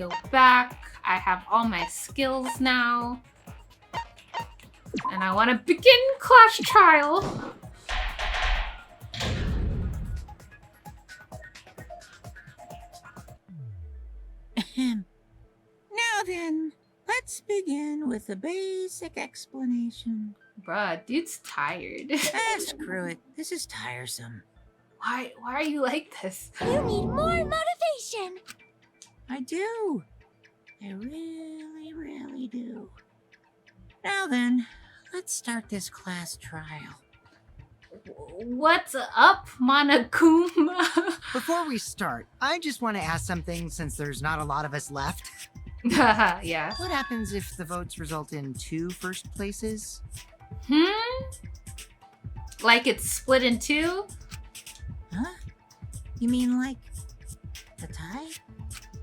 go back. I have all my skills now. And I want to begin class trial. Now then, let's begin with a basic explanation. Bruh, dude's tired. Screw it. This is tiresome. Why are you like this? You need more motivation. I do. I really, really do. Now then, let's start this class trial. What's up, Monokuma? Before we start, I just want to ask something since there's not a lot of us left. Yeah. What happens if the votes result in 2 first places? Like it's split in 2? Huh? You mean like a tie?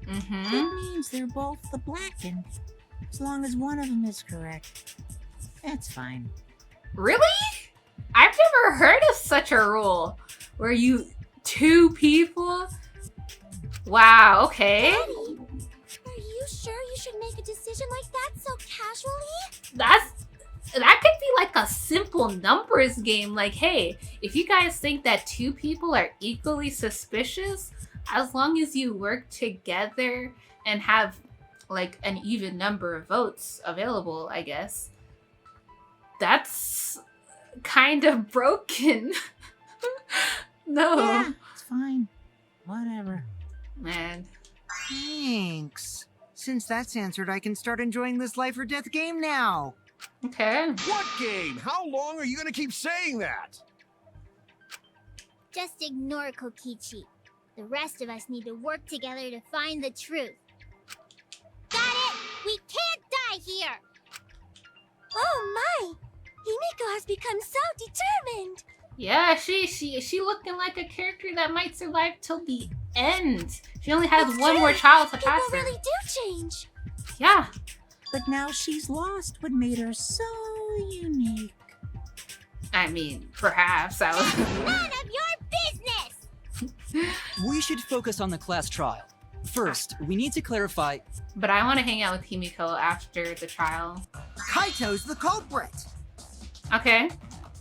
Mm-hmm. It means they're both the blackened. As long as one of them is correct. That's fine. Really? I've never heard of such a rule. Where you 2 people? Wow, okay. Daddy, are you sure you should make a decision like that so casually? That could be like a simple numbers game. Like, hey, if you guys think that 2 people are equally suspicious, as long as you work together and have like an even number of votes available, I guess. That's kind of broken. No. Yeah, it's fine. Whatever. Man. Thanks. Since that's answered, I can start enjoying this life or death game now. Okay. What game? How long are you gonna keep saying that? Just ignore Kokichi. The rest of us need to work together to find the truth. Got it? We can't die here! Oh my! Himiko has become so determined! Yeah, she looking like a character that might survive till the end. She only has It's one true. more child to People pass her. really do change. Yeah. But now she's lost what made her so unique. I mean, perhaps I was. None of your business! We should focus on the class trial. First, we need to clarify. But I want to hang out with Himiko after the trial. Kaito's the culprit! Okay.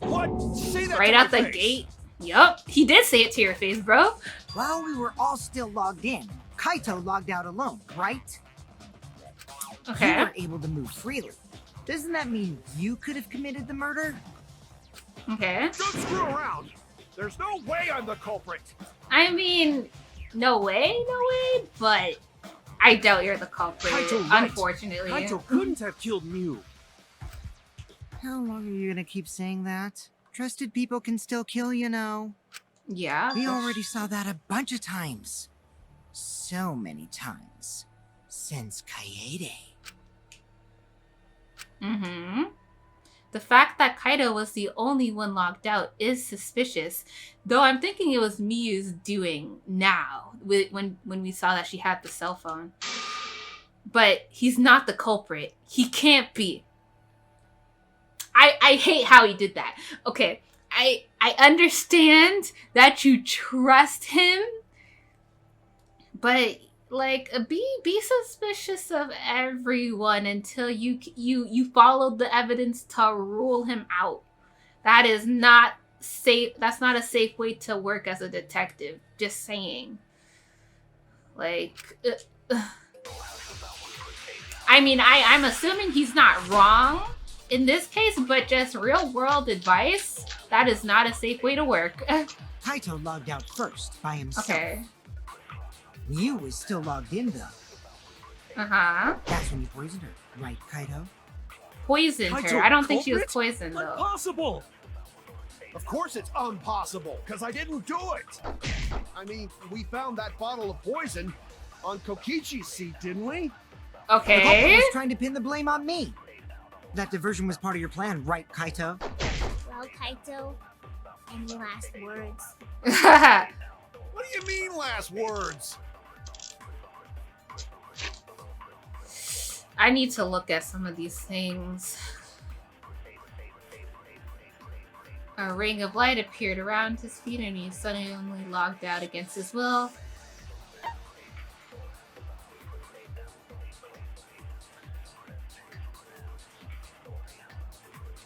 What? Say that Right to out my the face. gate. Yup. He did say it to your face, bro. While we were all still logged in, Kaito logged out alone, right? You Okay. were able to move freely. Doesn't that mean you could have committed the murder? Okay. Don't screw around. There's no way I'm the culprit. I mean, no way, but I doubt you're the culprit, Kaito, right. unfortunately. Kaito couldn't have killed Mew. How long are you gonna keep saying that? Trusted people can still kill, you know. Yeah. We already saw that a bunch of times. So many times. Since Kaede. Mm-hmm. The fact that Kaito was the only one logged out is suspicious, though I'm thinking it was Miyu's doing now, when we saw that she had the cell phone. But he's not the culprit. He can't be. I hate how he did that. Okay, I understand that you trust him, but like be suspicious of everyone until you followed the evidence to rule him out. That is not safe. That's not a safe way to work as a detective. Just saying. Like, I mean, I'm assuming he's not wrong in this case, but just real world advice, that is not a safe way to work. Kaito logged out first by himself. Okay. Mew was still logged in though. Uh-huh. That's when you poisoned her, right, Kaito? Poisoned her. Kaito, I don't think she was culprit? poisoned, though. Impossible. Of course it's impossible, because I didn't do it. I mean, we found that bottle of poison on Kokichi's seat, didn't we? The culprit Okay. was trying to pin the blame on me. That diversion was part of your plan, right, Kaito? Well, Kaito, any last words? What do you mean, last words? I need to look at some of these things. A ring of light appeared around his feet and he suddenly logged out against his will.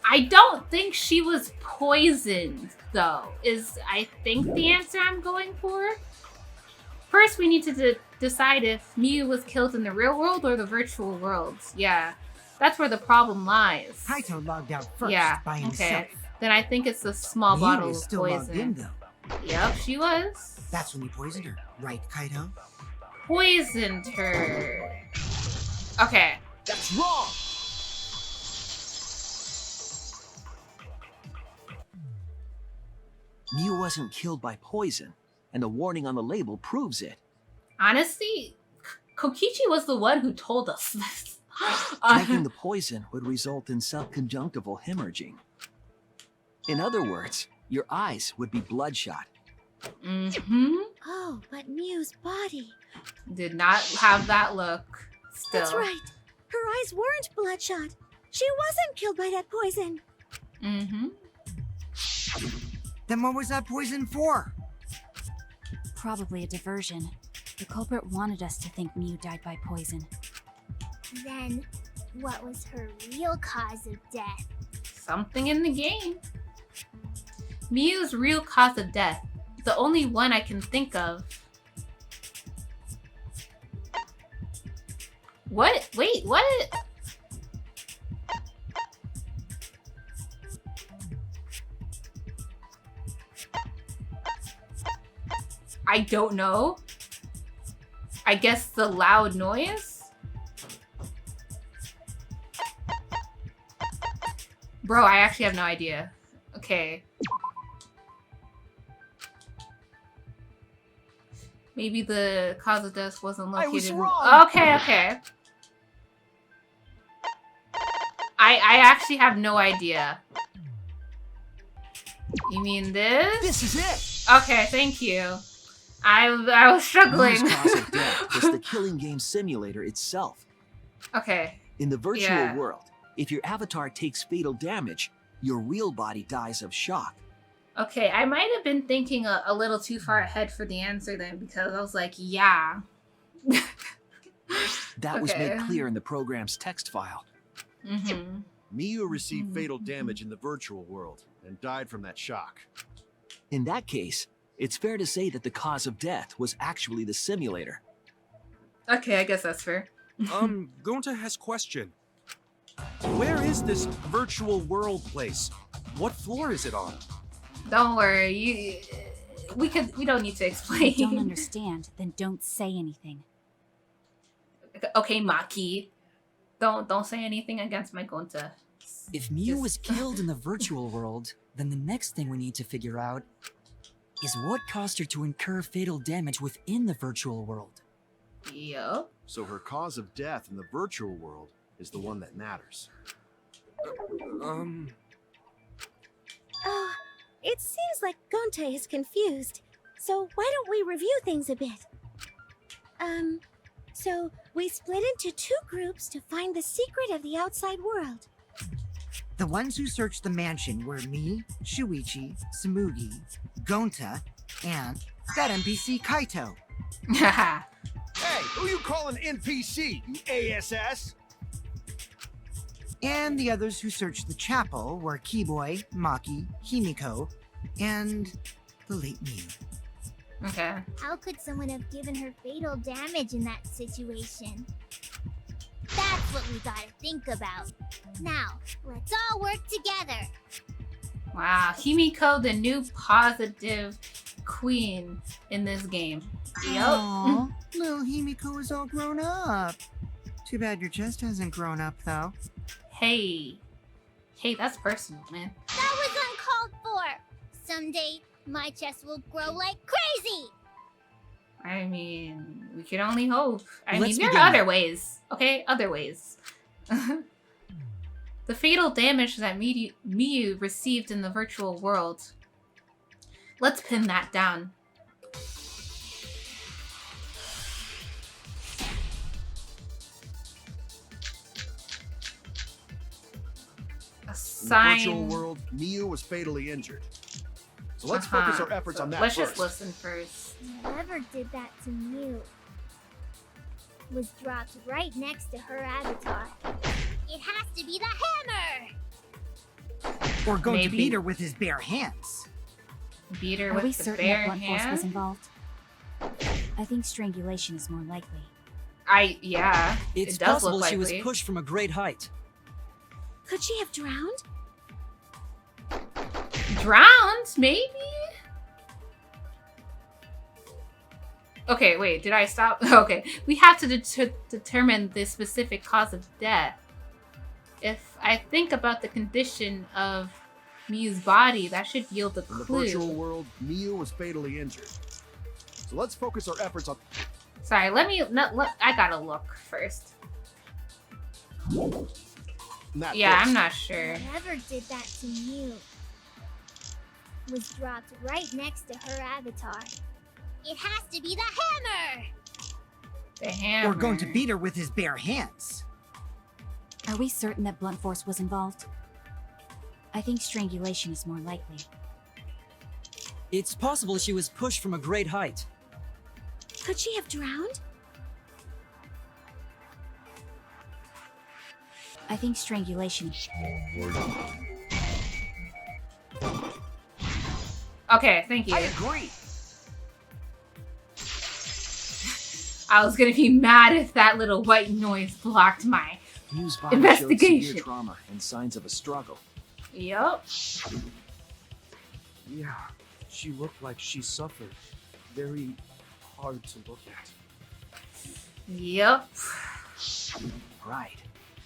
I don't think she was poisoned, though, is I think the answer I'm going for. First, we need to decide if Miu was killed in the real world or the virtual world. Yeah, that's where the problem lies. Kaito logged out first by himself. Okay. Then I think it's a small Miu bottle is of still logged in, poison. though. Yep, she was. That's when you poisoned her, right, Kaito? Poisoned her. Okay. That's wrong! Miu wasn't killed by poison, and the warning on the label proves it. Honestly, Kokichi was the one who told us this. Drinking the poison would result in subconjunctival hemorrhaging. In other words, your eyes would be bloodshot. Mm-hmm. Oh, but Miu's body. Did not have that look. Still. That's right. Her eyes weren't bloodshot. She wasn't killed by that poison. Mm-hmm. Then what was that poison for? Probably a diversion. The culprit wanted us to think Miu died by poison. Then, what was her real cause of death? Something in the game. Miu's real cause of death. The only one I can think of. What? Wait, what? I don't know. I guess the loud noise? Bro, I actually have no idea. Okay. Maybe the cause of death wasn't located. I was wrong. Okay. I actually have no idea. You mean this? This is it! Okay, thank you. I was struggling. Miu's cause of death was the killing game simulator itself. Okay. In the virtual Yeah. world, if your avatar takes fatal damage, your real body dies of shock. Okay, I might have been thinking a little too far ahead for the answer then, because I was like, yeah. That was made Okay. clear in the program's text file. Mm-hmm. Miu received fatal damage in the virtual world and died from that shock. In that case, it's fair to say that the cause of death was actually the simulator. Okay, I guess that's fair. Gonta has question. Where is this virtual world place? What floor is it on? Don't worry, we don't need to explain. If you don't understand, then don't say anything. Okay, Maki. Don't say anything against my Gonta. If Miu was killed in the virtual world, then the next thing we need to figure out is what caused her to incur fatal damage within the virtual world. Yup. So her cause of death in the virtual world is the one that matters. Oh, it seems like Gonta is confused. So why don't we review things a bit? So we split into two groups to find the secret of the outside world. The ones who searched the mansion were me, Shuichi, Samugi, Gonta, and that NPC Kaito. Hey, who you calling NPC, you ASS? And the others who searched the chapel were Keyboy, Maki, Himiko, and the late Miu. Okay. How could someone have given her fatal damage in that situation? That's what we gotta think about. Now, let's all work together. Wow, Himiko, the new positive queen in this game. Yup. Aw, little Himiko is all grown up. Too bad your chest hasn't grown up, though. Hey, that's personal, man. That was uncalled for. Someday, my chest will grow like crazy. I mean, we can only hope. I Let's mean, there begin. are other ways. Okay, other ways. The fatal damage that Miu received in the virtual world. Let's pin that down. In the virtual Assign. world, Miu was fatally injured. So let's focus our efforts on that Let's first. just listen first. Whoever did that to Mew was dropped right next to her avatar. It has to be the hammer! Or going Maybe. to beat her with his bare hands. Beat her Are with we the certain bare that blunt force was hand? involved? I think strangulation is more likely. Yeah. It's it does possible look she was likely. pushed from a great height. Could she have drowned? Drowned, maybe? Okay, wait, did I stop? Okay, we have to determine the specific cause of death. If I think about the condition of Miu's body, that should yield a In the clue. virtual world, Miu was fatally injured. So let's focus our efforts on. Sorry, I gotta look first. that Yeah, first. I'm not sure. Whoever did that to Mew was dropped right next to her avatar. It has to be the hammer! The hammer. Or going to beat her with his bare hands. Are we certain that blunt force was involved? I think strangulation is more likely. It's possible she was pushed from a great height. Could she have drowned? I think strangulation. Okay, thank you. I agree. I was gonna be mad if that little white noise blocked my. Miu's body showed severe Investigation. trauma and signs of a struggle. Yup. Yeah, she looked like she suffered. Very hard to look at. Yup. Right.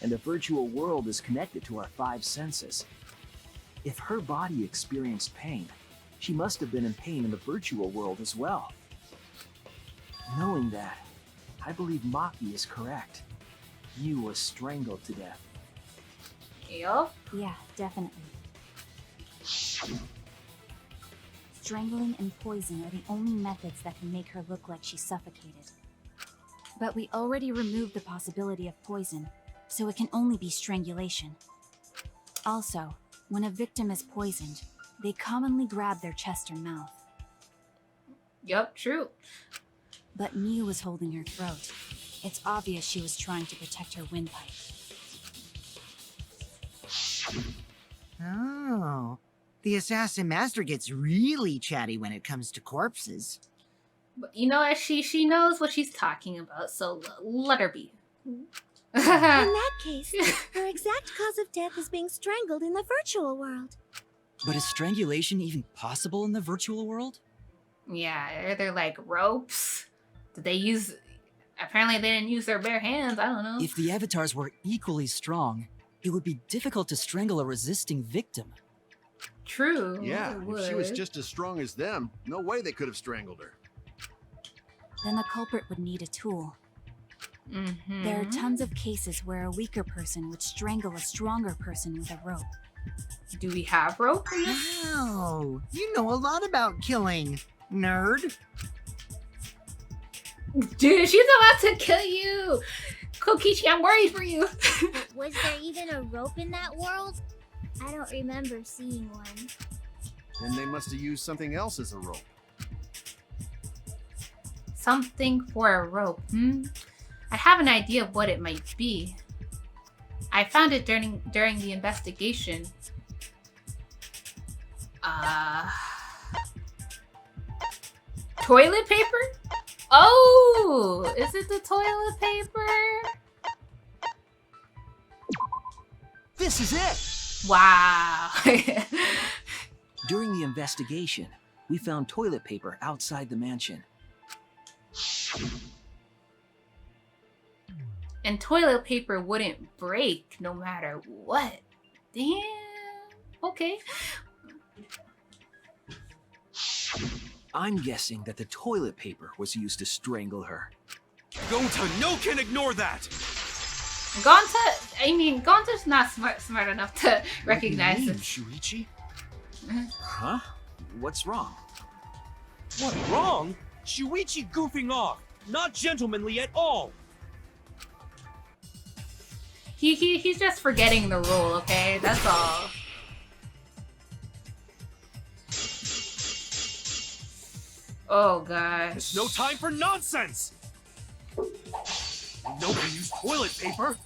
And the virtual world is connected to our 5 senses. If her body experienced pain, she must have been in pain in the virtual world as well. Knowing that, I believe Maki is correct. Miu was strangled to death. Yup. Yeah, definitely. Strangling and poison are the only methods that can make her look like she suffocated. But we already removed the possibility of poison, so it can only be strangulation. Also, when a victim is poisoned, they commonly grab their chest or mouth. Yup, true. But Miu was holding her throat. It's obvious she was trying to protect her windpipe. Oh. The assassin master gets really chatty when it comes to corpses. But you know what? She knows what she's talking about, so let her be. In that case, her exact cause of death is being strangled in the virtual world. But is strangulation even possible in the virtual world? Yeah, are there like ropes? Did they use? Apparently, they didn't use their bare hands. I don't know. If the avatars were equally strong, it would be difficult to strangle a resisting victim. True. Yeah, it if she was would. just as strong as them, no way they could have strangled her. Then the culprit would need a tool. Mhm. There are tons of cases where a weaker person would strangle a stronger person with a rope. Do we have rope in this? Wow. You know a lot about killing, nerd. Dude, she's about to kill you. Kokichi, I'm worried for you. Was there even a rope in that world? I don't remember seeing one. Then they must have used something else as a rope. Something for a rope. I have an idea of what it might be. I found it during the investigation. Toilet paper? Oh, is it the toilet paper? This is it! Wow. During the investigation, we found toilet paper outside the mansion. And toilet paper wouldn't break no matter what. Damn. Okay. I'm guessing that the toilet paper was used to strangle her. Gonta, no can ignore that! Gonta's not smart enough to recognize What do you mean, this. Shuichi? Huh? What's wrong? What, wrong? Shuichi goofing off! Not gentlemanly at all! He's just forgetting the rule, okay? That's all. Oh god. It's no time for nonsense! Nobody used toilet paper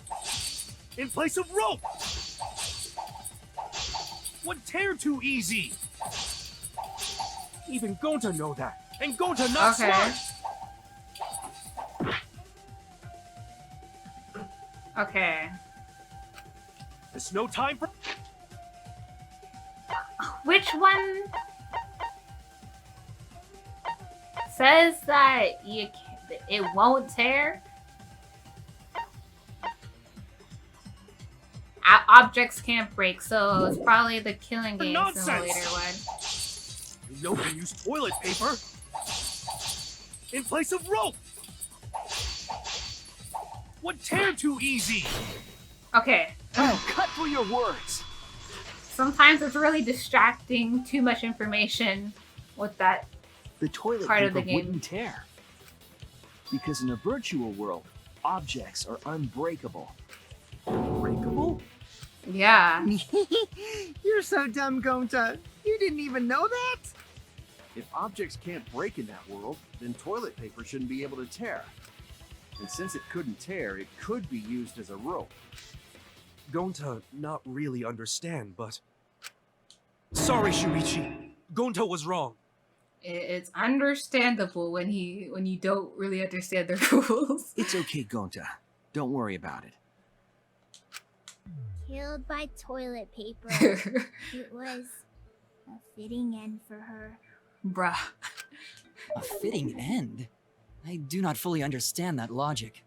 in place of rope! Would tear too easy. Even Gonta know that. And Gonta not smart. Okay. There's no time for... Which one says that it won't tear? Objects can't break, so it's probably the Killing Game Simulator one. You know we use toilet paper in place of rope. Would tear too easy. Okay. Oh, cut through your words. Sometimes it's really distracting, too much information with that The toilet part paper of the game. wouldn't tear. Because in a virtual world, objects are unbreakable. Unbreakable? Yeah. You're so dumb, Gonta. You didn't even know that? If objects can't break in that world, then toilet paper shouldn't be able to tear. And since it couldn't tear, it could be used as a rope. Gonta not really understand, but... Sorry, Shuichi. Gonta was wrong. It's understandable when you don't really understand the rules. It's okay, Gonta. Don't worry about it. Killed by toilet paper. It was a fitting end for her. Bruh. A fitting end? I do not fully understand that logic.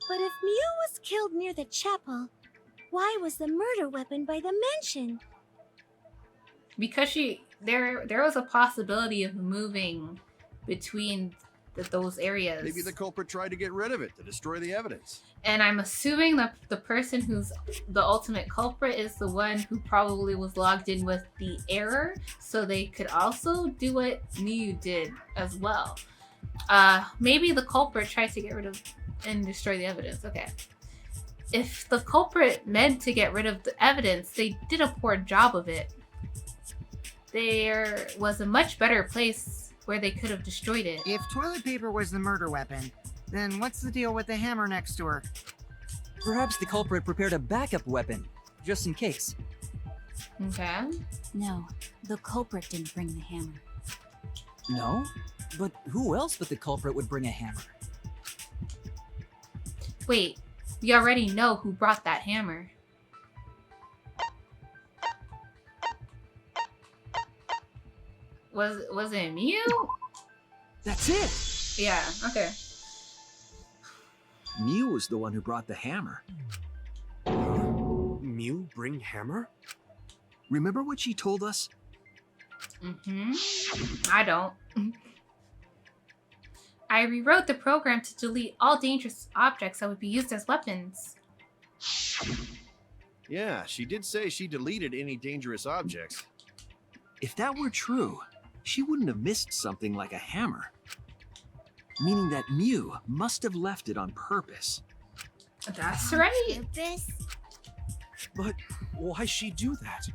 But if Mew was killed near the chapel, why was the murder weapon by the mansion? Because there was a possibility of moving between those areas. Maybe the culprit tried to get rid of it, to destroy the evidence. And I'm assuming that the person who's the ultimate culprit is the one who probably was logged in with the error, so they could also do what Mew did as well. Maybe the culprit tries to get rid of and destroy the evidence. Okay. If the culprit meant to get rid of the evidence, they did a poor job of it. There was a much better place where they could have destroyed it. If toilet paper was the murder weapon, then what's the deal with the hammer next to her? Perhaps the culprit prepared a backup weapon, just in case. Okay. No, the culprit didn't bring the hammer. No? But who else but the culprit would bring a hammer? Wait, we already know who brought that hammer. Was it Mew? That's it! Yeah, okay. Mew was the one who brought the hammer. Mew bring hammer? Remember what she told us? I don't. I rewrote the program to delete all dangerous objects that would be used as weapons. Yeah, she did say she deleted any dangerous objects. If that were true, she wouldn't have missed something like a hammer. Meaning that Mew must have left it on purpose. That's right. Purpose? But why she do that?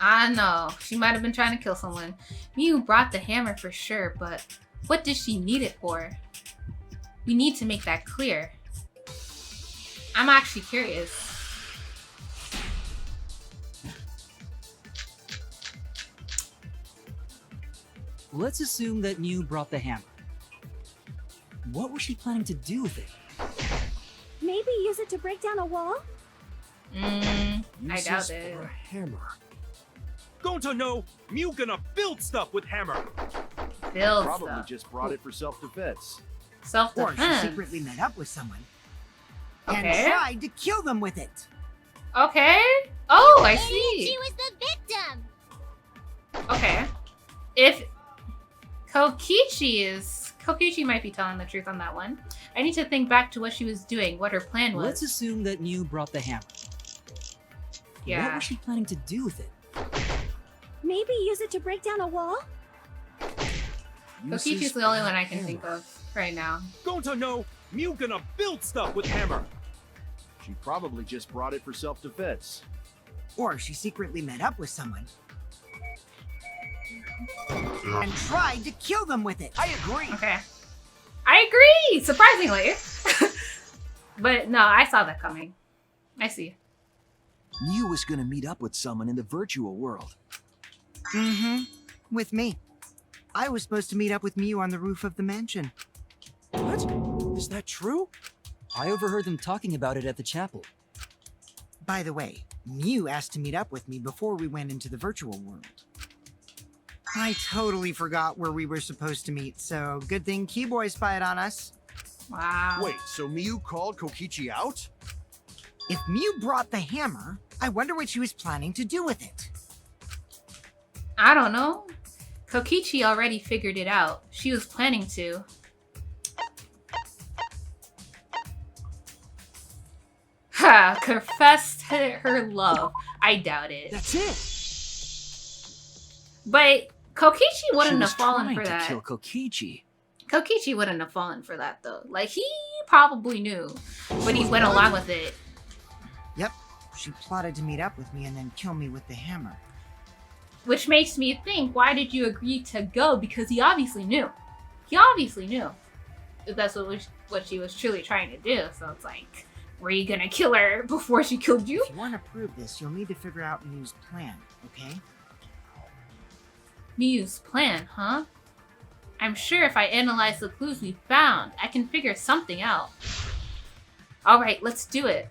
I know. She might have been trying to kill someone. Mew brought the hammer for sure, but what did she need it for? We need to make that clear. I'm actually curious. Let's assume that Mew brought the hammer. What was she planning to do with it? Maybe use it to break down a wall? I Uses doubt it. for a hammer. Gonta know Mew gonna build stuff with hammer. Build Probably stuff. just brought it for self-defense. Or she Self-defense. secretly met up with someone Okay. and tried to kill them with it. Okay. Oh, I Maybe see. she was the victim! Okay. If Kokichi might be telling the truth on that one. I need to think back to what she was doing, what her plan was. Let's assume that Mew brought the hammer. What Yeah. was she planning to do with it? Maybe use it to break down a wall? Kokichi's Uses the only for one a I can think hammer. of right now. Gonta know Mew gonna build stuff with hammer. She probably just brought it for self-defense. Or she secretly met up with someone and tried to kill them with it. I agree! Okay. I agree! Surprisingly. But no, I saw that coming. I see. Mew was gonna meet up with someone in the virtual world. Mm-hmm. With me. I was supposed to meet up with Mew on the roof of the mansion. What? Is that true? I overheard them talking about it at the chapel. By the way, Mew asked to meet up with me before we went into the virtual world. I totally forgot where we were supposed to meet, so good thing Keyboy spied on us. Wow. Wait, so Miyu called Kokichi out? If Mew brought the hammer, I wonder what she was planning to do with it. I don't know. Kokichi already figured it out. She was planning to. Ha! Confessed her love. I doubt it. That's it. But Kokichi She wouldn't was have fallen trying for to that. kill Kokichi. Kokichi wouldn't have fallen for that though. Like he probably knew, but he went along with it. Yep, she plotted to meet up with me and then kill me with the hammer. Which makes me think, why did you agree to go? Because he obviously knew. He obviously knew if that's what she was truly trying to do. So it's like, were you gonna kill her before she killed you? If you want to prove this, you'll need to figure out Mew's plan, okay? Mew's plan, huh? I'm sure if I analyze the clues we found, I can figure something out. Alright, let's do it.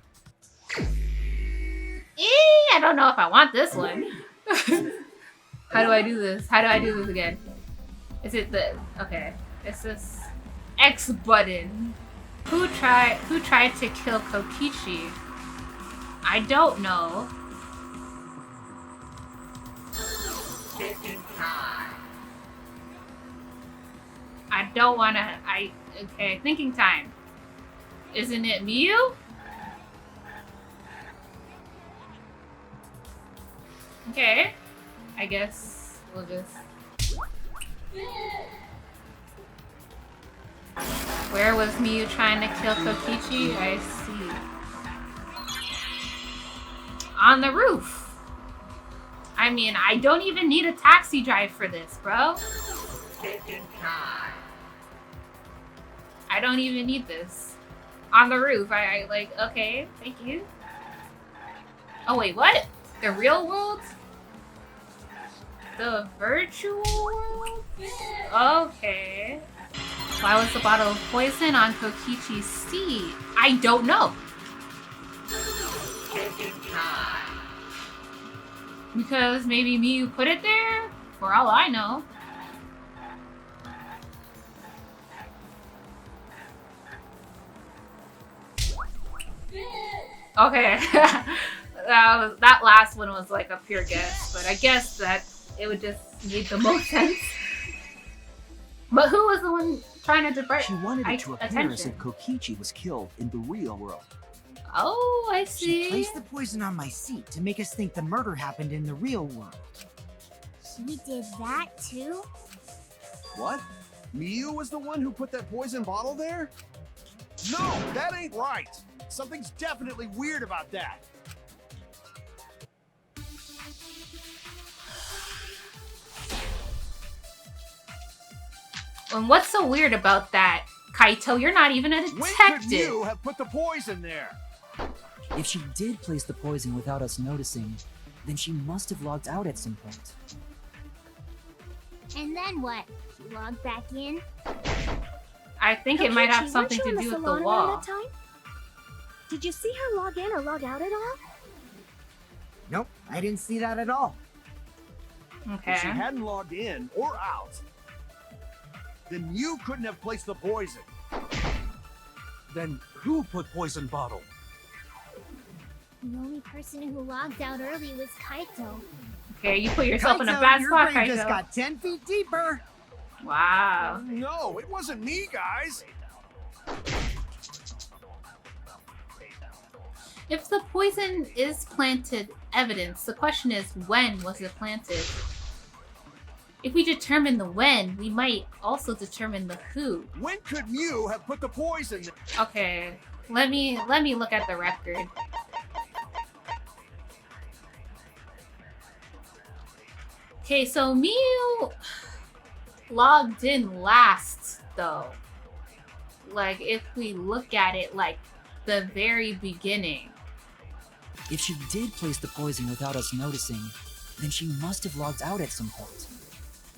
I don't know if I want this one. How do I do this? How do I do this again? Is it the... Okay. It's this X button. Who tried to kill Kokichi? I don't know. I don't wanna... Okay, thinking time. Isn't it Mew? Okay. I guess we'll just... Where was Mew trying to kill Kokichi? I see. On the roof. I mean, I don't even need a taxi drive for this, bro. I don't even need this. On the roof. I like, okay, thank you. Oh wait, what? The real world? The virtual world? Okay. Why was the bottle of poison on Kokichi's seat? I don't know. Because maybe Mew put it there? For all I know. Okay. That last one was like a pure guess, but I guess that it would just make the most sense. But who was the one trying to divert She wanted it to appear as attention? if Kokichi was killed in the real world. Oh, I She see. placed the poison on my seat to make us think the murder happened in the real world. She did that too? What? Miyu was the one who put that poison bottle there? No, that ain't right. Something's definitely weird about that. And what's so weird about that, Kaito? You're not even a When could detective. Miyu have put the poison there? If she did place the poison without us noticing, then she must have logged out at some point. And then what? She logged back in? I think it might have Kokichi, something weren't to you in do with salon the around wall. that time? Did you see her log in or log out at all? Nope, I didn't see that at all. Okay. If she hadn't logged in or out, then you couldn't have placed the poison. Then who put poison bottle? The only person who logged out early was Kaito. Okay, you put yourself in a Kaito, bad your spot, brain just Kaito. got 10 feet deeper. Wow. No, it wasn't me, guys. If the poison is planted evidence, the question is, when was it planted? If we determine the when, we might also determine the who. When could Mew have put the poison there? Okay, let me look at the record. Okay, so Mew logged in last, though. Like, if we look at it like the very beginning. If she did place the poison without us noticing, then she must have logged out at some point.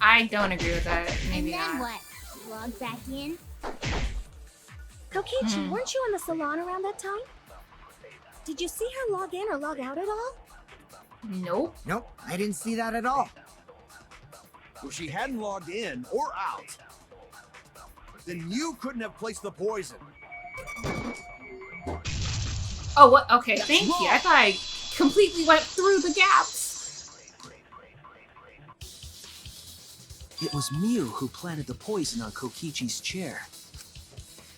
I don't agree with that. Maybe and then not. what? Log back in? Kokichi, weren't you in the salon around that time? Did you see her log in or log out at all? Nope. Nope, I didn't see that at all. If she hadn't logged in or out, then you couldn't have placed the poison. Oh, what? Okay, thank you. wrong. I thought I completely went through the gaps. It was Mew who planted the poison on Kokichi's chair.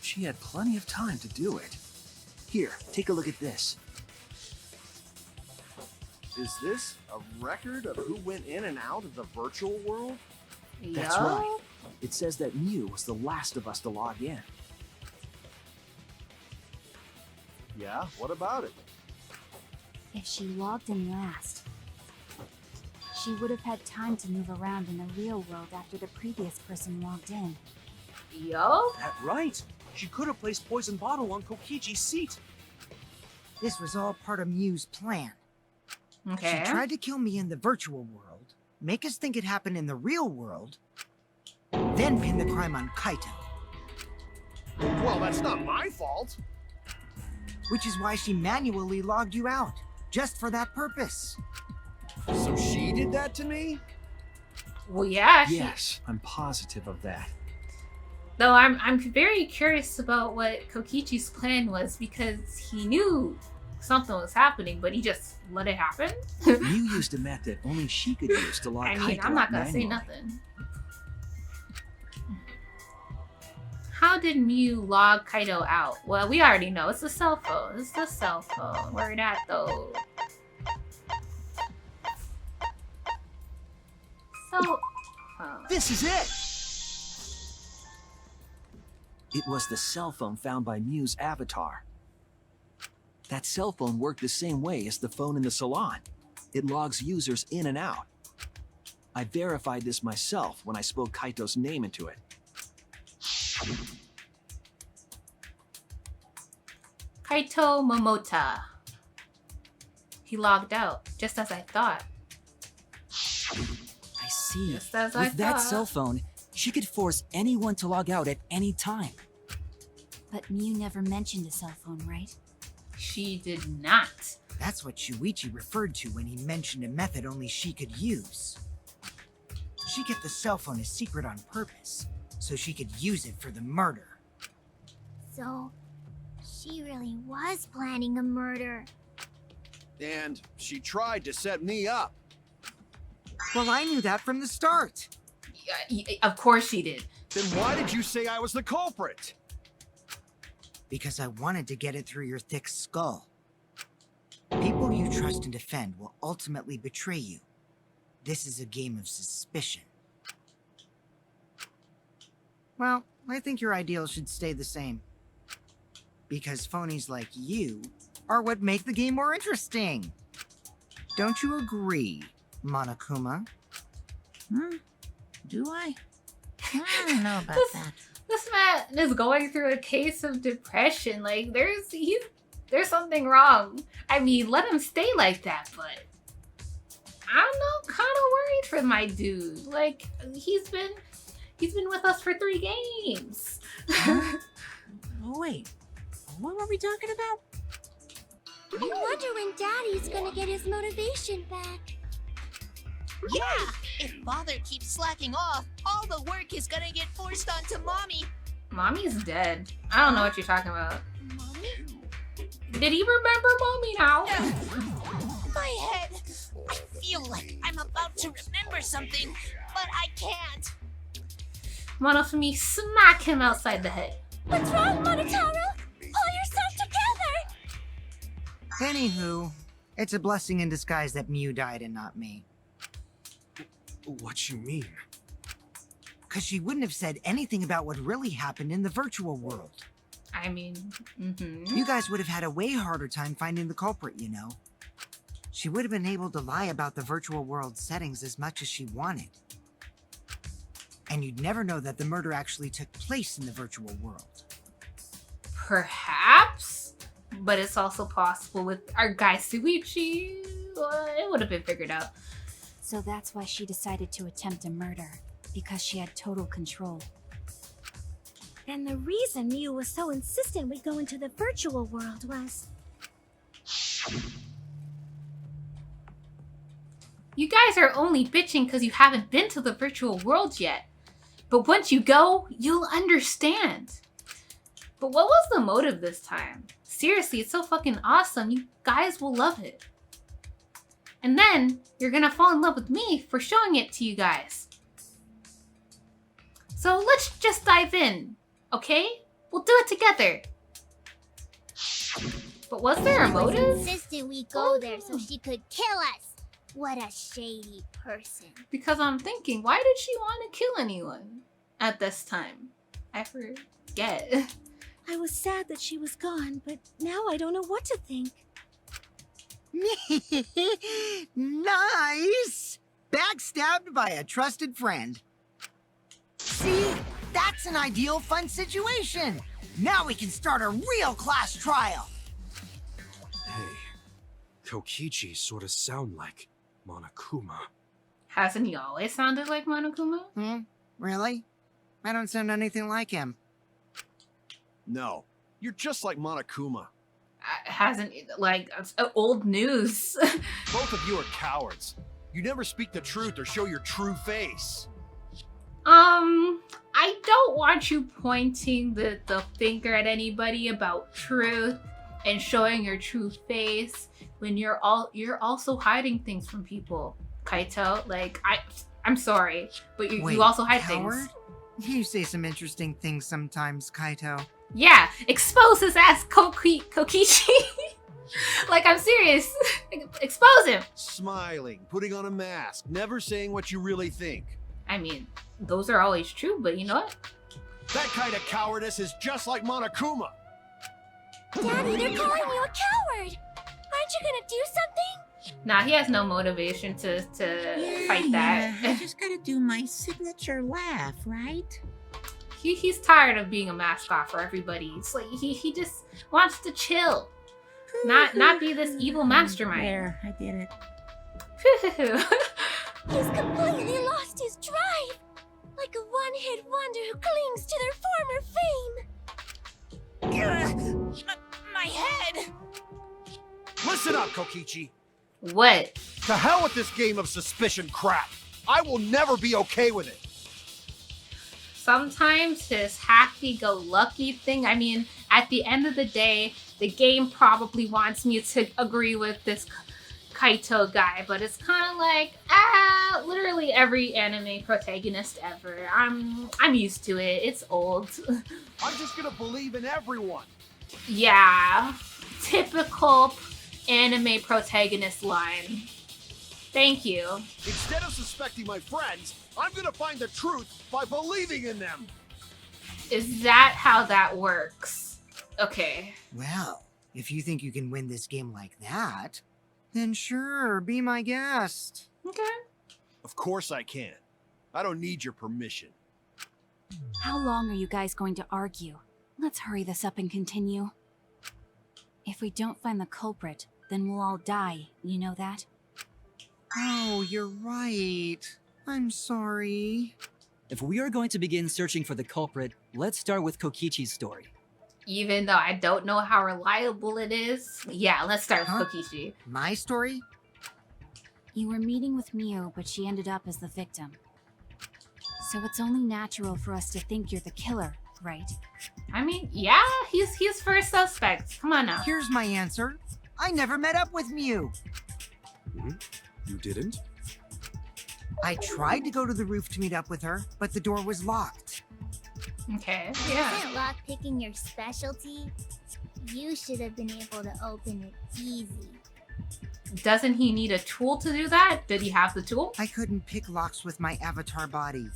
She had plenty of time to do it. Here, take a look at this. Is this a record of who went in and out of the virtual world? That's Yup. right. It says that Mew was the last of us to log in. Yeah, what about it? If she logged in last, she would have had time to move around in the real world after the previous person logged in. Yup. That's right. She could have placed poison bottle on Kokichi's seat. This was all part of Mew's plan. Okay. She tried to kill me in the virtual world, make us think it happened in the real world, then pin the crime on Kaito. Well, that's not my fault. Which is why she manually logged you out, just for that purpose. So she did that to me? Well, yeah. Yes, I'm positive of that. Though I'm very curious about what Kokichi's plan was because he knew something was happening, but he just let it happen. Mew used a method only she could use to log I mean, Kaito I'm not out gonna say manually. nothing. How did Mew log Kaito out? Well, we already know. It's a cell phone. It's the cell phone. Where it at, though? Cell phone. This is it! It was the cell phone found by Mew's avatar. That cell phone worked the same way as the phone in the salon. It logs users in and out. I verified this myself when I spoke Kaito's name into it. Kaito Momota. He logged out, just as I thought. I see. Just as I With that thought. cell phone, she could force anyone to log out at any time. But Mew never mentioned a cell phone, right? She did not. That's what Shuichi referred to when he mentioned a method only she could use. She kept the cell phone a secret on purpose, so she could use it for the murder. So, she really was planning a murder. And she tried to set me up. Well, I knew that from the start. Of course she did. Then why did you say I was the culprit? Because I wanted to get it through your thick skull. People you trust and defend will ultimately betray you. This is a game of suspicion. Well, I think your ideals should stay the same. Because phonies like you are what make the game more interesting. Don't you agree, Monokuma? Do I? I don't know about that. This man is going through a case of depression. Like, there's something wrong. I mean, let him stay like that, but I don't know, kind of worried for my dude. Like, he's been with us for 3 games. Oh, wait, what were we talking about? I wonder when Daddy's gonna get his motivation back. Yeah! If Father keeps slacking off, all the work is gonna get forced onto Mommy. Mommy's dead. I don't know what you're talking about. Mommy? Did he remember Mommy now? My head! I feel like I'm about to remember something, but I can't. Monofumi, smack him outside the head. What's wrong, Monotaro? Pull yourself together! Anywho, it's a blessing in disguise that Mew died and not me. What you mean? Because she wouldn't have said anything about what really happened in the virtual world. I mean, You guys would have had a way harder time finding the culprit, you know. She would have been able to lie about the virtual world settings as much as she wanted. And you'd never know that the murder actually took place in the virtual world. Perhaps, but it's also possible with our guy Suichi. It would have been figured out. So that's why she decided to attempt a murder, because she had total control. And the reason Mew was so insistent we go into the virtual world was... You guys are only bitching because you haven't been to the virtual world yet. But once you go, you'll understand. But what was the motive this time? Seriously, it's so fucking awesome. You guys will love it. And then, you're gonna fall in love with me for showing it to you guys. So let's just dive in, okay? We'll do it together. But was there a She was motive? insistent we go there so she could kill us. What a shady person. Because I'm thinking, why did she want to kill anyone at this time? I forget. I was sad that she was gone, but now I don't know what to think. Nice! Backstabbed by a trusted friend. See? That's an ideal fun situation! Now we can start a real class trial! Hey, Kokichi sort of sound like Monokuma. Hasn't he always sounded like Monokuma? Really? I don't sound anything like him. No, you're just like Monokuma. Hasn't, like, old news. Both of you are cowards. You never speak the truth or show your true face. I don't want you pointing the finger at anybody about truth and showing your true face when you're also hiding things from people, Kaito. Like, I'm sorry, but Wait, you also hide coward? things. You say some interesting things sometimes, Kaito. Yeah, expose his ass, Kokichi. Like, I'm serious. Expose him. Smiling, putting on a mask, never saying what you really think. I mean, those are always true, but you know what? That kind of cowardice is just like Monokuma. Daddy, they're calling you a coward! Aren't you gonna do something? Nah, he has no motivation to fight that. I just gotta do my signature laugh, right? He's tired of being a mascot for everybody. It's like he just wants to chill. Not be this evil mastermind. There, I did it. He's completely lost his drive! Like a one-hit wonder who clings to their former fame! My head! Listen up, Kokichi. What? To hell with this game of suspicion crap. I will never be okay with it. Sometimes his happy-go-lucky thing, I mean, at the end of the day, the game probably wants me to agree with this Kaito guy, but it's kind of like, literally every anime protagonist ever. I'm used to it. It's old. I'm just gonna believe in everyone. Yeah, typical anime protagonist line. Thank you. Instead of suspecting my friends, I'm gonna find the truth by believing in them. Is that how that works? Okay. Well, if you think you can win this game like that, then sure, be my guest. Okay. Of course I can. I don't need your permission. How long are you guys going to argue? Let's hurry this up and continue. If we don't find the culprit, then we'll all die, you know that? Oh, you're right. I'm sorry. If we are going to begin searching for the culprit, let's start with Kokichi's story. Even though I don't know how reliable it is. Yeah, let's start with Kokichi. My story? You were meeting with Miu, but she ended up as the victim. So it's only natural for us to think you're the killer, right? I mean, yeah, he's first suspect. Come on now. Here's my answer. I never met up with Miu. You didn't? I tried to go to the roof to meet up with her, but the door was locked. Okay, yeah. Isn't lockpicking your specialty? You should have been able to open it easy. Doesn't he need a tool to do that? Did he have the tool? I couldn't pick locks with my avatar body.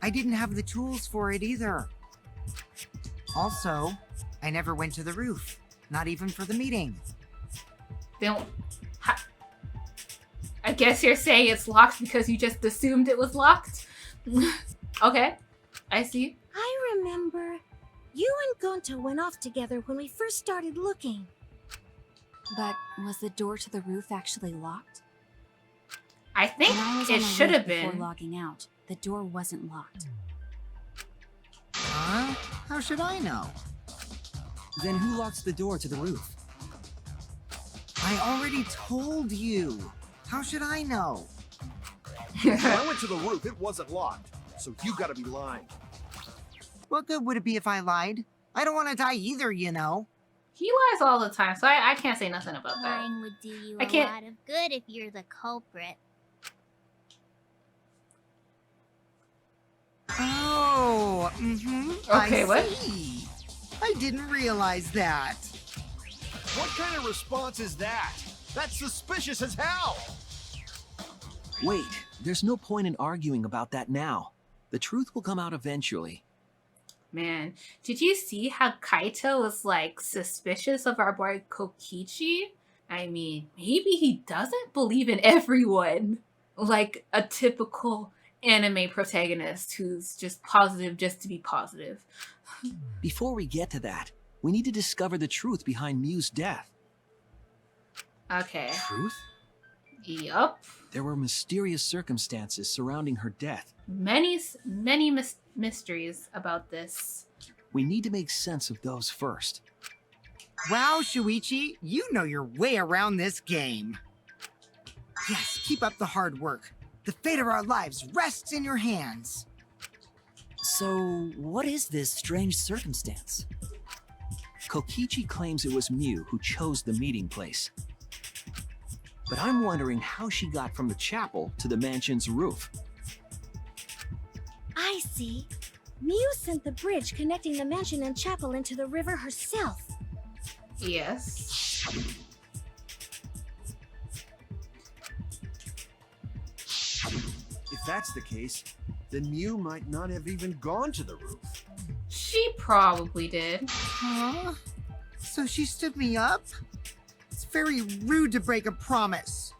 I didn't have the tools for it either. Also, I never went to the roof. Not even for the meeting. Don't. I guess you're saying it's locked because you just assumed it was locked? Okay, I see. I remember. You and Gonta went off together when we first started looking. But was the door to the roof actually locked? I think When I was on it the should roof have before been. logging out, the door wasn't locked. Huh? How should I know? Then who locks the door to the roof? I already told you. How should I know? When I went to the roof, it wasn't locked. So you gotta be lying. What good would it be if I lied? I don't want to die either, you know. He lies all the time, so I can't say nothing about that. Lying would do you I a can't- lot of good if you're the culprit. Oh, Okay, I what? see. I didn't realize that. What kind of response is that? That's suspicious as hell! Wait, there's no point in arguing about that now. The truth will come out eventually. Man, did you see how Kaito was like suspicious of our boy Kokichi? I mean, maybe he doesn't believe in everyone like a typical anime protagonist who's just positive just to be positive. Before we get to that, we need to discover the truth behind Miu's death. Okay. Truth? Yup. There were mysterious circumstances surrounding her death. Many mysteries about this. We need to make sense of those first. Wow, Shuichi, you know your way around this game. Yes, keep up the hard work. The fate of our lives rests in your hands. So, what is this strange circumstance? Kokichi claims it was Miu who chose the meeting place. But I'm wondering how she got from the chapel to the mansion's roof. I see. Miu sent the bridge connecting the mansion and chapel into the river herself. Yes. If that's the case, then Miu might not have even gone to the roof. She probably did. Huh? So she stood me up? It's very rude to break a promise.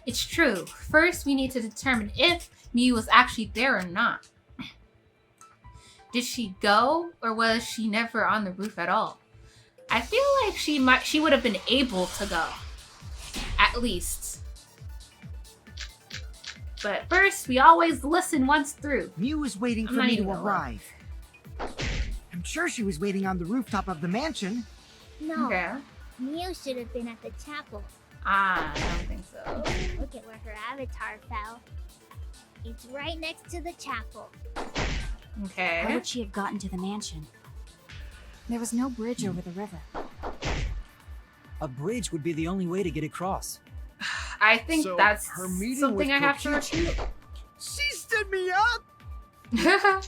It's true. First, we need to determine if Miu was actually there or not. Did she go, or was she never on the roof at all? I feel like she would have been able to go. At least. But first, we always listen once through. Miu was waiting I'm for not me to even gonna lie. arrive. I'm sure she was waiting on the rooftop of the mansion. No, Okay. Miu should have been at the chapel. I don't think so. Look at where her avatar fell. It's right next to the chapel. How Okay. would she have gotten to the mansion? There was no bridge over the river. A bridge would be the only way to get across. I think So, that's her meeting something with I have to Kokichi- refute. She stood me up!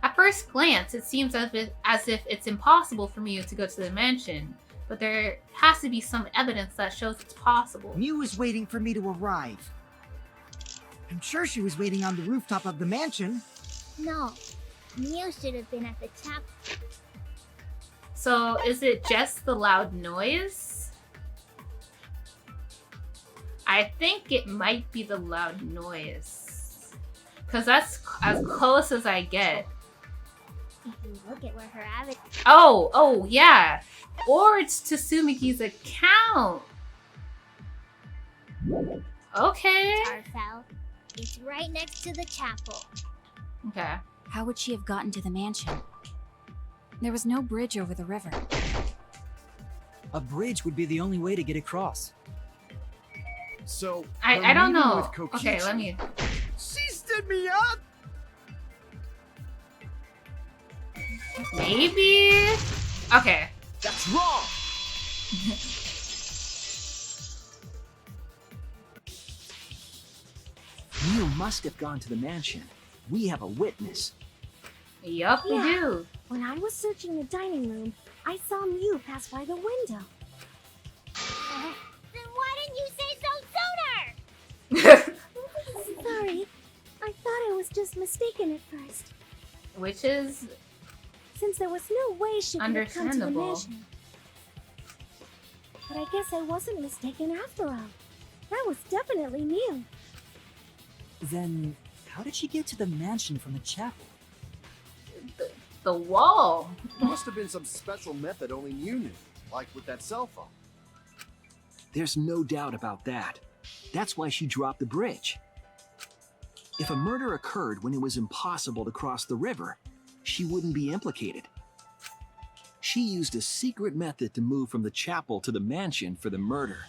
At first glance, it seems as if it's impossible for Miu to go to the mansion, but there has to be some evidence that shows it's possible. Miu was waiting for me to arrive. I'm sure she was waiting on the rooftop of the mansion. No, Miu should have been at the chapel. So, is it just the loud noise? I think it might be the loud noise. Because that's as close as I get. If you look at where her avatar Oh, yeah. Or it's Tsumiki's account. Okay. fell, it's right next to the chapel. Okay. How would she have gotten to the mansion? There was no bridge over the river. A bridge would be the only way to get across. So I her don't meeting know. with Kokichi- Okay, let me. She stood me up! Maybe? Okay. That's wrong. Miu must have gone to the mansion. We have a witness. Yup, we Yeah. do. When I was searching the dining room, I saw Miu pass by the window. Then why didn't you say so sooner? Sorry, I thought I was just mistaken at first, Which is since there was no way she could have come to the Understandable. mansion. But I guess I wasn't mistaken after all. That was definitely Miu. Then, how did she get to the mansion from the chapel? the wall. There must have been some special method only Mew knew, like with that cell phone. There's no doubt about that. That's why she dropped the bridge. If a murder occurred when it was impossible to cross the river, she wouldn't be implicated. She used a secret method to move from the chapel to the mansion for the murder.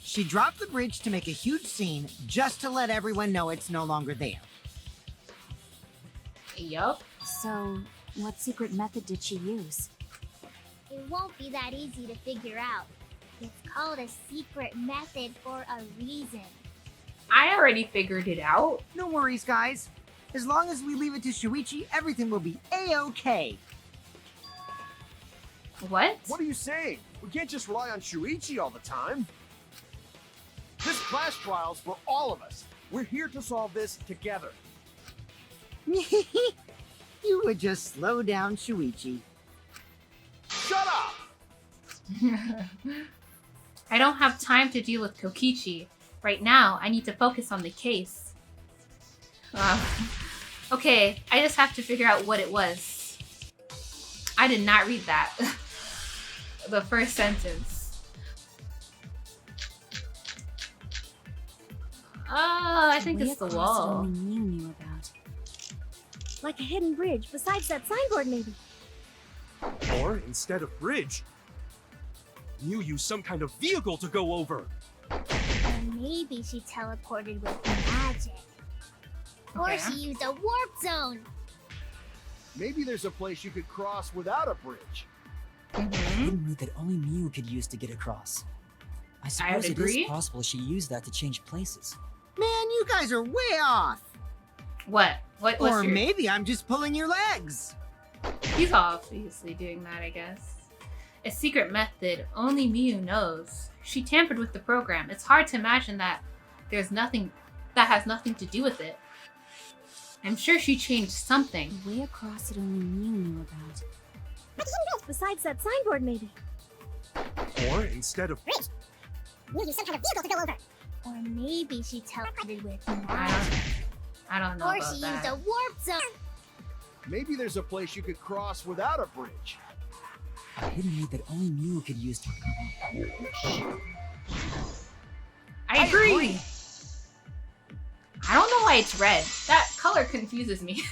She dropped the bridge to make a huge scene just to let everyone know it's no longer there. Yup. So, what secret method did she use? It won't be that easy to figure out. It's called a secret method for a reason. I already figured it out. No worries, guys. As long as we leave it to Shuichi, everything will be A-OK. What? What are you saying? We can't just rely on Shuichi all the time. This class trial's for all of us. We're here to solve this together. You would just slow down Shuichi. Shut up! I don't have time to deal with Kokichi. Right now, I need to focus on the case. Okay, I just have to figure out what it was. I did not read that. The first sentence. I think it's the wall. Only Mew knew about. Like a hidden bridge besides that signboard, maybe. Or instead of bridge, Mew used some kind of vehicle to go over. Or maybe she teleported with magic. Or Okay. she used a warp zone. Maybe there's a place you could cross without a bridge. Hidden route that only Mew could use to get across. I suppose it agree. is possible she used that to change places. Man, you guys are way off. What? What's Or your... maybe I'm just pulling your legs. He's obviously doing that, I guess. A secret method only Mew knows. She tampered with the program. It's hard to imagine that there's nothing that has nothing to do with it. I'm sure she changed something. The way across it only Mew knew about. Like a hidden bridge besides that signboard, maybe. Or instead of Mew used some kind of vehicle to go over. Or maybe she teleported with I magic. don't know Or about she that. used a warp zone. Maybe there's a place you could cross without a bridge. A hidden route that only Mew could use to... I agree. I don't know why it's red. That color confuses me.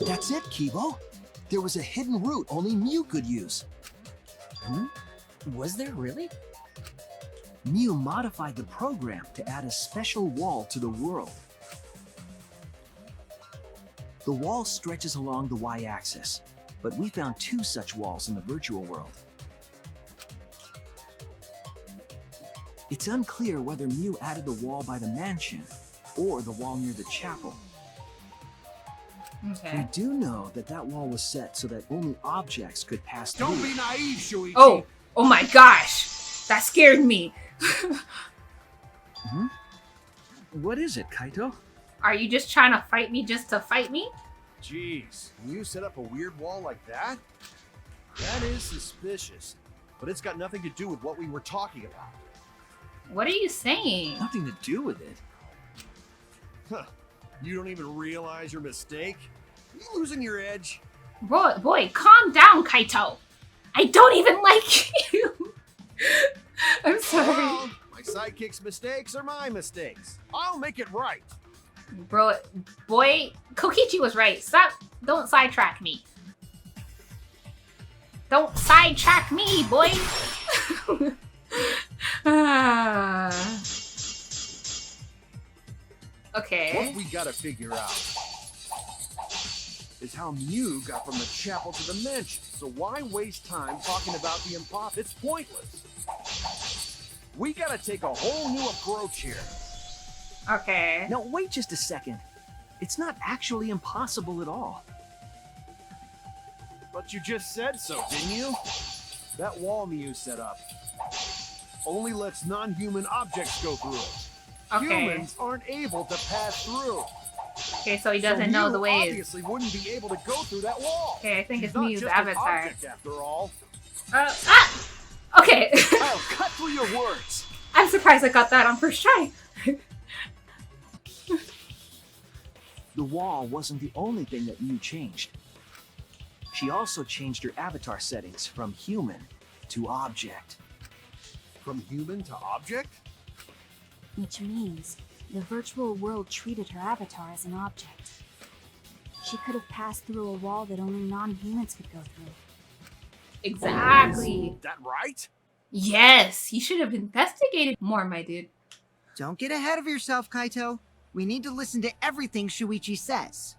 That's it, Kibo. There was a hidden route only Mew could use. Was there really? Mew modified the program to add a special wall to the world. The wall stretches along the y-axis, but we found 2 such walls in the virtual world. It's unclear whether Mew added the wall by the mansion or the wall near the chapel. We Okay. do know that that wall was set so that only objects could pass through. Don't be naive, Shuichi. Oh my gosh. That scared me. What is it, Kaito? Are you just trying to fight me just to fight me? Jeez, you set up a weird wall like that? That is suspicious. But it's got nothing to do with what we were talking about. What are you saying? Nothing to do with it. Huh. You don't even realize your mistake? You losing your edge? Boy, calm down, Kaito. I don't even like you. I'm sorry. Well, my sidekick's mistakes are my mistakes. I'll make it right. Boy, Kokichi was right. Don't sidetrack me. Don't sidetrack me, boy. Okay. What we gotta figure out is how Mew got from the chapel to the mansion. So why waste time talking about the impossible? It's pointless. We gotta take a whole new approach here. Okay. Now, wait just a second. It's not actually impossible at all. But you just said so, didn't you? That wall Mew set up only lets non-human objects go through it. Okay. Humans aren't able to pass through. Okay, so he doesn't know Mew the ways. obviously wouldn't be able to go through that wall. Okay, I think He's it's not Mew's just an avatar. object after all. Okay. I'll cut through your words. I'm surprised I got that on first try. the wall wasn't the only thing that Mew changed. She also changed her avatar settings from human to object. From human to object? Which means the virtual world treated her avatar as an object. She could have passed through a wall that only non-humans could go through. Exactly. Is that right? Yes, you should have investigated more, my dude. Don't get ahead of yourself, Kaito. We need to listen to everything Shuichi says.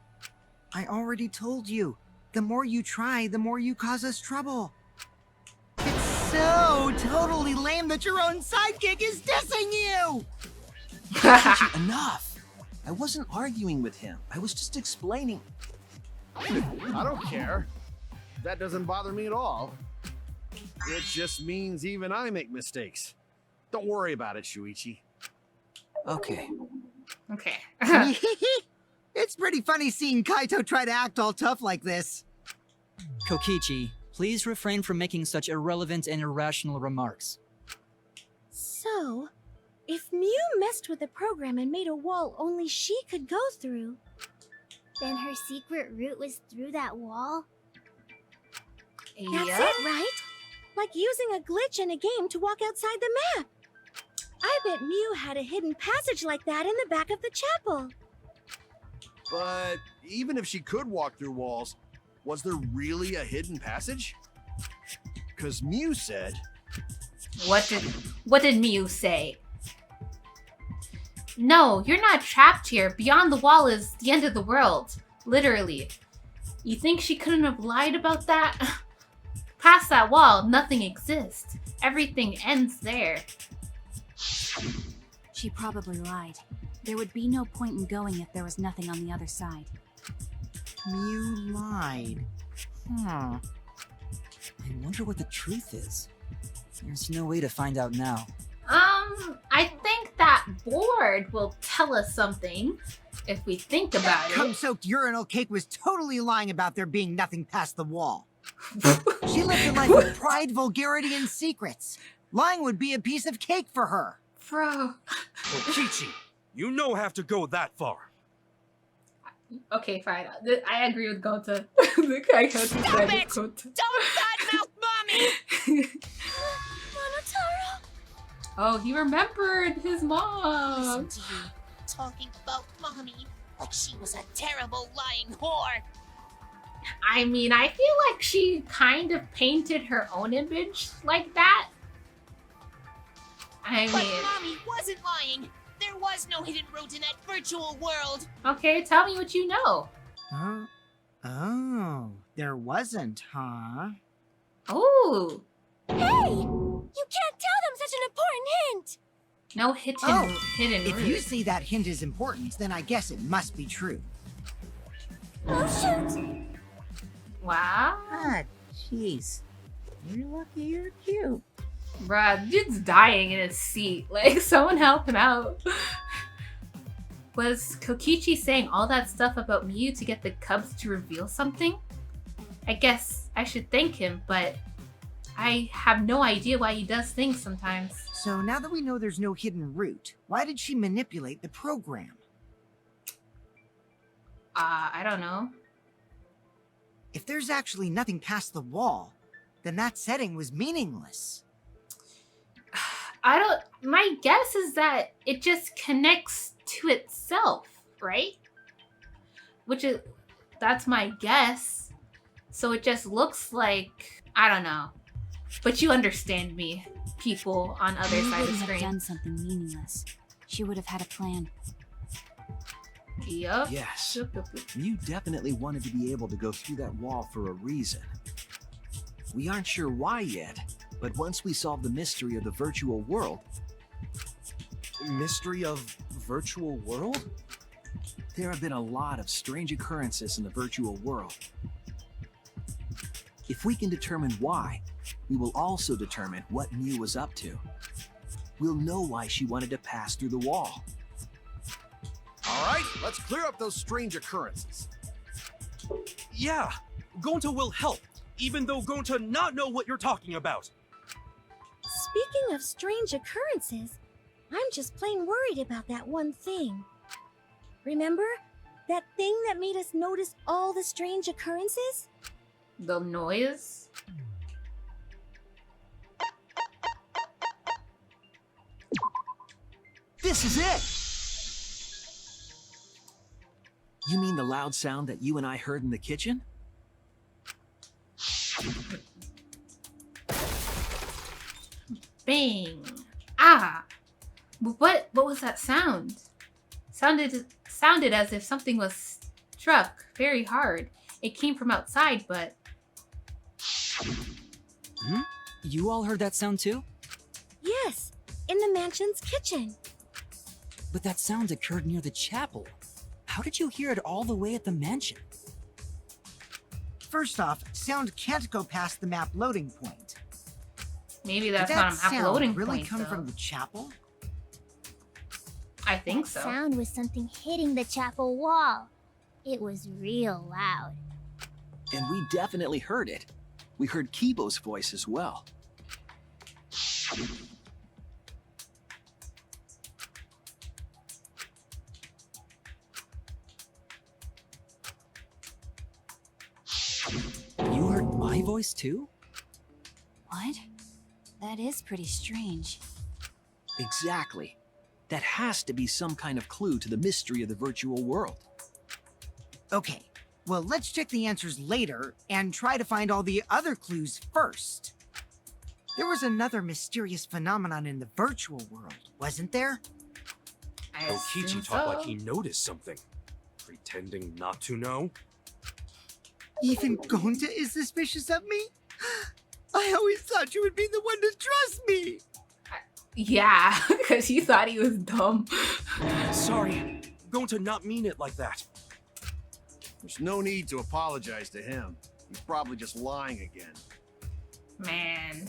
I already told you, the more you try, the more you cause us trouble. It's so totally lame that your own sidekick is dissing you! Enough! I wasn't arguing with him. I was just explaining. I don't care. That doesn't bother me at all. It just means even I make mistakes. Don't worry about it, Shuichi. Okay. Okay. It's pretty funny seeing Kaito try to act all tough like this. Kokichi, please refrain from making such irrelevant and irrational remarks. So, if Mew messed with the program and made a wall only she could go through, Then her secret route was through that wall? that's it, right? Like using a glitch in a game to walk outside the map. I bet Mew had a hidden passage like that in the back of the chapel. But even if she could walk through walls, was there really a hidden passage? Because Mew said... What did Mew say? No, you're not trapped here. Beyond the wall is the end of the world. Literally. You think she couldn't have lied about that? Past that wall, nothing exists. Everything ends there. She probably lied. There would be no point in going if there was nothing on the other side. Mew lied. Huh. I wonder what the truth is. There's no way to find out now. I think that board will tell us something if we think about it. Cum-soaked urinal cake was totally lying about there being nothing past the wall. She lived a life of pride, vulgarity, and secrets. Lying would be a piece of cake for her. Bro. Kokichi, you don't have to go that far. Okay, fine. I agree with Gota. I Stop it! Don't badmouth mommy! Monotaro! Oh, he remembered his mom. Listen to you, talking about mommy like she was a terrible lying whore. I mean, I feel like she kind of painted her own image like that. I But mean, mommy wasn't lying. There was no hidden route in that virtual world. okay, tell me what you know. Huh? Oh, there wasn't, huh? Oh, Hey! You can't tell them such an important hint! no hidden If you route. say that hint is important, then I guess it must be true. Oh shoot! Wow. Ah, jeez. You're lucky you're cute. Bruh, dude's dying in his seat. Like, someone help him out. Was Kokichi saying all that stuff about Mew to get the cubs to reveal something? I guess I should thank him, but I have no idea why he does things sometimes. So now that we know there's no hidden route, why did she manipulate the program? I don't know. If there's actually nothing past the wall, then that setting was meaningless. My guess is that it just connects to itself, right? That's my guess. So it just looks like, I don't know. But you understand me, people on other Mew side of the wouldn't have screen. done something meaningless. She would have had a plan. Yup. Yes. Yup, yup, yup. Mew definitely wanted to be able to go through that wall for a reason. We aren't sure why yet, but once we solve the mystery of the virtual world... Mystery of virtual world? There have been a lot of strange occurrences in the virtual world. If we can determine why, we will also determine what Mew was up to. We'll know why she wanted to pass through the wall. All right, let's clear up those strange occurrences. Yeah, Gonta will help, even though Gonta not know what you're talking about. Speaking of strange occurrences, I'm just plain worried about that one thing. Remember? That thing that made us notice all the strange occurrences? The noise? This is it! You mean the loud sound that you and I heard in the kitchen? Bang! Ah! What was that sound? Sounded as if something was struck very hard. It came from outside, but... Hmm? You all heard that sound too? Yes, in the mansion's kitchen. But that sound occurred near the chapel. How did you hear it all the way at the mansion? First off, sound can't go past the map loading point. Maybe Did that's that not an sound uploading really point, come though. from the chapel? I think That so. sound was something hitting the chapel wall. It was real loud. And we definitely heard it. We heard Kibo's voice as well. You heard my voice too? What? That is pretty strange. Exactly. That has to be some kind of clue to the mystery of the virtual world. Okay, well, let's check the answers later and try to find all the other clues first. There was another mysterious phenomenon in the virtual world, wasn't there? I assume Okichi talked so. like he noticed something. Pretending not to know? Even Gonta is suspicious of me? I always thought you would be the one to trust me! Yeah, because you thought he was dumb. Sorry, going to not mean it like that. There's no need to apologize to him. He's probably just lying again. Man.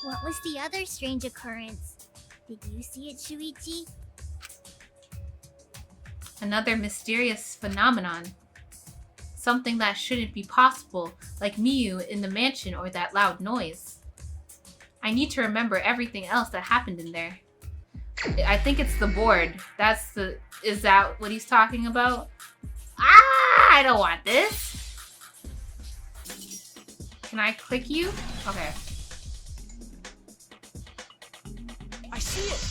What was the other strange occurrence? Did you see it, Shuichi? Another mysterious phenomenon. Something that shouldn't be possible, like Miyu in the mansion or that loud noise. I need to remember everything else that happened in there. I think it's the board. Is that what he's talking about? Ah, I don't want this. Can I click you? Okay. I see it!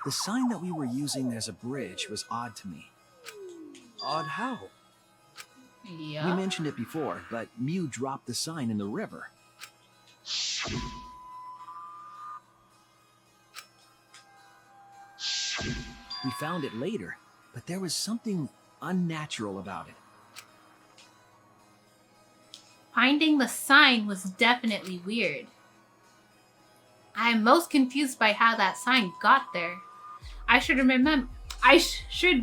The sign that we were using as a bridge was odd to me. Odd how? Yeah. We mentioned it before, but Mew dropped the sign in the river. We found it later, but there was something unnatural about it. Finding the sign was definitely weird. I am most confused by how that sign got there. I should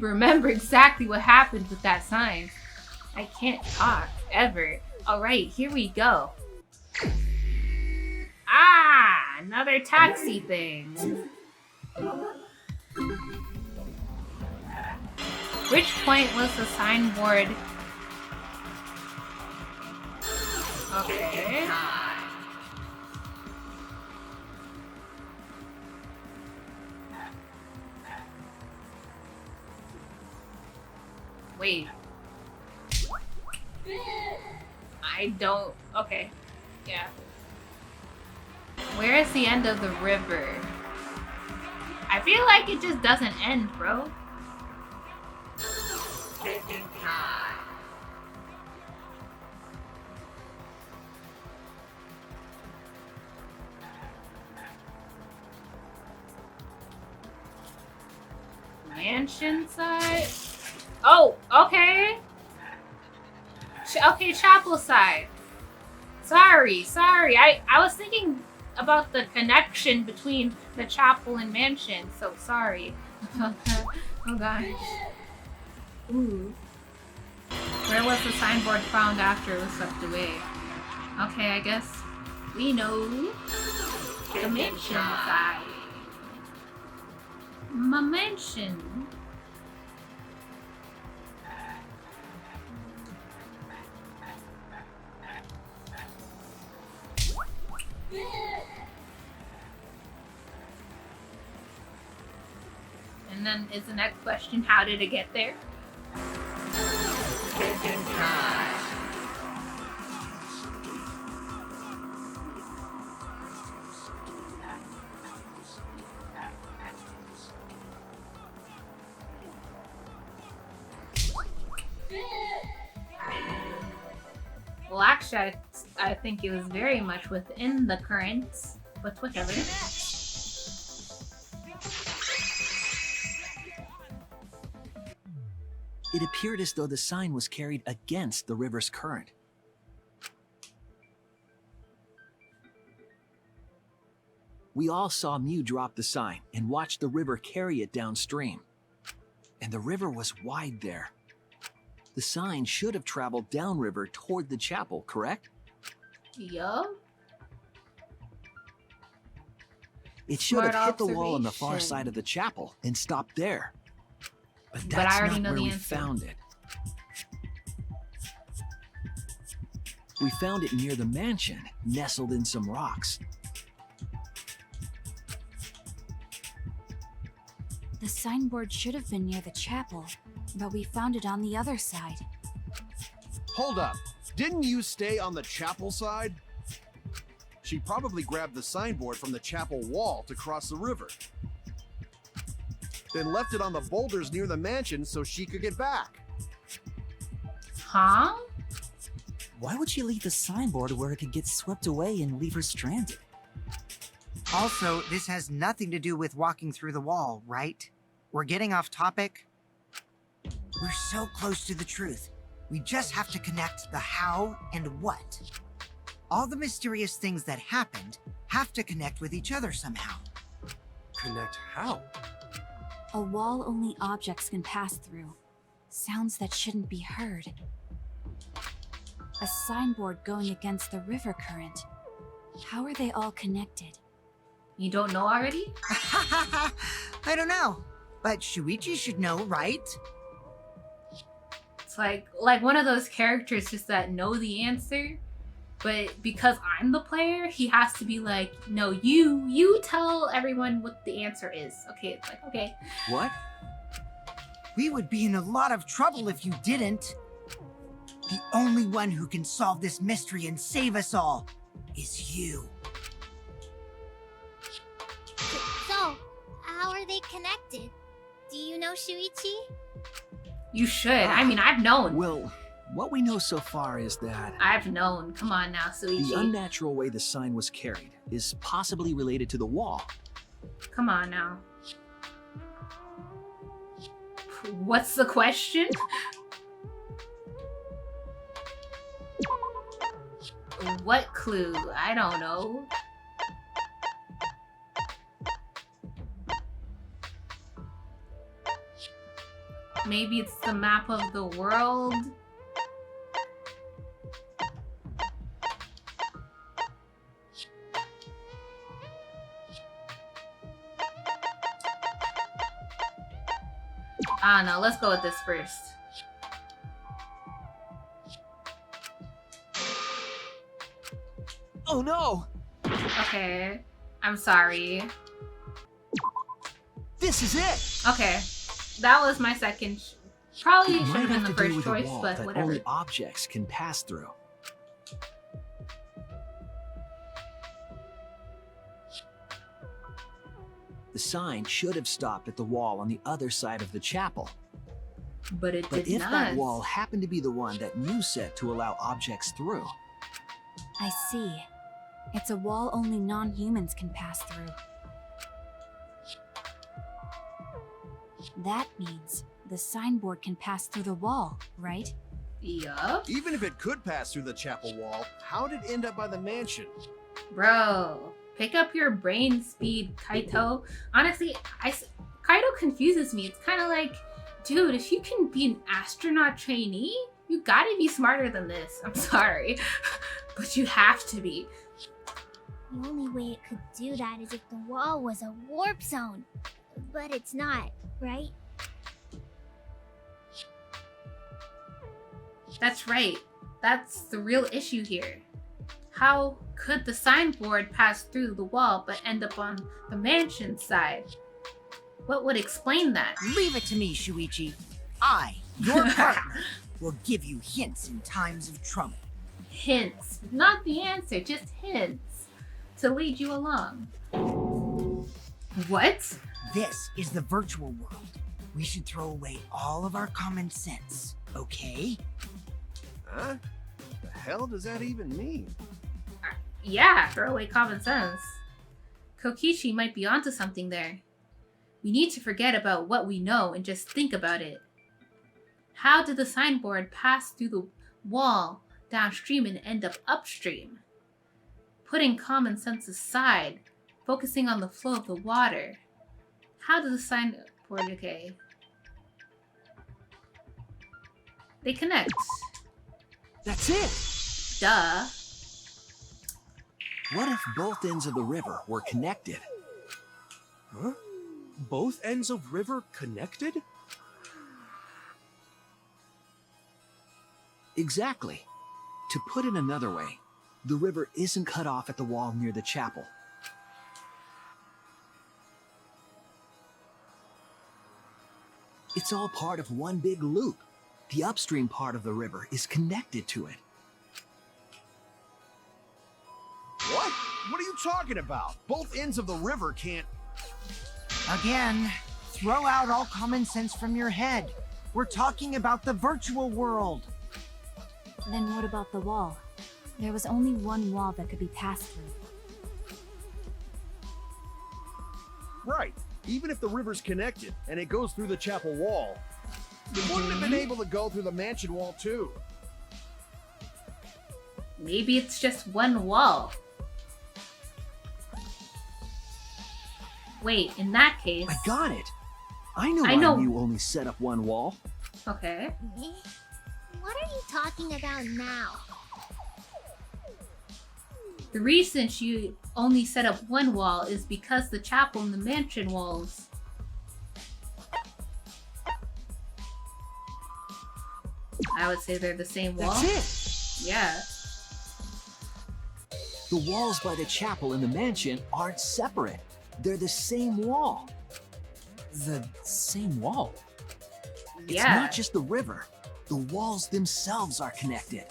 remember exactly what happened with that sign. I can't talk, ever. Alright, here we go. Ah, another taxi thing. Which point was the signboard? Okay. Wait. I don't... Okay. Yeah. Where is the end of the river? I feel like it just doesn't end, bro. Mansion side? Oh, okay. Okay, chapel side. Sorry. I was thinking about the connection between the chapel and mansion, so sorry about that. Oh gosh. Ooh. Where was the signboard found after it was swept away? Okay, I guess we know the mansion side. My mansion. And then is the next question, how did it get there? Well, actually, I think it was very much within the currents, but whatever. It appeared as though the sign was carried against the river's current. We all saw Mew drop the sign and watch the river carry it downstream. And the river was wide there. The sign should have traveled downriver toward the chapel, correct? Yup. It should have Smart hit the wall on the far observation. side of the chapel and stopped there. But But that's I already not know where the we answer. found it. We found it near the mansion, nestled in some rocks. The signboard should have been near the chapel, but we found it on the other side. Hold up. Didn't you stay on the chapel side? She probably grabbed the signboard from the chapel wall to cross the river. Then left it on the boulders near the mansion so she could get back. Huh? Why would she leave the signboard where it could get swept away and leave her stranded? Also, this has nothing to do with walking through the wall, right? We're getting off topic. We're so close to the truth. We just have to connect the how and what. All the mysterious things that happened have to connect with each other somehow. Connect how? A wall only objects can pass through. Sounds that shouldn't be heard. A signboard going against the river current. How are they all connected? You don't know already? I don't know, but Shuichi should know, right? It's like one of those characters just that know the answer, but because I'm the player, he has to be like, no, you tell everyone what the answer is. Okay, it's like, okay. What? We would be in a lot of trouble if you didn't. The only one who can solve this mystery and save us all is you. So, how are they connected? Do you know Shuichi? You should. I mean, I've known. Well, what we know so far is that I've known. Come on now, Suichi. the unnatural way the sign was carried is possibly related to the wall. Come on now. What's the question? What clue? I don't know. Maybe it's the map of the world? I don't know. Let's go with this first. Oh no! Okay. I'm sorry. This is it! Okay. That was my second. Probably It should might have been have the to do first with a choice, wall but that whatever. only objects can pass through. The sign should have stopped at the wall on the other side of the chapel. But it But did if not. that wall happened to be the one that Mew set to allow objects through, I see. It's a wall only non-humans can pass through. That means the signboard can pass through the wall, right? Yup. Even if it could pass through the chapel wall, how did it end up by the mansion? Bro, pick up your brain speed, Kaito. Honestly, Kaito confuses me. It's kind of like, dude, if you can be an astronaut trainee, you gotta be smarter than this. I'm sorry, but you have to be. The only way it could do that is if the wall was a warp zone. But it's not, right? That's right. That's the real issue here. How could the signboard pass through the wall but end up on the mansion side? What would explain that? Leave it to me, Shuichi. I, your partner, will give you hints in times of trouble. Hints. Not the answer, just hints. To lead you along. What? This is the virtual world. We should throw away all of our common sense, okay? Huh? The hell does that even mean? Yeah, throw away common sense. Kokichi might be onto something there. We need to forget about what we know and just think about it. How did the signboard pass through the wall downstream and end up upstream? Putting common sense aside, focusing on the flow of the water. How did the signboard... Okay. They connect. That's it! Duh. What if both ends of the river were connected? Huh? Both ends of river connected? Exactly. To put it another way, the river isn't cut off at the wall near the chapel. It's all part of one big loop. The upstream part of the river is connected to it. What? What are you talking about? Both ends of the river can't... Again, throw out all common sense from your head. We're talking about the virtual world. Then what about the wall? There was only one wall that could be passed through. Right. Even if the river's connected and it goes through the chapel wall, it wouldn't have been able to go through the mansion wall too. Maybe it's just one wall. Wait, in that case... I got it! I know you only set up one wall. Okay. What are you talking about now? The reason she only set up one wall is because the chapel and the mansion walls. I would say they're the same wall. That's it! Yeah. The walls by the chapel and the mansion aren't separate. They're the same wall. The same wall? It's Yeah. not just the river. The walls themselves are connected.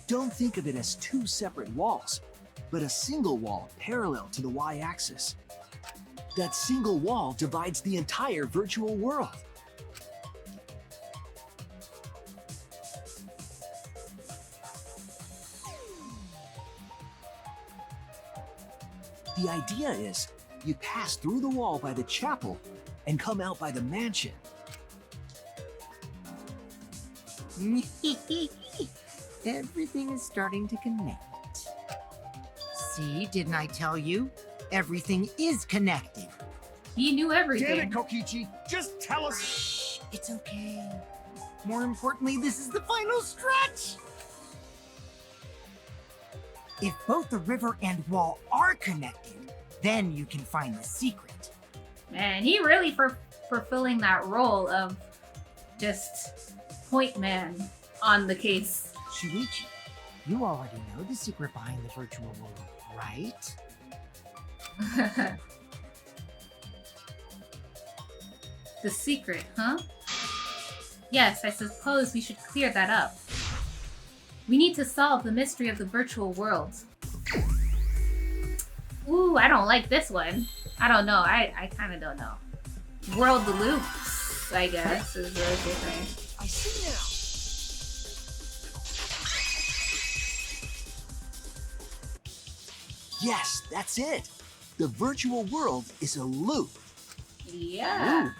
Don't think of it as two separate walls, but a single wall parallel to the y-axis. That single wall divides the entire virtual world. The idea is, you pass through the wall by the chapel and come out by the mansion. Everything is starting to connect. See, didn't I tell you? Everything is connected. He knew everything. Damn it, Kokichi! Just tell us! Shh, it's okay. More importantly, this is the final stretch! If both the river and wall are connected, then you can find the secret. Man, he really fulfilling that role of just point man on the case. Shuichi, you already know the secret behind the virtual world, right? The secret, huh? Yes, I suppose we should clear that up. We need to solve the mystery of the virtual world. Ooh, I don't like this one. I don't know. I kind of don't know. World loops, I guess, is what you're saying. I see now. Yes, that's it. The virtual world is a loop. Yeah. Loop.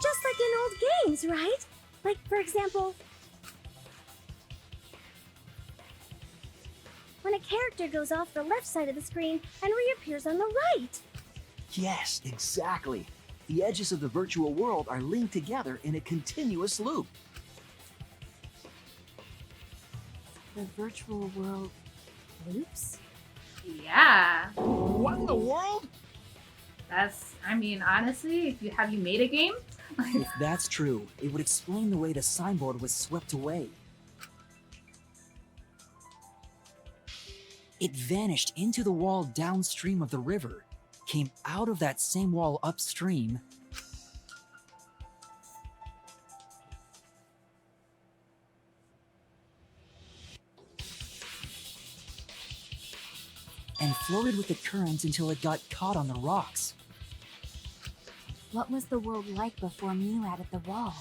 Just like in old games, right? Like, for example, when a character goes off the left side of the screen and reappears on the right. Yes, exactly. The edges of the virtual world are linked together in a continuous loop. The virtual world loops? Yeah. What in the world? That's, I mean, honestly, if you have you made a game? If that's true, it would explain the way the signboard was swept away. It vanished into the wall downstream of the river, came out of that same wall upstream and floated with the current until it got caught on the rocks. What was the world like before Mew added the wall?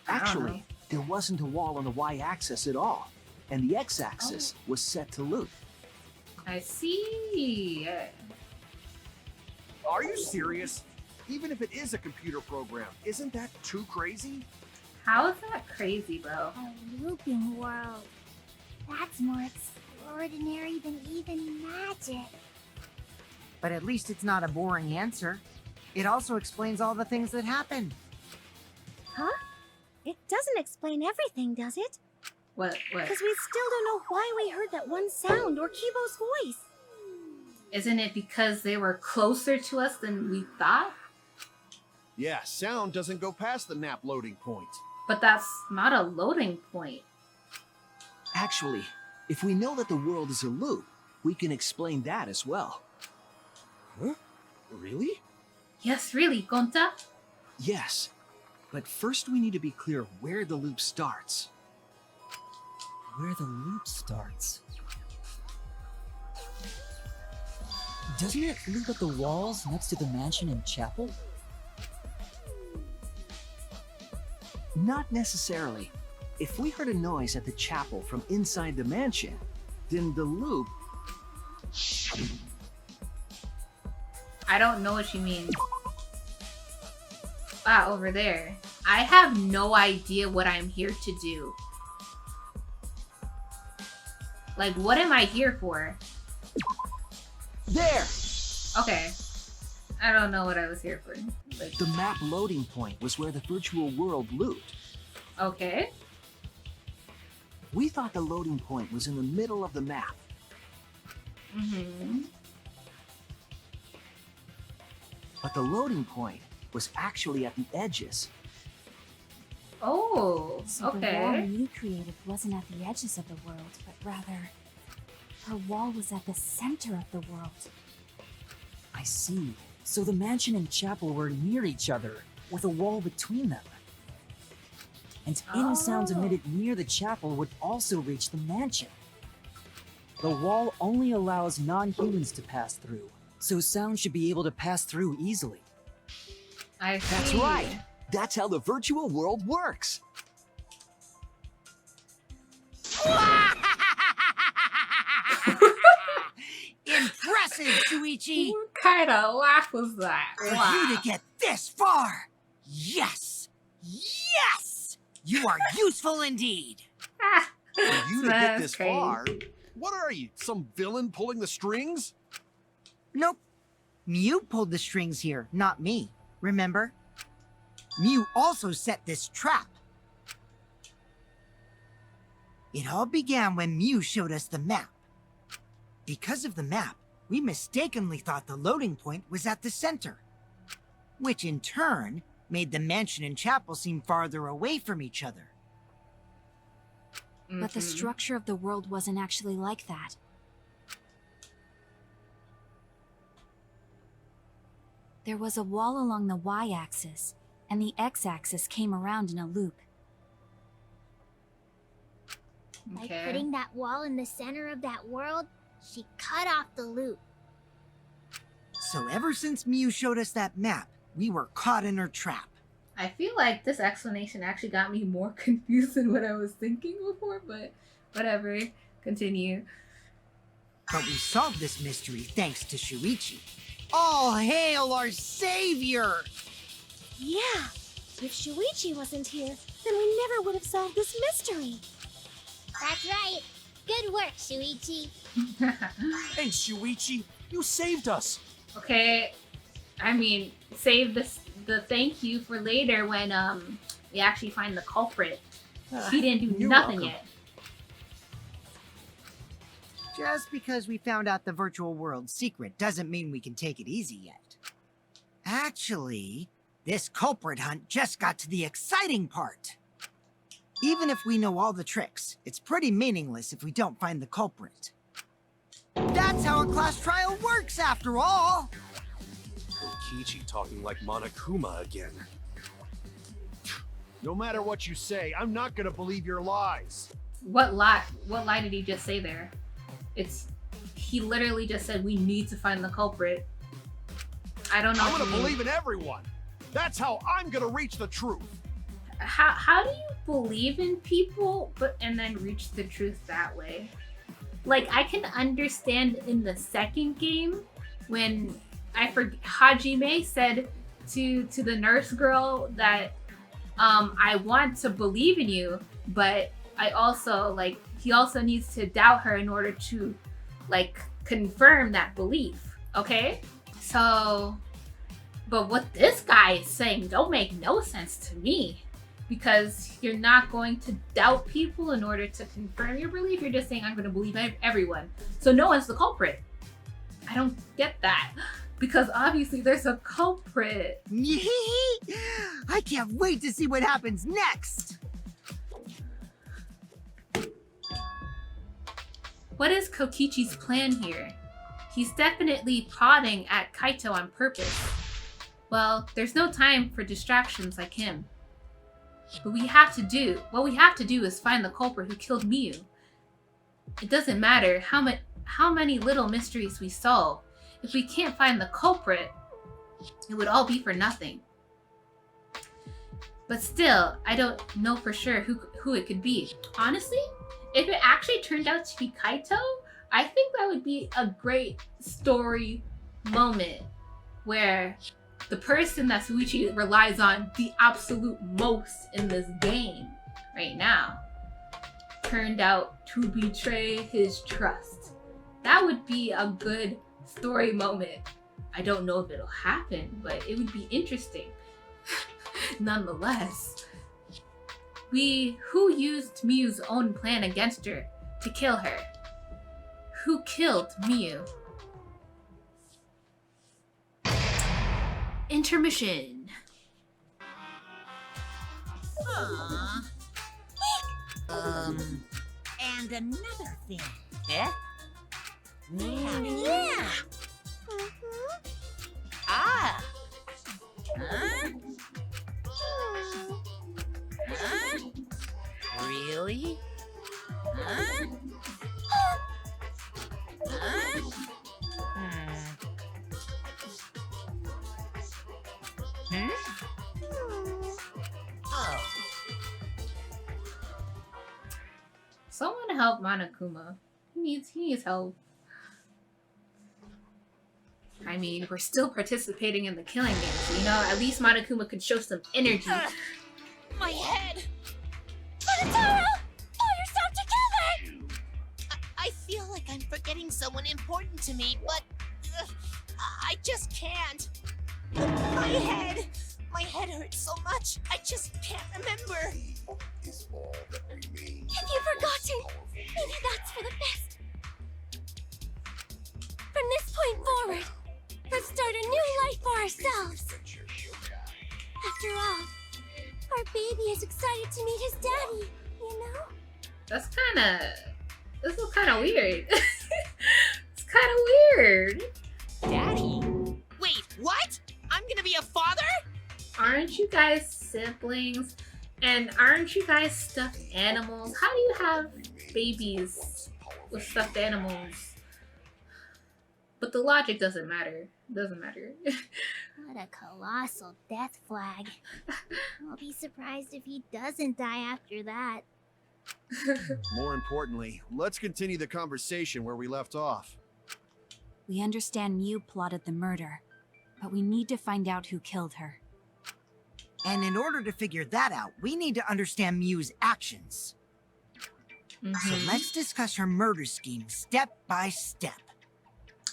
Actually, there wasn't a wall on the y-axis at all, and the x-axis was set to loop. I see. Are you serious? Even if it is a computer program, isn't that too crazy? How is that crazy, bro? A looping world. That's more extraordinary than even magic. But at least it's not a boring answer. It also explains all the things that happen. Huh? It doesn't explain everything, does it? What? Because we still don't know why we heard that one sound or Kibo's voice. Isn't it because they were closer to us than we thought? Yeah, sound doesn't go past the nap loading point. But that's not a loading point. Actually, if we know that the world is a loop, we can explain that as well. Huh? Really? Yes, really, Gonta? Yes, but first we need to be clear where the loop starts. where the loop starts. Doesn't it loop at the walls next to the mansion and chapel? Not necessarily. If we heard a noise at the chapel from inside the mansion, then the loop... I don't know what you mean. Ah, over there. I have no idea what I'm here to do. Like, what am I here for? There! Okay. I don't know what I was here for. Like, The map loading point was where the virtual world looped. okay. We thought the loading point was in the middle of the map. Mm-hmm. But the loading point was actually at the edges. Oh, So the wall okay. Mew created wasn't at the edges of the world, but rather, her wall was at the center of the world. I see. So the mansion and chapel were near each other, with a wall between them. And any sounds Oh. emitted near the chapel would also reach the mansion. The wall only allows non-humans to pass through, so sound should be able to pass through easily. I see. That's right! That's how the virtual world works! Impressive, Shuichi! What kind of laugh was that? For you to get this far! Yes! Yes! You are useful indeed! For you to get That's this crazy. far? What are you, some villain pulling the strings? Nope. Mew pulled the strings here, not me. Remember? Mew also set this trap. It all began when Mew showed us the map. Because of the map, we mistakenly thought the loading point was at the center, which in turn made the mansion and chapel seem farther away from each other. But the Mhm. structure of the world wasn't actually like that. There was a wall along the y-axis, and the x-axis came around in a loop. By Okay. putting that wall in the center of that world, she cut off the loop. So ever since Mew showed us that map, we were caught in her trap. I feel like this explanation actually got me more confused than what I was thinking before, but whatever. Continue. But we solved this mystery thanks to Shuichi. All hail our savior! Yeah, if Shuichi wasn't here, then we never would have solved this mystery. That's right. Good work, Shuichi. Thanks, Shuichi. You saved us. Okay, I mean, save the thank you for later when we actually find the culprit. He didn't do You're nothing welcome. yet. Just because we found out the virtual world's secret doesn't mean we can take it easy yet. Actually, this culprit hunt just got to the exciting part. Even if we know all the tricks, it's pretty meaningless if we don't find the culprit. That's how a class trial works, after all! Kokichi talking like Monokuma again. No matter what you say, I'm not gonna believe your lies. What lie? What lie did he just say there? He literally just said we need to find the culprit. I don't know. I'm gonna believe in everyone. That's how I'm gonna reach the truth. How do you believe in people and then reach the truth that way? Like, I can understand in the second game when Hajime said to the nurse girl that I want to believe in you, but I also he also needs to doubt her in order to confirm that belief. Okay? So, but what this guy is saying don't make no sense to me, because you're not going to doubt people in order to confirm your belief. You're just saying, I'm going to believe everyone. So no one's the culprit. I don't get that, because obviously there's a culprit. I can't wait to see what happens next! What is Kokichi's plan here? He's definitely prodding at Kaito on purpose. Well, there's no time for distractions like him. But what we have to do is find the culprit who killed Miyu. It doesn't matter how many little mysteries we solve. If we can't find the culprit, it would all be for nothing. But still, I don't know for sure who it could be. Honestly, if it actually turned out to be Kaito, I think that would be a great story moment where the person that Suichi relies on the absolute most in this game right now turned out to betray his trust. That would be a good story moment. I don't know if it'll happen, but it would be interesting. Nonetheless, who used Miyu's own plan against her to kill her? Who killed Miyu? Intermission. Aww. And another thing. Eh? Yeah. Ah! Huh? Huh? Really? Huh? Huh? Oh. Someone help Monokuma. He needs help. I mean, we're still participating in the killing game, so at least Monokuma could show some energy. My head! Monotaro! Pull yourself together! I feel like I'm forgetting someone important to me, but I just can't. My head! My head hurts so much, I just can't remember. If you've forgotten, maybe that's for the best. From this point forward, let's start a new life for ourselves. After all, our baby is excited to meet his daddy, you know? This is kind of weird. It's kind of weird. Daddy? Wait, what? I'm gonna be a father? Aren't you guys siblings? And aren't you guys stuffed animals? How do you have babies with stuffed animals? But the logic doesn't matter. Doesn't matter. What a colossal death flag. I'll be surprised if he doesn't die after that. More importantly, let's continue the conversation where we left off. We understand Miyu plotted the murder, but we need to find out who killed her. And in order to figure that out, we need to understand Miyu's actions. So let's discuss her murder scheme step by step.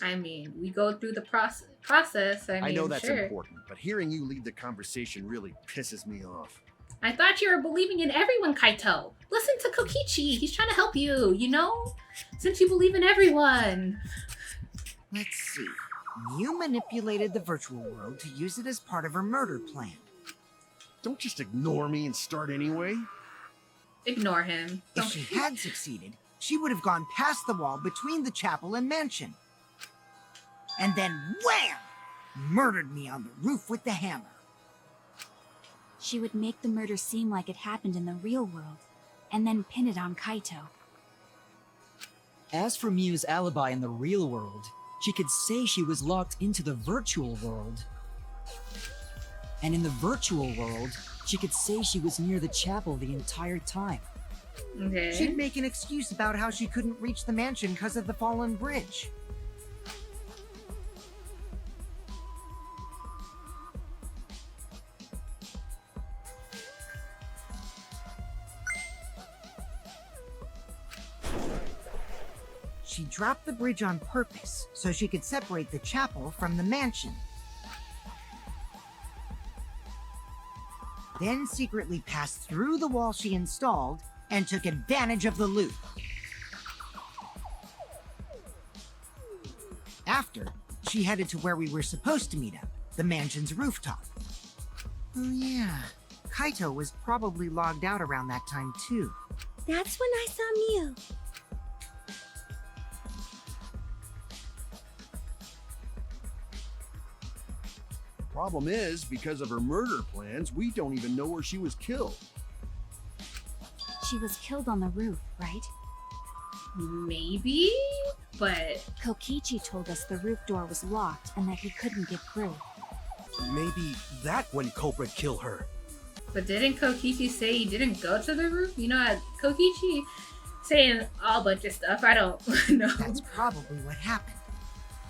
I mean, we go through the process. I know that's important, but hearing you lead the conversation really pisses me off. I thought you were believing in everyone, Kaito. Listen to Kokichi. He's trying to help you, Since you believe in everyone. Let's see. Miyu manipulated the virtual world to use it as part of her murder plan. Don't just ignore me and start anyway. Ignore him. If she had succeeded, she would have gone past the wall between the chapel and mansion. And then wham! Murdered me on the roof with the hammer. She would make the murder seem like it happened in the real world, and then pin it on Kaito. As for Miu's alibi in the real world, she could say she was locked into the virtual world. And in the virtual world, she could say she was near the chapel the entire time. Okay. She'd make an excuse about how she couldn't reach the mansion because of the fallen bridge. She dropped the bridge on purpose so she could separate the chapel from the mansion. Then secretly passed through the wall she installed and took advantage of the loop. After, she headed to where we were supposed to meet up, the mansion's rooftop. Oh yeah, Kaito was probably logged out around that time too. That's when I saw Miu. Problem is, because of her murder plans, we don't even know where she was killed. She was killed on the roof, right? Maybe, but Kokichi told us the roof door was locked and that he couldn't get through. Maybe that when culprit kill her. didn't Kokichi say he didn't go to the roof? You know, Kokichi saying all bunch of stuff. I don't know. That's probably what happened.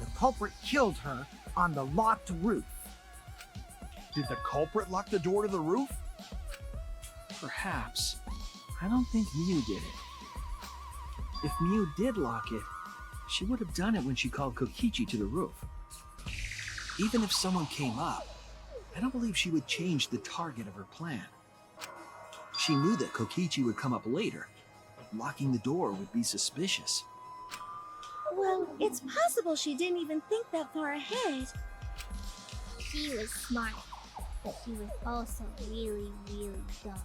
The culprit killed her on the locked roof. Did the culprit lock the door to the roof? Perhaps. I don't think Miu did it. If Miu did lock it, she would have done it when she called Kokichi to the roof. Even if someone came up, I don't believe she would change the target of her plan. She knew that Kokichi would come up later. Locking the door would be suspicious. Well, it's possible she didn't even think that far ahead. She was smart, but she was also really, really dumb.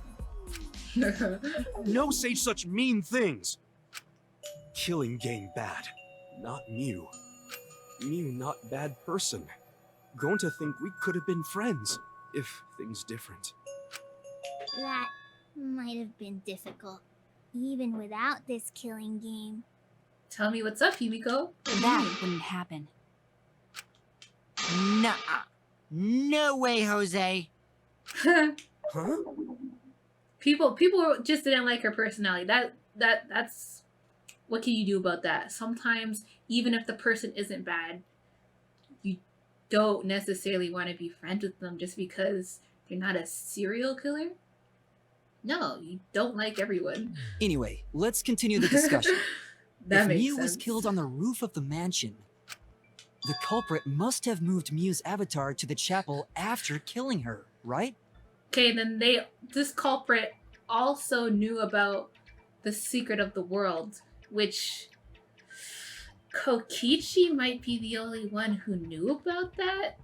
No say such mean things. Killing game bad. Not Miu. Miu not bad person. Going to think we could have been friends if things different. That might have been difficult, even without this killing game. Tell me what's up, Himiko. That wouldn't happen. Nuh-uh. No way, Jose. Huh? People just didn't like her personality. That's what can you do about that? Sometimes even if the person isn't bad, you don't necessarily want to be friends with them just because they're not a serial killer. No, you don't like everyone. Anyway, let's continue the discussion. That If makes Miu sense. was killed on the roof of the mansion, the culprit must have moved Miu's avatar to the chapel after killing her, right? Okay, then this culprit also knew about the secret of the world, which Kokichi might be the only one who knew about that.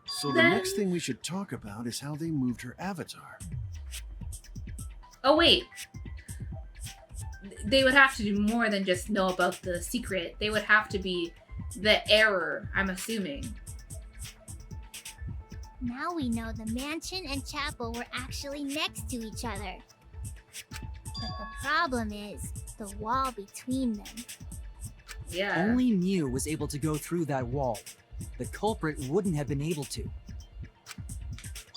So Then- the next thing we should talk about is how they moved her avatar. Oh wait. They would have to do more than just know about the secret. They would have to be the error, I'm assuming. Now we know the mansion and chapel were actually next to each other. But the problem is the wall between them. Yeah. Only Miu was able to go through that wall. The culprit wouldn't have been able to.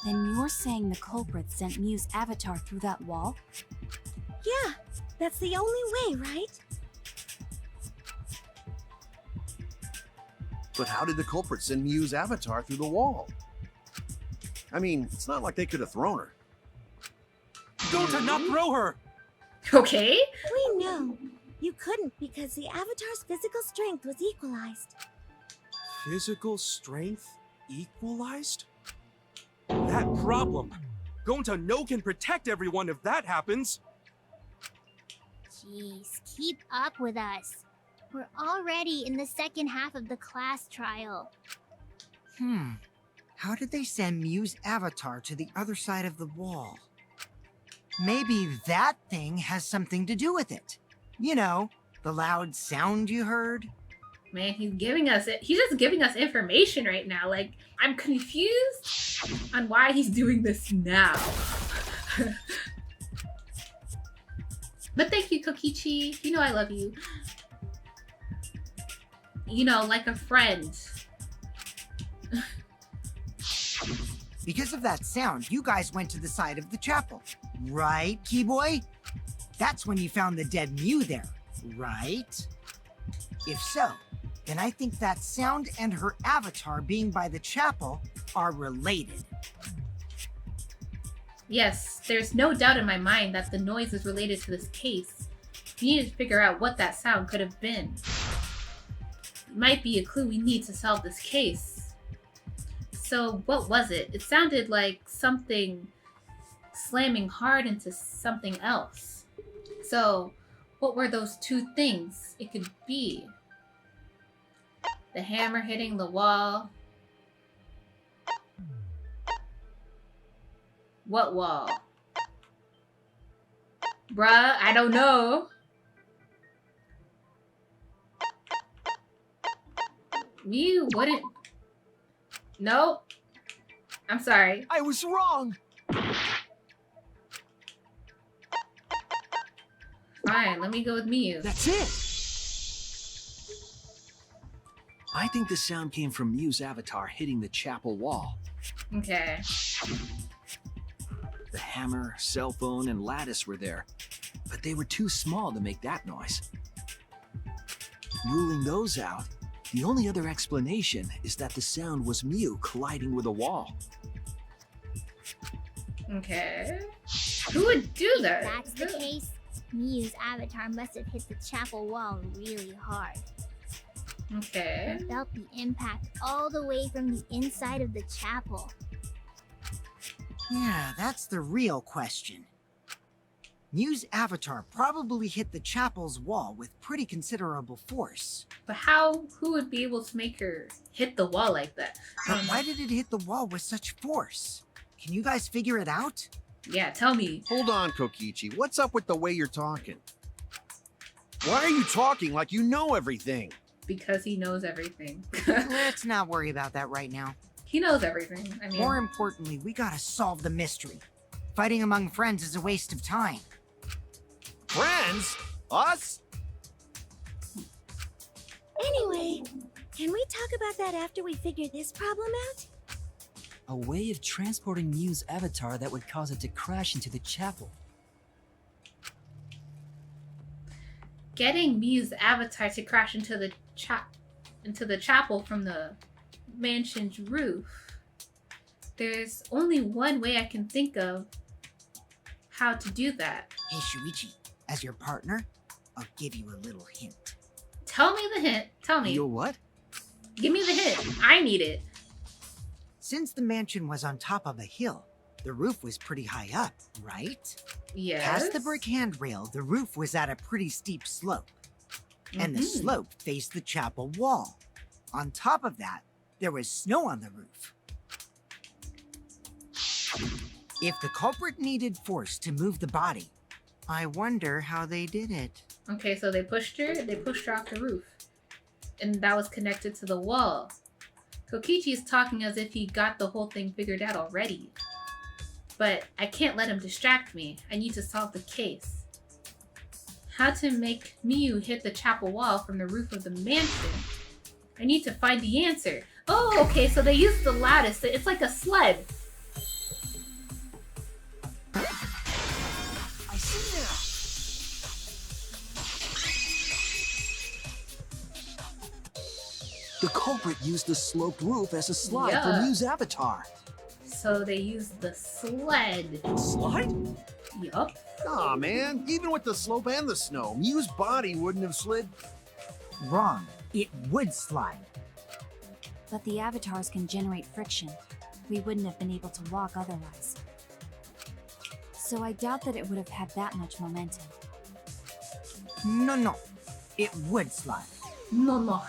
Then you're saying the culprit sent Miu's avatar through that wall? Yeah, that's the only way, right? But how did the culprit send Miu's avatar through the wall? I mean, it's not like they could have thrown her. Go to not throw her! Okay. We know. You couldn't because the avatar's physical strength was equalized. Physical strength equalized? That problem. Gonta no can protect everyone if that happens. Jeez, keep up with us. We're already in the second half of the class trial. How did they send Miu's avatar to the other side of the wall? Maybe that thing has something to do with it. You know, the loud sound you heard. Man, he's just giving us information right now. Like, I'm confused on why he's doing this now. But thank you, Kokichi. You know I love you. You know, like a friend. Because of that sound, you guys went to the side of the chapel. Right, Keyboy? That's when you found the dead Mew there, right? If so, then I think that sound and her avatar being by the chapel are related. Yes, there's no doubt in my mind that the noise is related to this case. We need to figure out what that sound could have been. It might be a clue we need to solve this case. So what was it? It sounded like something slamming hard into something else. So what were those two things it could be? The hammer hitting the wall. What wall? Bruh, I don't know. You wouldn't... Nope. I'm sorry. I was wrong. Fine, let me go with Mew. That's it! I think the sound came from Mew's avatar hitting the chapel wall. Okay. The hammer, cell phone, and lattice were there, but they were too small to make that noise. Ruling those out, the only other explanation is that the sound was Mew colliding with a wall. Okay. Who would do If that? that's the case, Mew's avatar must have hit the chapel wall really hard. Okay. I felt the impact all the way from the inside of the chapel. Yeah, that's the real question. Mew's avatar probably hit the chapel's wall with pretty considerable force. But who would be able to make her hit the wall like that? But why did it hit the wall with such force? Can you guys figure it out? Yeah, tell me. Hold on, Kokichi. What's up with the way you're talking? Why are you talking like you know everything? Because he knows everything. Let's not worry about that right now. He knows everything. I mean, More importantly, we gotta solve the mystery. Fighting among friends is a waste of time. Friends? Us? Anyway, can we talk about that after we figure this problem out? A way of transporting Mew's avatar that would cause it to crash into the chapel. getting Mew's avatar to crash into the chapel from the mansion's roof. There's only one way I can think of how to do that. Hey, Shuichi, as your partner, I'll give you a little hint. Tell me the hint. Tell me. You what? Give me the hint. I need it. Since the mansion was on top of a hill, the roof was pretty high up, right? Yes. Past the brick handrail, the roof was at a pretty steep slope. And the slope faced the chapel wall. On top of that, there was snow on the roof. If the culprit needed force to move the body, I wonder how they did it. Okay, so they pushed her off the roof. And that was connected to the wall. Kokichi's talking as if he got the whole thing figured out already. But I can't let him distract me. I need to solve the case. How to make Mew hit the chapel wall from the roof of the mansion. I need to find the answer. Oh, okay, so they used the lattice. It's like a sled. I see now. The culprit used the sloped roof as a slide for Mew's avatar. So they used the sled. Slide? Yup. Aw, man. Even with the slope and the snow, Mew's body wouldn't have slid. Wrong. It would slide. But the avatars can generate friction. We wouldn't have been able to walk otherwise. So I doubt that it would have had that much momentum. No. It would slide. No.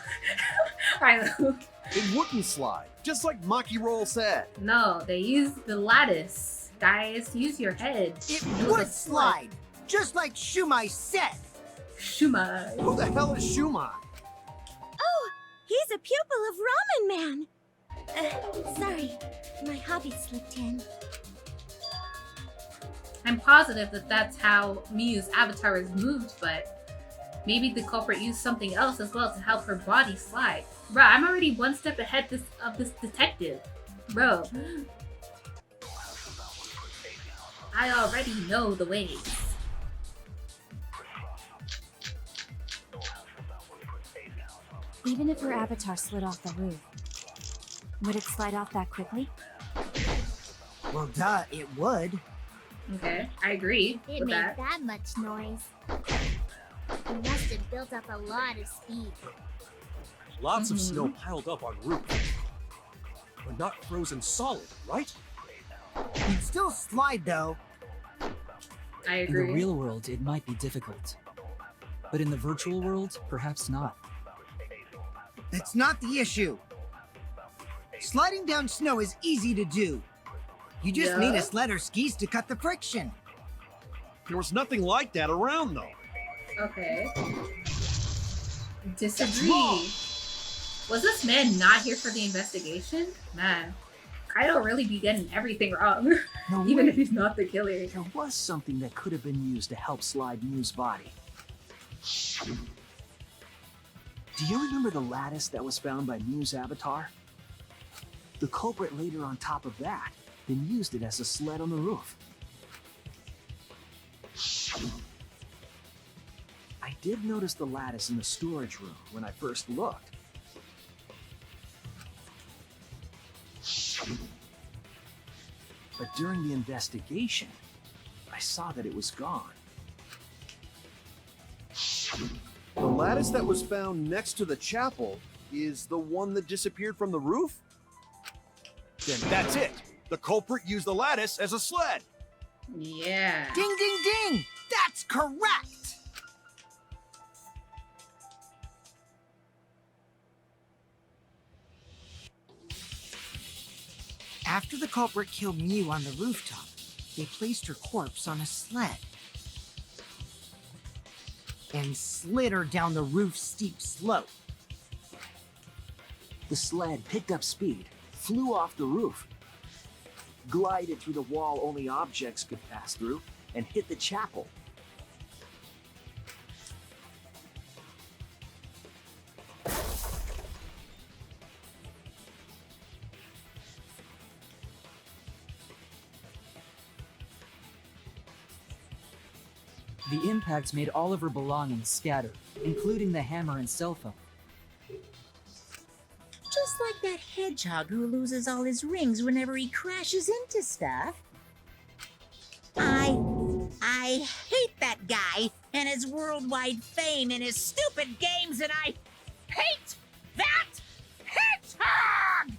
It wouldn't slide, just like Maki Roll said. No, they used the lattice. Guys, use your head. It was would a sled. slide, just like Shumai said. Shumai. Who the hell is Shumai? Oh, he's a pupil of Ramen Man. Sorry, my hobby slipped in. I'm positive that that's how Miyu's avatar is moved, but maybe the culprit used something else as well to help her body slide. Bro, I'm already one step ahead of this detective. Bro. I already know the ways. Even if her avatar slid off the roof, would it slide off that quickly? Well, duh, it would. Okay, I agree It with made that. that much noise. It must have built up a lot of speed. Lots of snow piled up on roof. But not frozen solid, right? You'd still slide, though. I In the agree. real world, it might be difficult. But in the virtual world, perhaps not. That's not the issue. Sliding down snow is easy to do. You just need a sled or skis to cut the friction. There was nothing like that around, though. Okay. Disagree. Was this man not here for the investigation? Man, Kaido really be getting everything wrong. No, Even wait. if he's not the killer. There was something that could have been used to help slide Mew's body. Do you remember the lattice that was found by Mew's avatar? The culprit laid her on top of that, then used it as a sled on the roof. I did notice the lattice in the storage room when I first looked. But during the investigation, I saw that it was gone. The lattice that was found next to the chapel is the one that disappeared from the roof? Then that's it. The culprit used the lattice as a sled. Yeah. Ding, ding, ding! That's correct! After the culprit killed Mew on the rooftop, they placed her corpse on a sled and slid her down the roof's steep slope. The sled picked up speed, flew off the roof, glided through the wall only objects could pass through, and hit the chapel. The impacts made all of her belongings scatter, including the hammer and cell phone. Just like that hedgehog who loses all his rings whenever he crashes into stuff. I hate that guy and his worldwide fame and his stupid games, and I hate that hedgehog!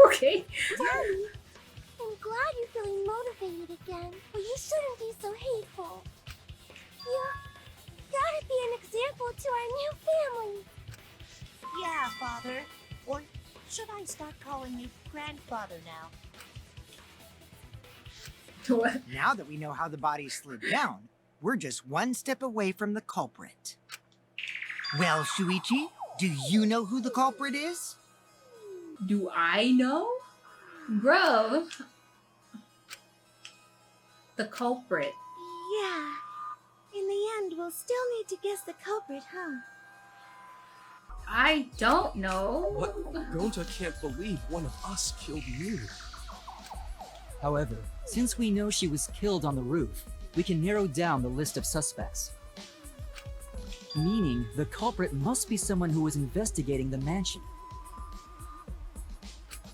Okay. Daddy, I'm glad you're feeling motivated again, but you shouldn't be so hateful. You gotta be an example to our new family. Yeah, Father. Or should I start calling you grandfather now? What? Now that we know how the body slid down, we're just one step away from the culprit. Well, Shuichi, do you know who the culprit is? Do I know? Bro. The culprit. Yeah. In the end, we'll still need to guess the culprit, huh? I don't know. What? Gonta can't believe one of us killed Mew. However, since we know she was killed on the roof, we can narrow down the list of suspects. Meaning, the culprit must be someone who was investigating the mansion.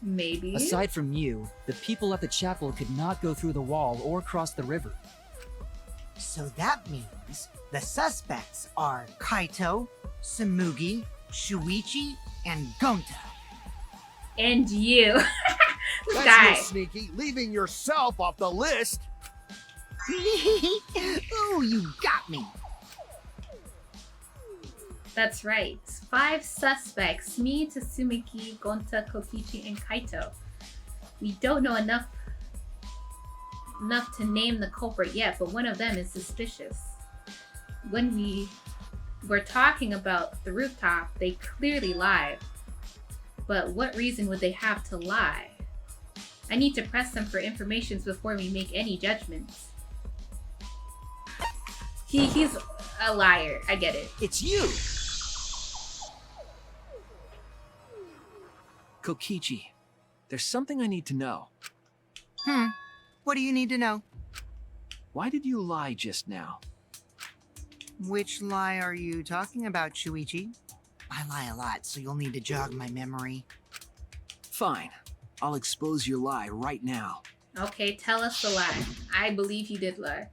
Maybe. Aside from you, the people at the chapel could not go through the wall or cross the river. So that means the suspects are Kaito, Samugi, Shuichi, and Gonta. And you. This That's guy. real sneaky, leaving yourself off the list. Ooh, you got me. That's right. 5 suspects. Me, Tatsumaki, Gonta, Kokichi, and Kaito. We don't know enough to name the culprit yet, but one of them is suspicious. When we we're talking about the rooftop, they clearly lied. But what reason would they have to lie? I need to press them for information before we make any judgments. He's a liar. I get it. It's you! Kokichi, there's something I need to know. What do you need to know? Why did you lie just now? Which lie are you talking about, Shuichi? I lie a lot, so you'll need to jog my memory. Fine. I'll expose your lie right now. Okay, tell us the lie. I believe you did lie.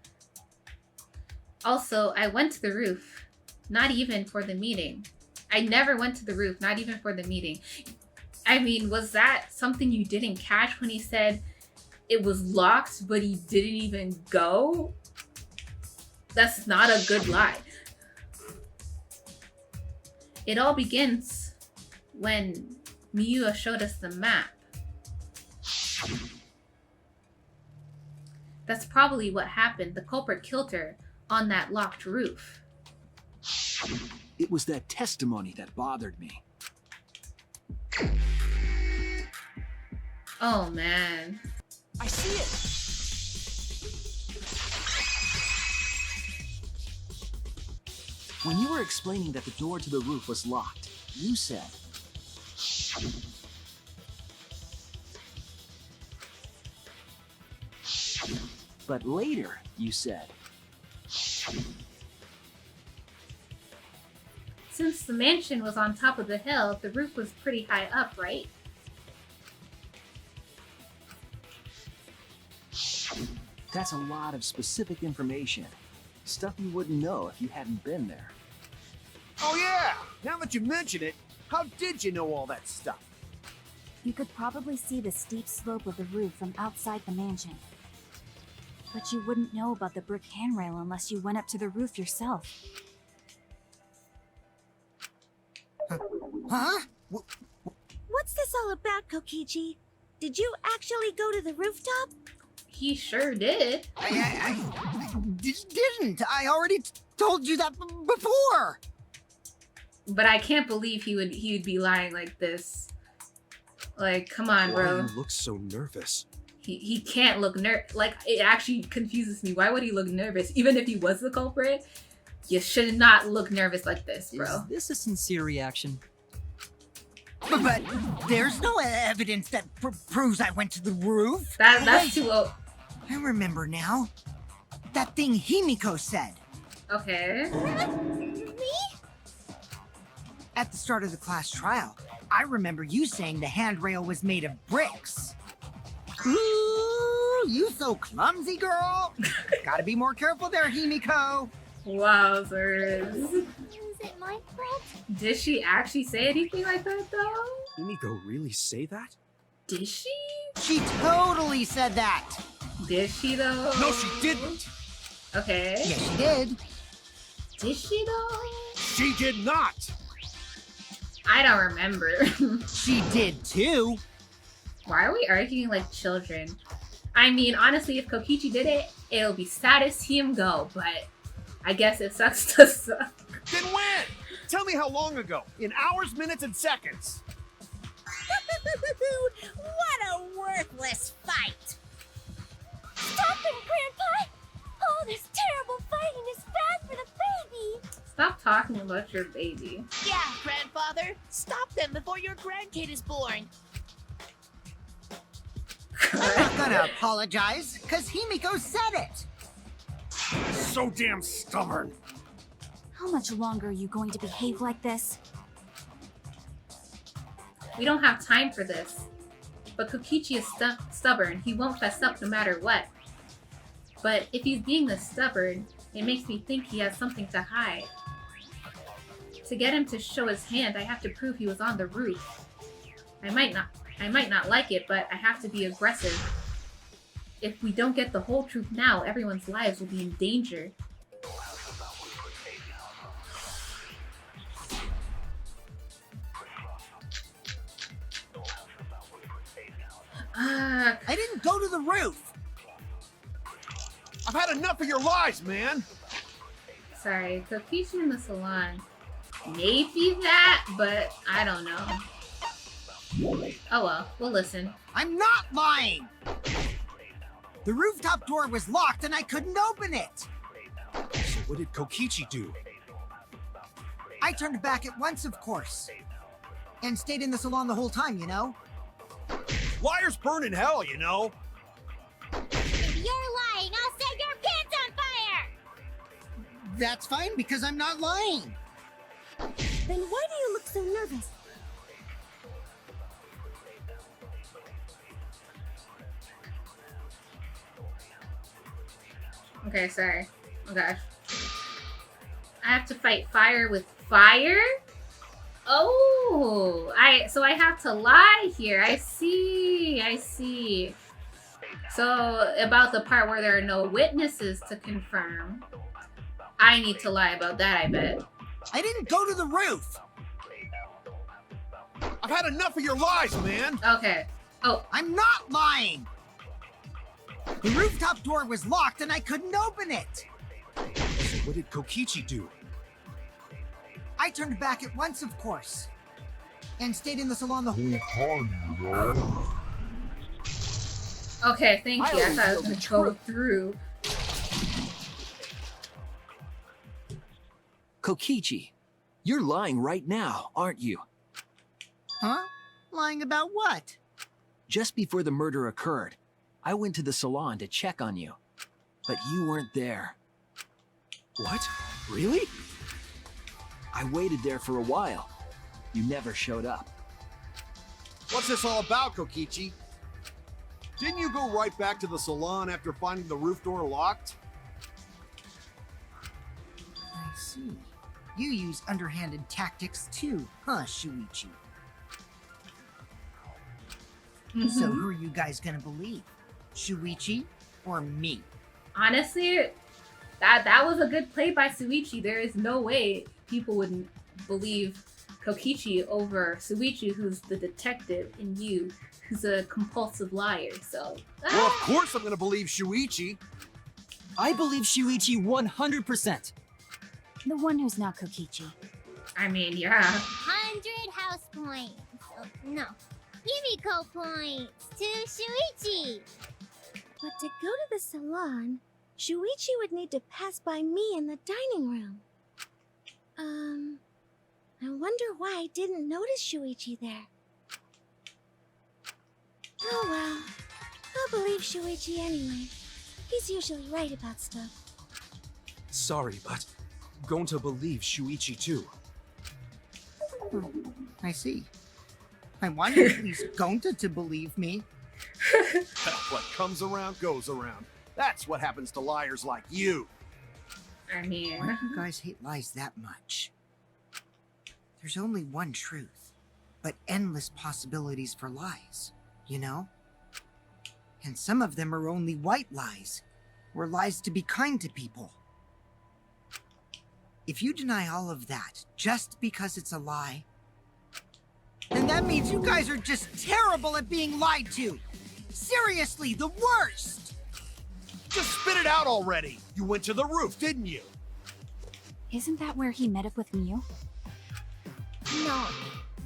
Also, I went to the roof. Not even for the meeting. I never went to the roof, not even for the meeting. I mean, was that something you didn't catch when he said it was locked, but he didn't even go? That's not a good lie. It all begins when Miyu showed us the map. That's probably what happened. The culprit killed her on that locked roof. It was that testimony that bothered me. Oh man. I see it! When you were explaining that the door to the roof was locked, you said... But later, you said... Since the mansion was on top of the hill, the roof was pretty high up, right? That's a lot of specific information. Stuff you wouldn't know if you hadn't been there. Oh yeah! Now that you mention it, how did you know all that stuff? You could probably see the steep slope of the roof from outside the mansion. But you wouldn't know about the brick handrail unless you went up to the roof yourself. Huh? What's this all about, Kokichi? Did you actually go to the rooftop? He sure did. I didn't. I already told you that before. But I can't believe he would be lying like this. Like, come on, Why bro. you look so nervous? He can't look like, it actually confuses me. Why would he look nervous? Even if he was the culprit, you should not look nervous like this, bro. Is this a sincere reaction? But there's no evidence that proves I went to the roof. That's too old. I remember now. That thing Himiko said. Okay. Me? At the start of the class trial, I remember you saying the handrail was made of bricks. Ooh, you so clumsy, girl. Gotta be more careful there, Himiko. Wowzers. Is it my fault? Did she actually say anything like that, though? Himiko really say that? Did she? She totally said that. Did she, though? No, she didn't! Okay. Yes, she did. Did she, though? She did not! I don't remember. She did too. Why are we arguing like children? I mean, honestly, if Kokichi did it, it'll be saddest see him go, but I guess it sucks to suck. Then when? Tell me how long ago. In hours, minutes, and seconds. What a worthless fight! Stop him, Grandpa! Oh, this terrible fighting is bad for the baby! Stop talking about your baby. Yeah, grandfather. Stop them before your grandkid is born. I'm not gonna apologize, because Himiko said it. So damn stubborn. How much longer are you going to behave like this? We don't have time for this. But Kokichi is stubborn. He won't fess up no matter what. But if he's being this stubborn, it makes me think he has something to hide. To get him to show his hand, I have to prove he was on the roof. I might not like it, but I have to be aggressive. If we don't get the whole truth now, everyone's lives will be in danger. I didn't go to the roof. I've had enough of your lies, man. sorry. Kokichi in the salon. Maybe that, but I don't know. Oh well, we'll listen. I'm not lying! The rooftop door was locked and I couldn't open it! So what did Kokichi do? I turned back at once, of course. And stayed in the salon the whole time, you know? Liars burn in hell, you know? If you're lying, I'll set your pants on fire! That's fine, because I'm not lying. Then why do you look so nervous? Okay, sorry. Oh gosh. I have to fight fire with fire? Oh, so I have to lie here. I see. So about the part where there are no witnesses to confirm, I need to lie about that, I bet. I didn't go to the roof! I've had enough of your lies, man! Okay. Oh, I'm not lying! The rooftop door was locked and I couldn't open it! So what did Kokichi do? I turned back at once, of course. And stayed in the salon the whole time, you know? okay, thank you. I thought I was gonna go through. Kokichi, you're lying right now, aren't you? Huh? Lying about what? Just before the murder occurred, I went to the salon to check on you, but you weren't there. What? Really? I waited there for a while. You never showed up. What's this all about, Kokichi? Didn't you go right back to the salon after finding the roof door locked? I see. You use underhanded tactics too, huh, Shuichi? So who are you guys gonna believe? Shuichi or me? Honestly, that was a good play by Suichi. There is no way people wouldn't believe Kokichi over Suichi, who's the detective, and you, who's a compulsive liar. So, Well, of course I'm gonna believe Shuichi. I believe Shuichi 100%. The one who's not Kokichi. I mean, yeah. 100 house points. Oh, no. Himiko points to Shuichi. But to go to the salon, Shuichi would need to pass by me in the dining room. I wonder why I didn't notice Shuichi there. Oh well, I'll believe Shuichi anyway. He's usually right about stuff. Sorry, but I'm going to believe Shuichi too. I see. I wonder if he's going to believe me. What comes around goes around. That's what happens to liars like you. I mean, Why do you guys hate lies that much? There's only one truth, but endless possibilities for lies, you know? And some of them are only white lies, or lies to be kind to people. If you deny all of that just because it's a lie, then that means you guys are just terrible at being lied to. Seriously, the worst! Just spit it out already. You went to the roof, didn't you? Isn't that where he met up with Miu? No,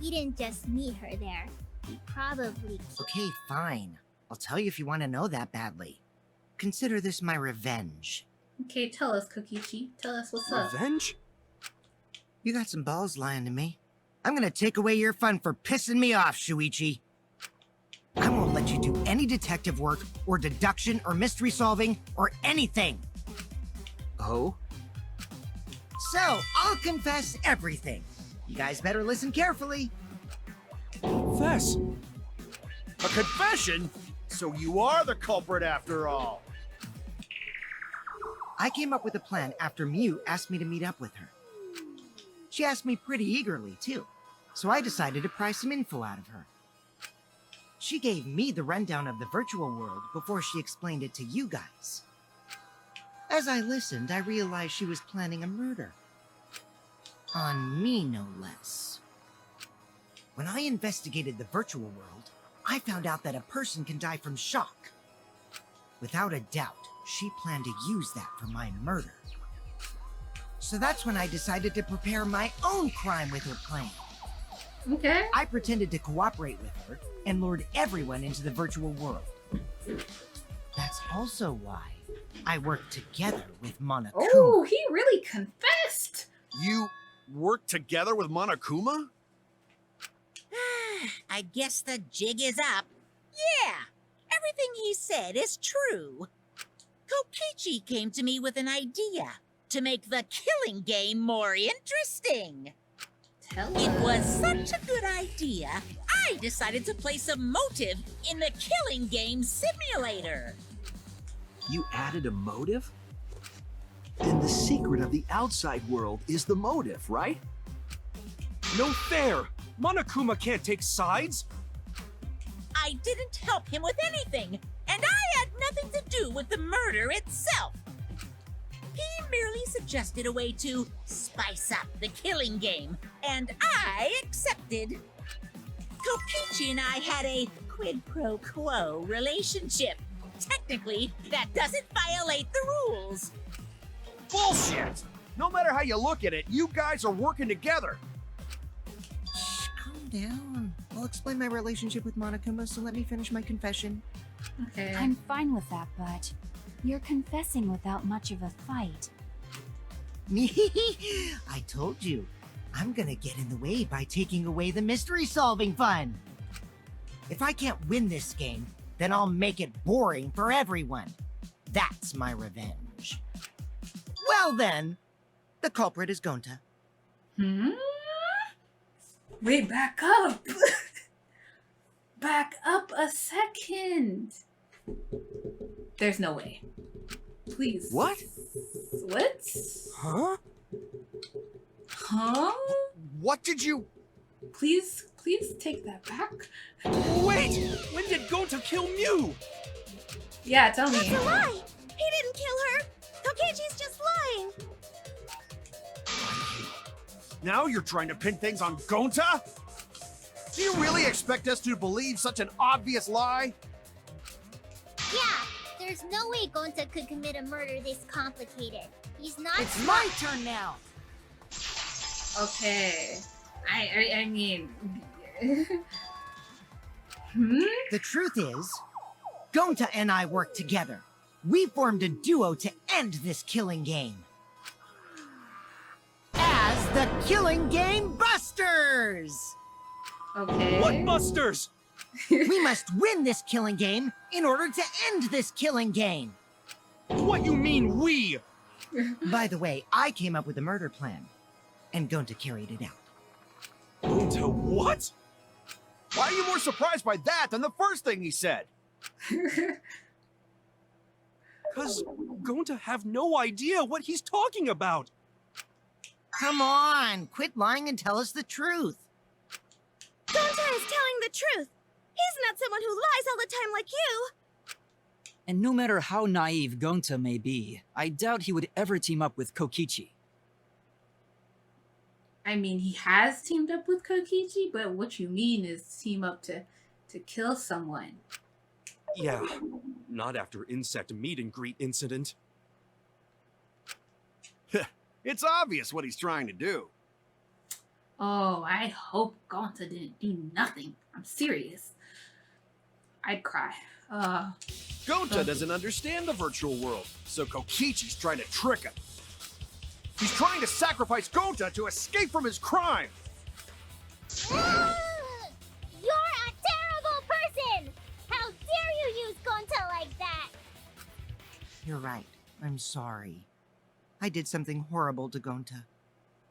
he didn't just meet her there. He probably... Okay, fine. I'll tell you if you want to know that badly. Consider this my revenge. okay, tell us, Kokichi. Tell us what's up. Revenge? You got some balls lying to me. I'm gonna take away your fun for pissing me off, Shuichi. I won't let you do any detective work, or deduction, or mystery solving, or anything. Oh? So, I'll confess everything. You guys better listen carefully. Confess. A confession? So you are the culprit after all. I came up with a plan after Miu asked me to meet up with her. She asked me pretty eagerly, too, so I decided to pry some info out of her. She gave me the rundown of the virtual world before she explained it to you guys. As I listened, I realized she was planning a murder. On me, no less. When I investigated the virtual world, I found out that a person can die from shock. Without a doubt, she planned to use that for my murder. So that's when I decided to prepare my own crime with her plan. Okay. I pretended to cooperate with her and lured everyone into the virtual world. That's also why I worked together with Monokuma. Oh, he really confessed. You work together with Monokuma? I guess the jig is up. Yeah, everything he said is true. Kokichi came to me with an idea to make the killing game more interesting. It was such a good idea, I decided to place a motive in the killing game simulator. You added a motive? Then the secret of the outside world is the motive, right? No fair! Monokuma can't take sides! I didn't help him with anything, and I had nothing to do with the murder itself. He merely suggested a way to spice up the killing game, and I accepted. Kokichi and I had a quid pro quo relationship. Technically, that doesn't violate the rules. Bullshit! No matter how you look at it, you guys are working together. Shh, calm down. I'll explain my relationship with Monokuma, so let me finish my confession. Okay. I'm fine with that, but you're confessing without much of a fight. I told you, I'm gonna get in the way by taking away the mystery-solving fun. If I can't win this game, then I'll make it boring for everyone. That's my revenge. Well then, the culprit is Gonta. Wait, back up. Back up a second. There's no way. Please. What? What? Huh? Huh? What did you... Please take that back. Wait! When did Gonta kill Mew? Yeah, tell me. That's a lie! He didn't kill her! Kokichi's just lying! Now you're trying to pin things on Gonta? Do you really expect us to believe such an obvious lie? Yeah, there's no way Gonta could commit a murder this complicated. He's not. It's my turn now! Okay. I mean... The truth is, Gonta and I worked together. We formed a duo to end this killing game. As the Killing Game Busters! Okay. What busters? We must win this killing game in order to end this killing game. What you mean, we? By the way, I came up with a murder plan, and Gonta carried it out. Gonta what? Why are you more surprised by that than the first thing he said? Cause Gonta have no idea what he's talking about. Come on, quit lying and tell us the truth. Gonta is telling the truth! He's not someone who lies all the time like you! And no matter how naive Gonta may be, I doubt he would ever team up with Kokichi. I mean, he has teamed up with Kokichi, but what you mean is team up to kill someone. Yeah, not after insect meet and greet incident. It's obvious what he's trying to do. Oh, I hope Gonta didn't do nothing. I'm serious. I'd cry. Gonta doesn't understand the virtual world, so Kokichi's trying to trick him. He's trying to sacrifice Gonta to escape from his crime. You're a terrible person! How dare you use Gonta like that? You're right. I'm sorry. I did something horrible to Gonta.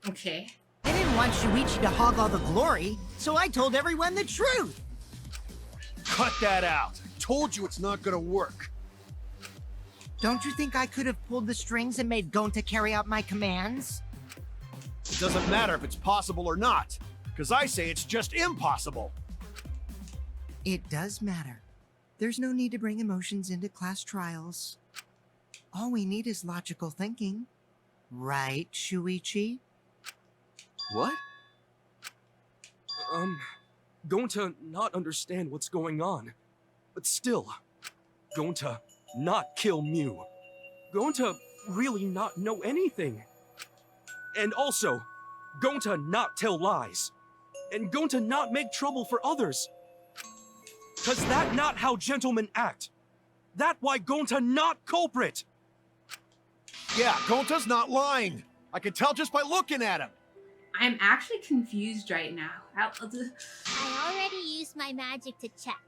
Okay. I didn't want Shuichi to hog all the glory, so I told everyone the truth. Cut that out. I told you it's not gonna work. Don't you think I could have pulled the strings and made Gonta carry out my commands? It doesn't matter if it's possible or not, because I say it's just impossible. It does matter. There's no need to bring emotions into class trials. All we need is logical thinking. Right, Shuichi? What? Gonta not understand what's going on. But still, Gonta not kill Mew. Gonta really not know anything. And also, Gonta not tell lies. And Gonta not make trouble for others. Cause that not how gentlemen act. That why Gonta not culprit. Yeah, Gonta's not lying. I can tell just by looking at him. I'm actually confused right now. I already used my magic to check.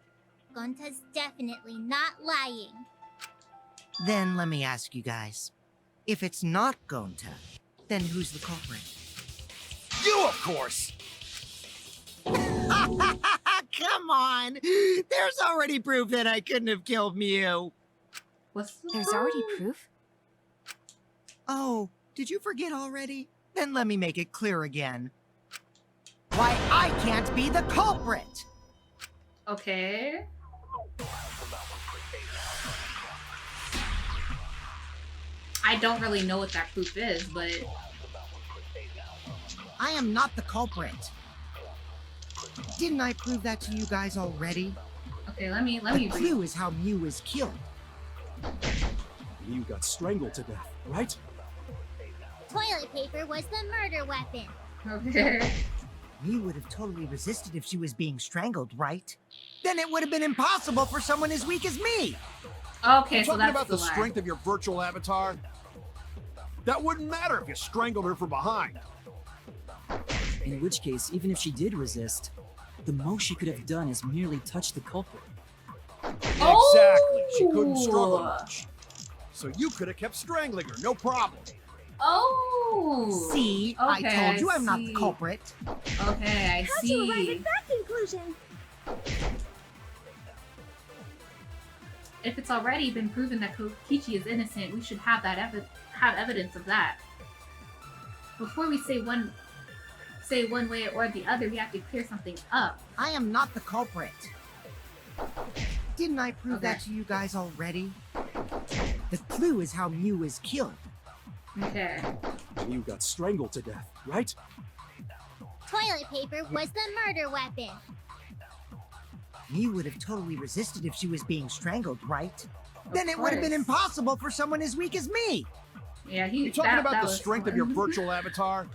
Gonta's definitely not lying. Then let me ask you guys. If it's not Gonta, then who's the culprit? You, of course! Come on! There's already proof that I couldn't have killed Mew. There's already proof? Oh, did you forget already? Then let me make it clear again. Why, I can't be the culprit! Okay. I don't really know what that proof is, but... I am not the culprit. Didn't I prove that to you guys already? Okay, let me The clue is how Mew was killed. Mew got strangled to death, right? Toilet paper was the murder weapon. Okay. Mew would have totally resisted if she was being strangled, right? Then it would have been impossible for someone as weak as me! Okay, You're so talking that's about the lie. strength of your virtual avatar? That wouldn't matter if you strangled her from behind. In which case, even if she did resist, the most she could have done is merely touch the culprit. Exactly. She couldn't struggle Oh! much. So you could have kept strangling her, no problem. Oh! See, Okay, I told you I'm not the see. culprit. Okay, I How'd you arrive see. at that conclusion? If it's already been proven that Kokichi is innocent, we should have that have evidence of that. Before we say one way or the other, we have to clear something up. I am not the culprit. Didn't I prove Okay. that to you guys already? The clue is how Mew was killed. Okay. Mew got strangled to death, right? Toilet paper was the murder weapon. Mew would have totally resisted if she was being strangled, right? Of Then it would have been course. impossible for someone as weak as me! Yeah, You're talking about that the was strength of fun. your virtual avatar?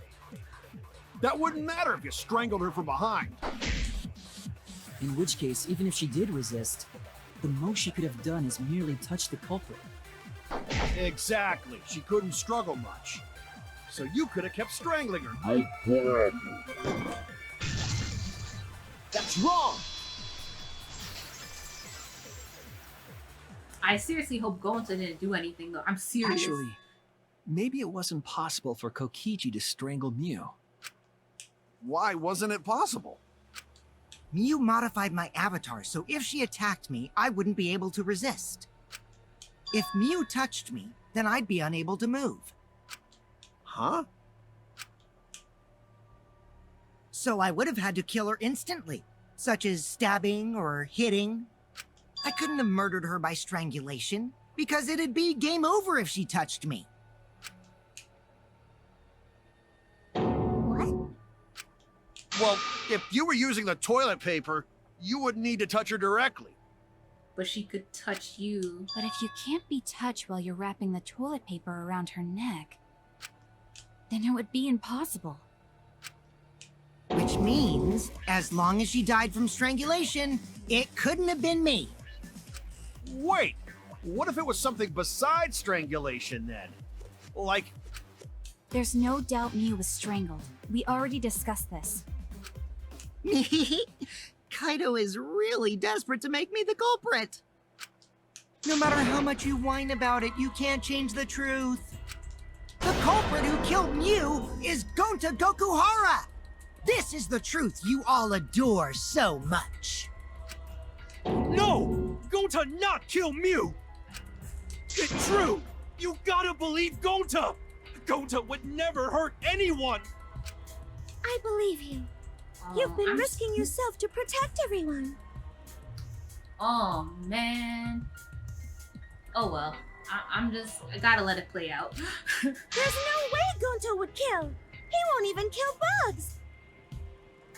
That wouldn't matter if you strangled her from behind. In which case, even if she did resist, the most she could have done is merely touch the culprit. Exactly. She couldn't struggle much. So you could have kept strangling her. That's wrong! I seriously hope Gonta didn't do anything though. I'm serious. Actually, maybe it wasn't possible for Kokichi to strangle Mew. Why wasn't it possible? Mew modified my avatar, so if she attacked me, I wouldn't be able to resist. If Mew touched me, then I'd be unable to move. Huh? So I would have had to kill her instantly, such as stabbing or hitting. I couldn't have murdered her by strangulation, because it'd be game over if she touched me. What? Well, if you were using the toilet paper, you wouldn't need to touch her directly. But she could touch you. But if you can't be touched while you're wrapping the toilet paper around her neck, then it would be impossible. Which means, as long as she died from strangulation, it couldn't have been me. Wait, what if it was something besides strangulation then? Like, There's no doubt Mew was strangled. We already discussed this. Kaido is really desperate to make me the culprit. No matter how much you whine about it, you can't change the truth. The culprit who killed Mew is Gonta Gokuhara! This is the truth you all adore so much. No! Gonta not kill Mew! It's true! You gotta believe Gonta! Gonta would never hurt anyone! I believe you. You've been I'm risking yourself to protect everyone. Oh man. Oh well. I gotta let it play out. There's no way Gonto would kill. He won't even kill bugs.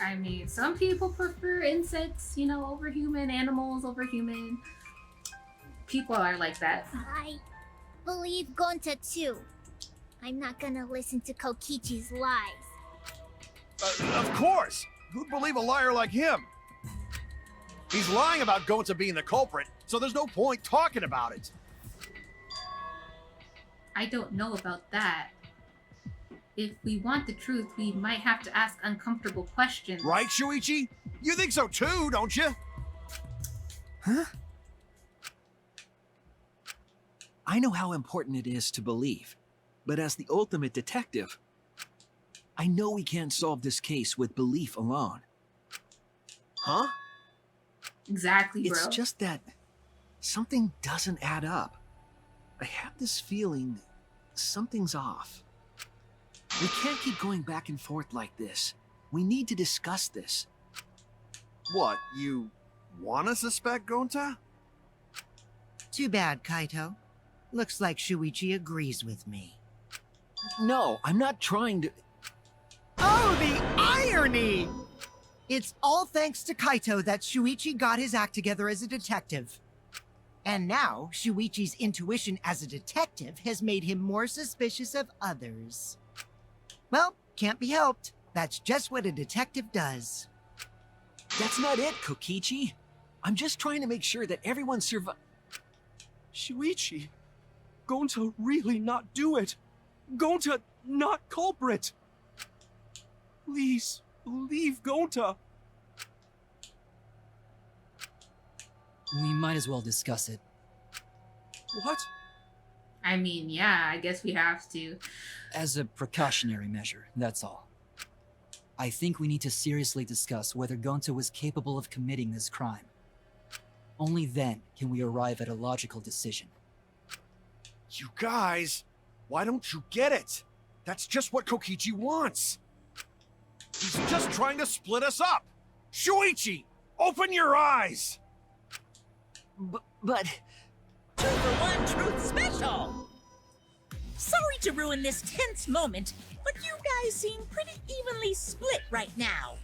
I mean, some people prefer insects, you know, over human, animals over human. People are like that. I believe Gonta too. I'm not gonna listen to Kokichi's lies. Of course! Who'd believe a liar like him? He's lying about Gonta being the culprit, so there's no point talking about it. I don't know about that. If we want the truth, we might have to ask uncomfortable questions. Right, Shuichi? You think so too, don't you? Huh? I know how important it is to believe, but as the ultimate detective, I know we can't solve this case with belief alone. Huh? Exactly, bro. It's just that something doesn't add up. I have this feeling something's off. We can't keep going back and forth like this. We need to discuss this. What, you wanna suspect Gonta? Too bad, Kaito. Looks like Shuichi agrees with me. No, I'm not trying to... Oh, the irony! It's all thanks to Kaito that Shuichi got his act together as a detective. And now, Shuichi's intuition as a detective has made him more suspicious of others. Well, can't be helped. That's just what a detective does. That's not it, Kokichi. I'm just trying to make sure that everyone Shuichi, Gonta really not do it. Gonta not culprit. Please, believe Gonta. We might as well discuss it. What? I mean, yeah, I guess we have to. As a precautionary measure, that's all. I think we need to seriously discuss whether Gonta was capable of committing this crime. Only then can we arrive at a logical decision. You guys, why don't you get it? That's just what Kokichi wants. He's just trying to split us up. Shuichi, open your eyes! But... Two for one truth special! Sorry to ruin this tense moment, but you guys seem pretty evenly split right now.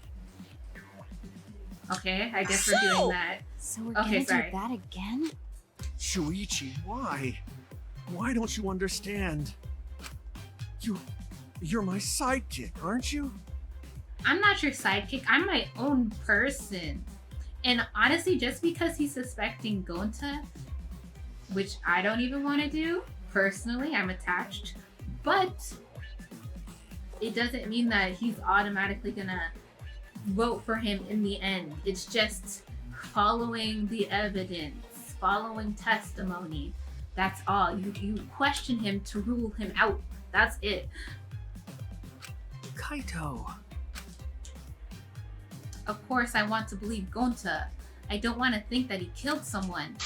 Okay, I guess we're doing that. So we're Okay, gonna sorry. do that again? Shuichi, why? Why don't you understand? You're my sidekick, aren't you? I'm not your sidekick. I'm my own person. And honestly, just because he's suspecting Gonta, which I don't even want to do, personally, I'm attached, but it doesn't mean that he's automatically gonna vote for him in the end. It's just following the evidence, following testimony. That's all. You question him to rule him out. That's it. Kaito... Of course, I want to believe Gonta. I don't want to think that he killed someone.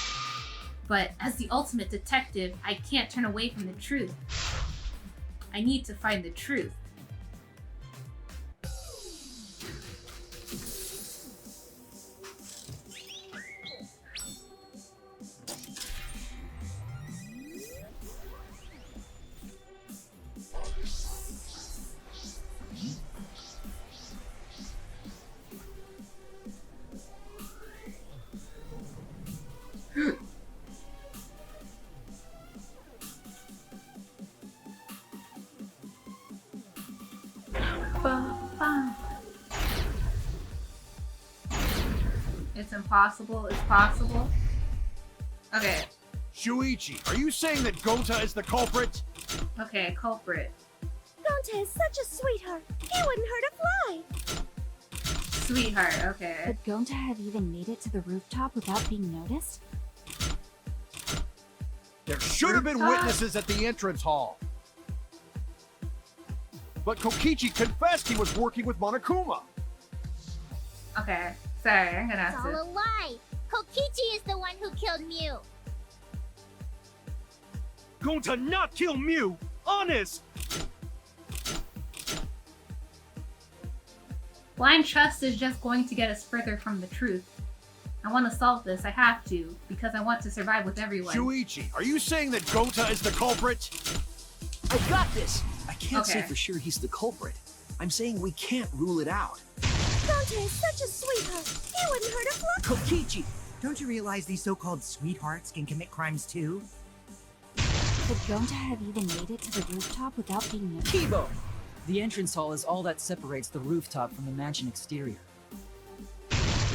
But as the ultimate detective, I can't turn away from the truth. I need to find the truth. It's impossible. It's possible. Okay. Shuichi, are you saying that Gonta is the culprit? Okay, culprit. Gonta is such a sweetheart. He wouldn't hurt a fly. Sweetheart, okay. Could Gonta have even made it to the rooftop without being noticed? There should have been Rooftop? witnesses at the entrance hall. But Kokichi confessed he was working with Monokuma. Okay. Sorry, I'm gonna It's have all to. a lie. Kokichi is the one who killed Mew. Gonta not kill Mew! Honest! Blind trust is just going to get us further from the truth. I want to solve this. I have to, because I want to survive with everyone. Shuichi, are you saying that Gonta is the culprit? I got this! I can't say Okay. for sure he's the culprit. I'm saying we can't rule it out. Gonta is such a sweetheart. He wouldn't hurt a fly. Kokichi! Don't you realize these so-called sweethearts can commit crimes too? Could Gonta have even made it to the rooftop without being noticed? Kibo! The entrance hall is all that separates the rooftop from the mansion exterior.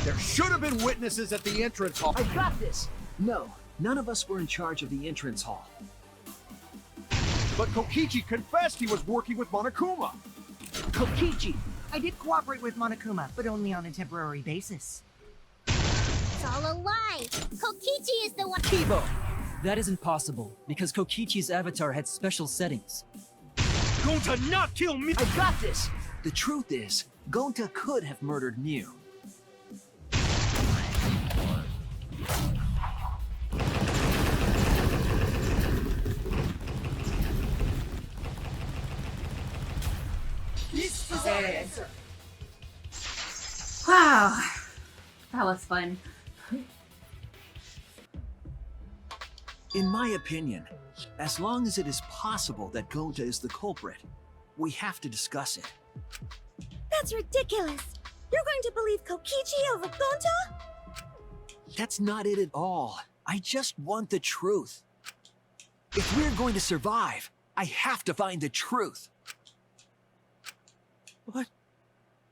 There should have been witnesses at the entrance hall. I got this! No, none of us were in charge of the entrance hall. But Kokichi confessed he was working with Monokuma. Kokichi! I did cooperate with Monokuma, but only on a temporary basis. It's all a lie. Kokichi is the one. Kibo! That isn't possible, because Kokichi's avatar had special settings. Gonta not kill me! I got this! The truth is, Gonta could have murdered Mew. Wow. That was fun. In my opinion, as long as it is possible that Gonta is the culprit, we have to discuss it. That's ridiculous. You're going to believe Kokichi over Gonta? That's not it at all. I just want the truth. If we're going to survive, I have to find the truth. But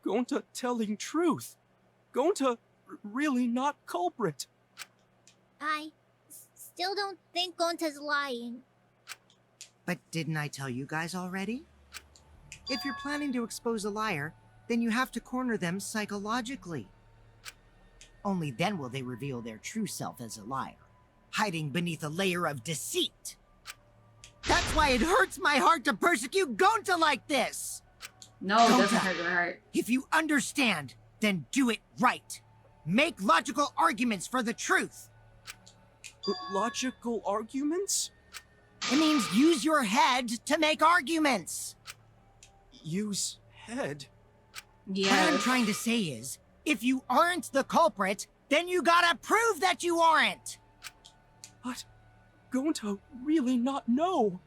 Gonta telling truth. Gonta really not culprit. I still don't think Gonta's lying. But didn't I tell you guys already? If you're planning to expose a liar, then you have to corner them psychologically. Only then will they reveal their true self as a liar, hiding beneath a layer of deceit. That's why it hurts my heart to persecute Gonta like this! No, it doesn't Gonta, hurt your heart. if you understand, then do it right. Make logical arguments for the truth. Logical arguments? It means use your head to make arguments. Use head? What I'm Yes. trying to say is, if you aren't the culprit, then you gotta prove that you aren't! But Gonta really not know.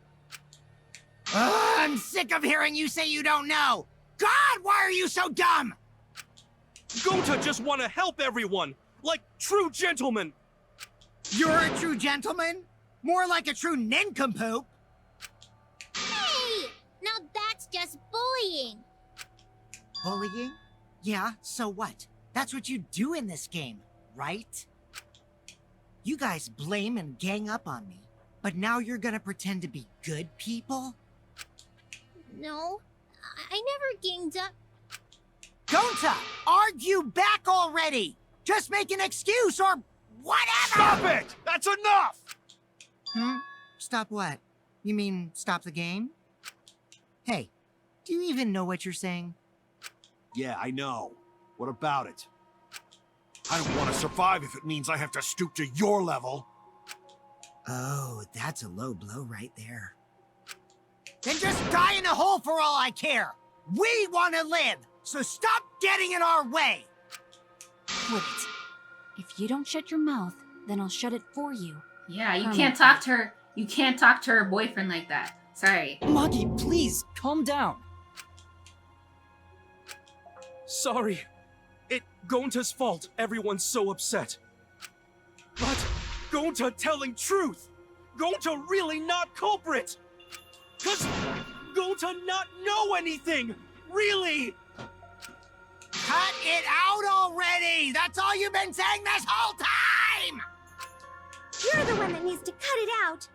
Ugh, I'm sick of hearing you say you don't know! God, why are you so dumb? Gonta just want to help everyone, like true gentlemen. You're a true gentleman? More like a true nincompoop! Hey! Now that's just bullying. Bullying? Yeah, so what? That's what you do in this game, right? You guys blame and gang up on me, but now you're gonna pretend to be good people? No, I never ganged up. Gonta, argue back already! Just make an excuse or whatever! Stop it! That's enough! Stop what? You mean stop the game? Hey, do you even know what you're saying? Yeah, I know. What about it? I don't want to survive if it means I have to stoop to your level. Oh, that's a low blow right there. Then just die in a hole for all I care! We want to live, so stop getting in our way! Wait. If you don't shut your mouth, then I'll shut it for you. Yeah, you can't talk to her. You can't talk to her boyfriend like that. Sorry. Maki, please, calm down. Sorry. It Gonta's fault everyone's so upset. But Gonta telling truth. Gonta really not culprit. Cause Gonta not know anything. Really. Cut it out already! That's all you've been saying this whole time! You're the one that needs to cut it out.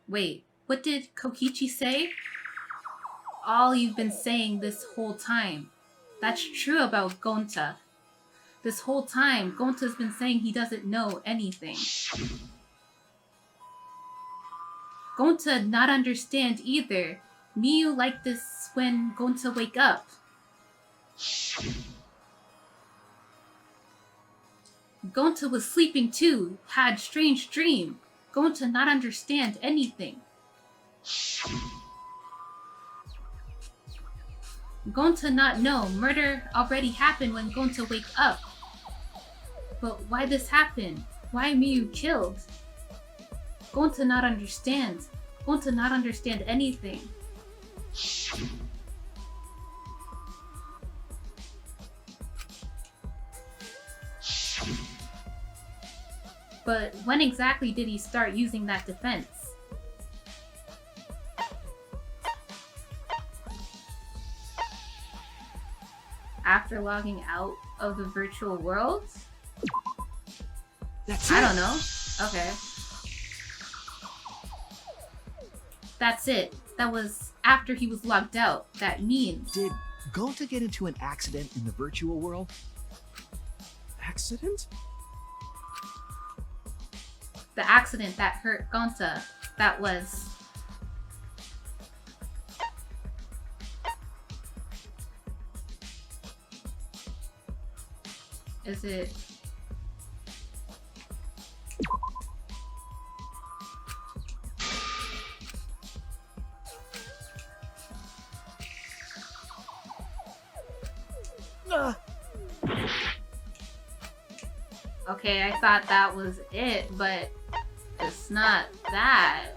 Wait, what did Kokichi say? All you've been saying this whole time. That's true about Gonta. This whole time, Gonta's been saying he doesn't know anything. Gonta not understand either. Miu like this when Gonta wake up. Gonta was sleeping too, had strange dream. Gonta not understand anything. Gonta not know murder already happened when Gonta wake up. But why this happened? Why Miu killed? Gonta not understand. Gonta not understand anything. But when exactly did he start using that defense? After logging out of the virtual world? That's I it. don't know. Okay. That's it. That was after he was logged out. That means... Did Gonta get into an accident in the virtual world? Accident? the accident that hurt Gonta, that was... Is it... Okay, I thought that was it, but it's not that.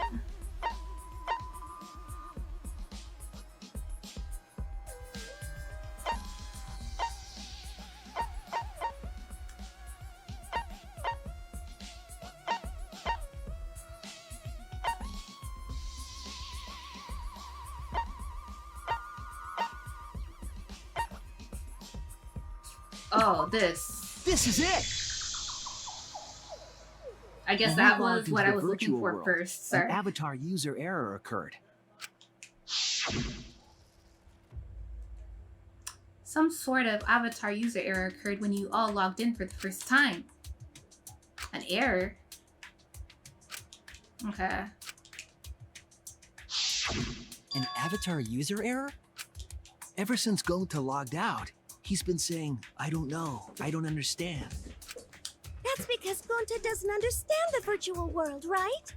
Oh, this. This is it! I guess When that we logged was into what I the was looking virtual for world, first, An sir. avatar user error occurred. Some sort of avatar user error occurred when you all logged in for the first time. An error? Okay. An avatar user error? Ever since Gonta logged out, he's been saying, I don't know, I don't understand. That's because Gonta doesn't understand the virtual world, right?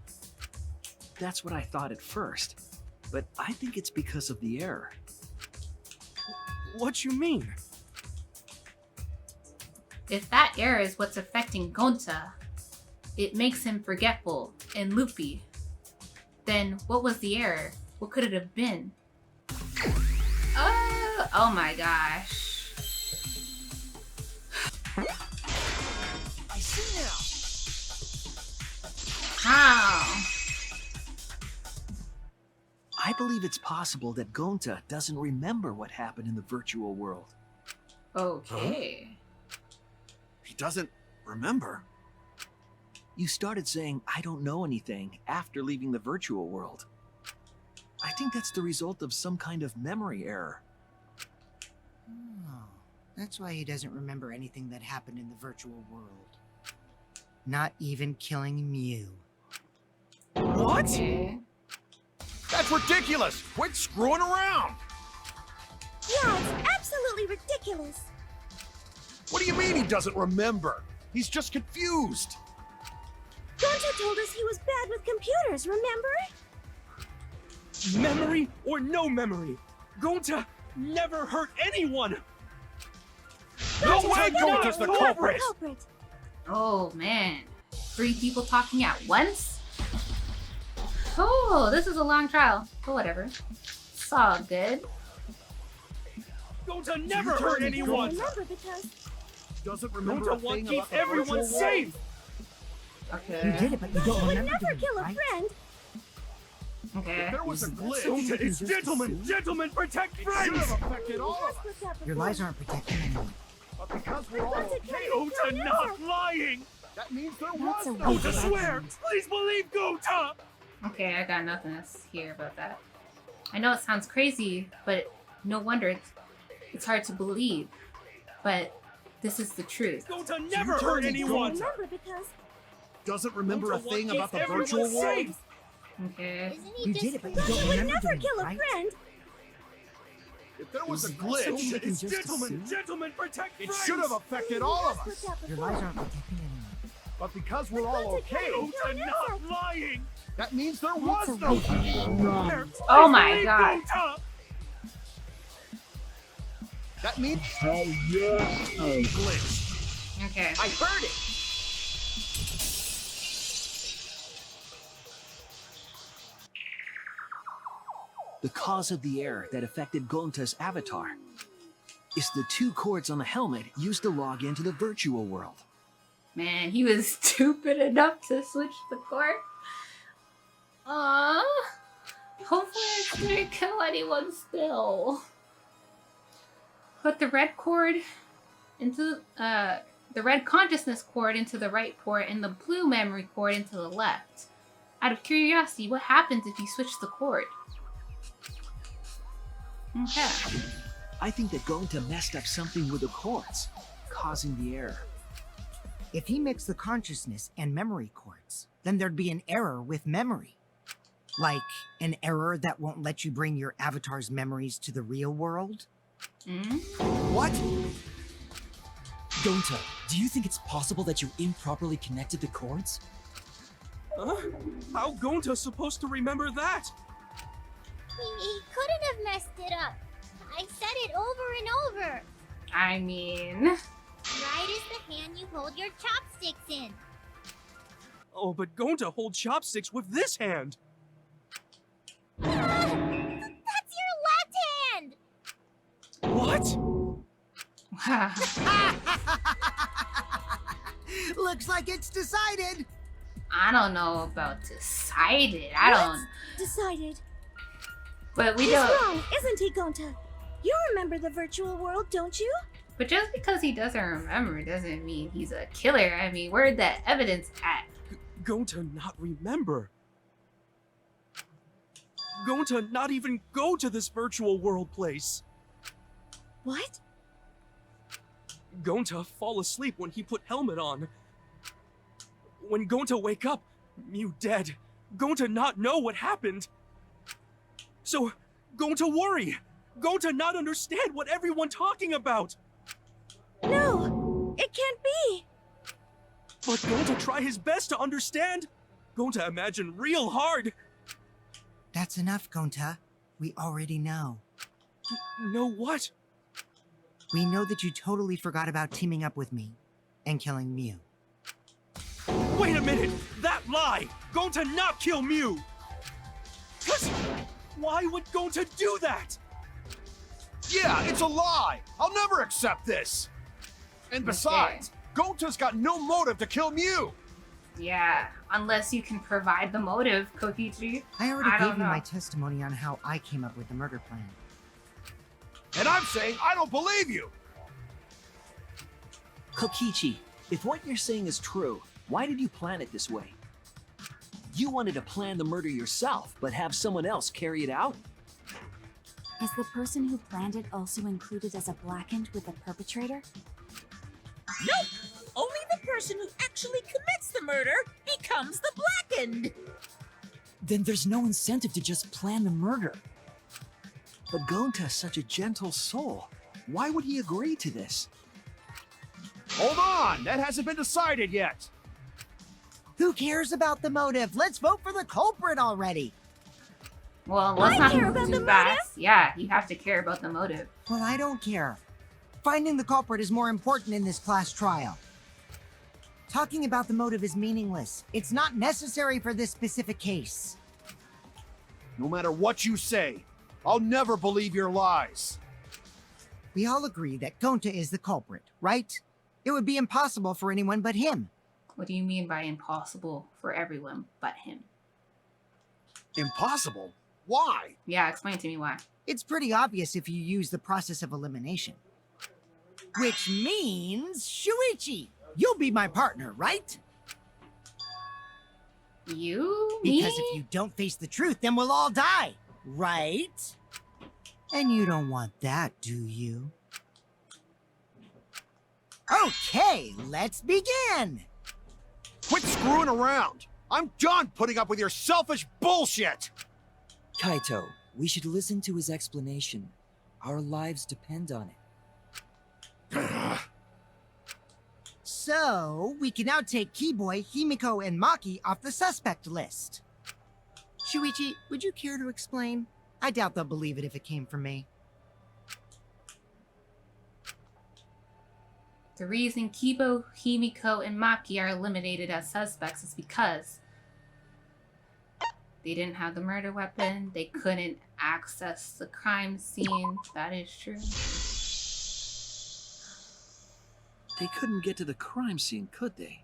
That's what I thought at first, but I think it's because of the error. What you mean? If that error is what's affecting Gonta, it makes him forgetful and loopy. Then what was the error? What could it have been? Oh my gosh. I see now! How? I believe it's possible that Gonta doesn't remember what happened in the virtual world. Okay. He doesn't remember. You started saying, I don't know anything after leaving the virtual world. I think that's the result of some kind of memory error. Oh, that's why he doesn't remember anything that happened in the virtual world. Not even killing Mew. What? Okay. That's ridiculous! Quit screwing around! Yeah, it's absolutely ridiculous. What do you mean he doesn't remember? He's just confused. Gonta told us he was bad with computers, remember? Memory or no memory, Gonta never hurt anyone! No way told Gonta's the us culprit! Oh man. 3 people talking at once? Oh, this is a long trial. But whatever. It's all good. Gonta never hurt anyone! Remember because Doesn't remember a Gonta wants thing to keep about the everyone virtual safe! You Okay. did it, but you don't he would remember never doing kill it, a right? friend. Okay. There was a Isn't that glitch. something Gonta is just gentlemen! assume? Gentlemen, protect Should friends! have affected all of us. Put that Your before. lies aren't protecting anyone. But because we're all okay, Gonta not lying! that means there That's was a no weak Gonta glitch. swear! Please believe Gonta! Okay, I got nothing to hear about that. I know it sounds crazy, but no wonder it's hard to believe. But this is the truth. Gonta never you hurt turned anyone! Remember because Doesn't remember a Gonta thing wants about the everyone virtual world. safe. Okay. Isn't he You just did it, but you Gonta don't would remember never doing kill it, a right? friend. If there was a Isn't that something glitch, you can It's just gentlemen! assume? Gentlemen, protect it friends! should have affected all of Put us. that Your before. lies aren't protecting anyone. But because we're all okay, Gonta not lying! that means there That's was a no weak glitch. There, Oh please my believe God. Gonta! That means glitch. Okay. I heard it. The cause of the error that affected Gonta's avatar is the 2 cords on the helmet used to log into the virtual world. Man, he was stupid enough to switch the cord. Hopefully I didn't kill anyone still. Put the red cord into the red consciousness cord into the right port and the blue memory cord into the left. Out of curiosity, what happens if you switch the cord? Okay. I think that Gonta messed up something with the cords, causing the error. If he mixed the consciousness and memory cords, then there'd be an error with memory. Like an error that won't let you bring your avatar's memories to the real world? What? Gonta, do you think it's possible that you improperly connected the cords? How Gonta's supposed to remember that? He couldn't have messed it up. I said it over and over. I mean... Right is the hand you hold your chopsticks in. Oh, but Gonta holds chopsticks with this hand. That's your left hand! What? Looks like it's decided. I don't know about decided. I don't... Decided. But we He's don't... wrong, isn't he, Gonta? You remember the virtual world, don't you? But just because he doesn't remember doesn't mean he's a killer. I mean, where'd that evidence at? Gonta not remember. Gonta not even go to this virtual world place. What? Gonta fall asleep when he put helmet on. When Gonta wake up, Mew dead. Gonta not know what happened. So, Gonta worry. Gonta not understand what everyone talking about. No, it can't be. But Gonta try his best to understand. Gonta imagine real hard. That's enough, Gonta. We already know. Know what? We know that you totally forgot about teaming up with me and killing Mew. Wait a minute! That lie! Gonta not kill Mew! Cause why would Gonta do that? Yeah, it's a lie! I'll never accept this! And besides, Gonta's got no motive to kill Mew! Yeah, unless you can provide the motive, Kokichi. I already I gave don't you know. my testimony on how I came up with the murder plan. And I'm saying I don't believe you! Kokichi, if what you're saying is true, why did you plan it this way? You wanted to plan the murder yourself, but have someone else carry it out? Is the person who planned it also included as a blackened with the perpetrator? Nope! Only the person who actually commits the murder becomes the blackened! Then there's no incentive to just plan the murder. But Gonta's such a gentle soul. Why would he agree to this? Hold on! That hasn't been decided yet! Who cares about the motive? Let's vote for the culprit already. Well, let's I not care move about too the fast. Yeah, you have to care about the motive. Well, I don't care. Finding the culprit is more important in this class trial. Talking about the motive is meaningless. It's not necessary for this specific case. No matter what you say, I'll never believe your lies. We all agree that Gonta is the culprit, right? It would be impossible for anyone but him. What do you mean by impossible for everyone but him? Impossible? Why? Yeah, explain to me why. It's pretty obvious if you use the process of elimination. Which means, Shuichi, you'll be my partner, right? You? Because Me? if you don't face the truth, then we'll all die, right? And you don't want that, do you? Okay, let's begin! Quit screwing around! I'm done putting up with your selfish bullshit! Kaito, we should listen to his explanation. Our lives depend on it. So, we can now take Keyboy, Himiko, and Maki off the suspect list. Shuichi, would you care to explain? I doubt they'll believe it if it came from me. The reason Kibo, Himiko, and Maki are eliminated as suspects is because they didn't have the murder weapon, they couldn't access the crime scene. That is true. They couldn't get to the crime scene, could they?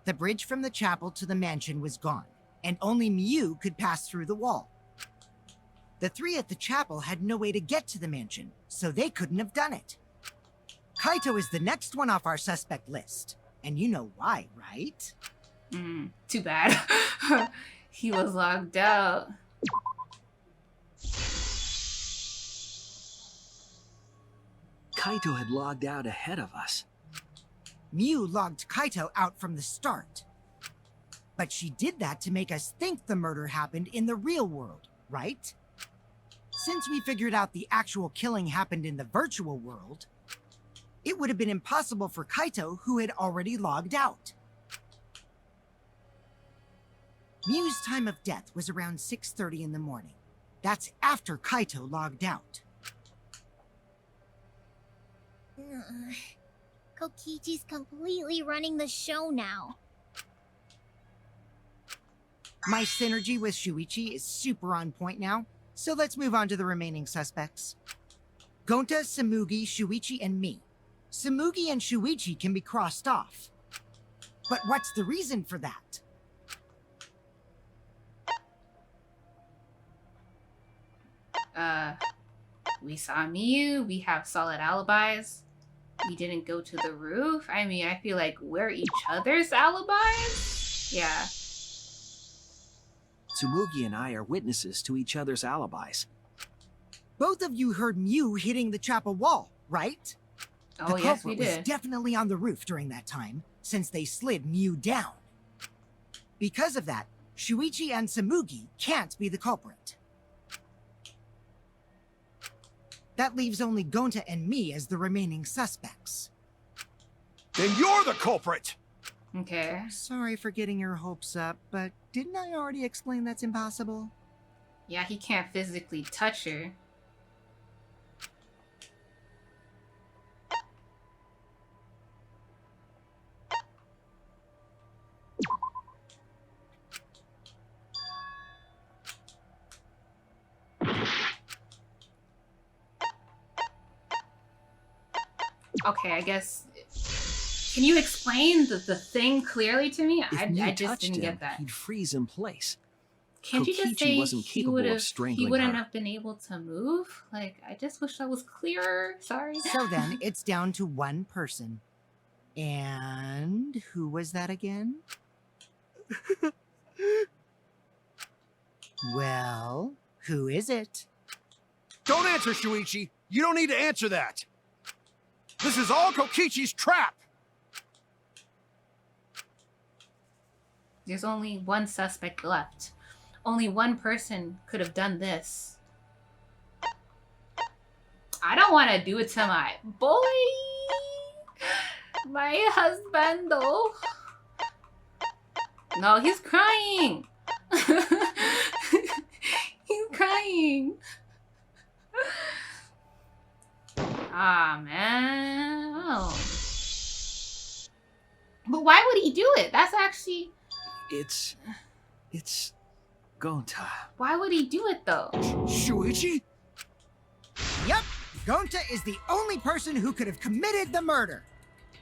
The bridge from the chapel to the mansion was gone, and only Mew could pass through the wall. The three at the chapel had no way to get to the mansion, so they couldn't have done it. Kaito is the next one off our suspect list, and you know why, right? Too bad. He was logged out. Kaito had logged out ahead of us. Mew logged Kaito out from the start. But she did that to make us think the murder happened in the real world, right? Since we figured out the actual killing happened in the virtual world, it would have been impossible for Kaito, who had already logged out. Mew's time of death was around 6:30 in the morning. That's after Kaito logged out. Kokichi's completely running the show now. My synergy with Shuichi is super on point now, so let's move on to the remaining suspects. Gonta, Samugi, Shuichi, and me. Samugi and Shuichi can be crossed off. But what's the reason for that? We saw Miyu, we have solid alibis. We didn't go to the roof. I mean, I feel like we're each other's alibis. Yeah. Tsumugi and I are witnesses to each other's alibis. Both of you heard Mew hitting the chapel wall, right? Oh, the yes, we culprit was did. definitely on the roof during that time, since they slid Mew down. Because of that, Shuichi and Samugi can't be the culprit. That leaves only Gonta and me as the remaining suspects. Then you're the culprit! Okay. Sorry for getting your hopes up, but didn't I already explain that's impossible? Yeah, he can't physically touch her. Okay, I guess. Can you explain the thing clearly to me? If I Mew just touched didn't him, get that. he'd freeze in place. Can't you just Kokichi say wasn't capable of he strangling wouldn't her. have been able to move? Like, I just wish that was clearer. Sorry. So then, it's down to one person. And who was that again? Well, who is it? Don't answer, Shuichi! You don't need to answer that! This is all Kokichi's trap! There's only one suspect left. Only one person could have done this. I don't want to do it to my boy. My husband, though. No, he's crying. He's crying. Ah, man. Oh. But why would he do it? That's actually... It's Gonta. Why would he do it, though? Shuichi? Yep, Gonta is the only person who could have committed the murder.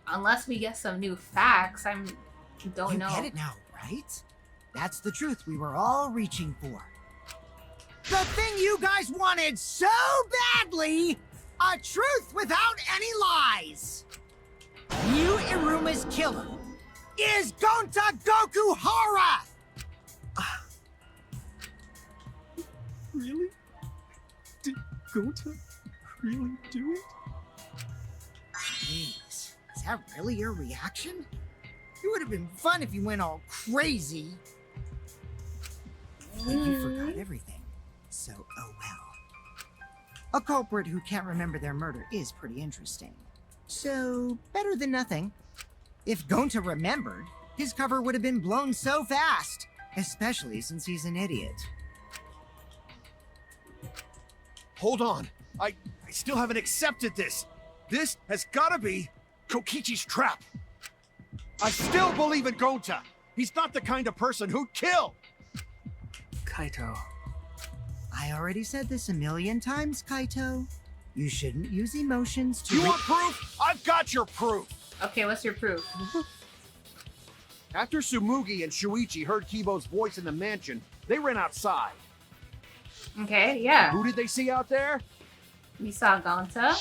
Unless we get some new facts, don't You know. get it now, right? That's the truth we were all reaching for. The thing you guys wanted so badly! A truth without any lies! Mew Iruma's killer is Gonta Gokuhara! Really? Did Gonta really do it? Jeez, is that really your reaction? It would have been fun if you went all crazy. But you forgot everything, so oh well. A culprit who can't remember their murder is pretty interesting. So, better than nothing. If Gonta remembered, his cover would have been blown so fast, especially since he's an idiot. Hold on. I still haven't accepted this. This has gotta be Kokichi's trap. I still believe in Gonta. He's not the kind of person who'd kill. Kaito. I already said this a million times, Kaito. You shouldn't use emotions to... You want proof? I've got your proof. Okay, what's your proof? After Tsumugi and Shuichi heard Kibo's voice in the mansion, they ran outside. Okay, yeah. Who did they see out there? We saw Gonta.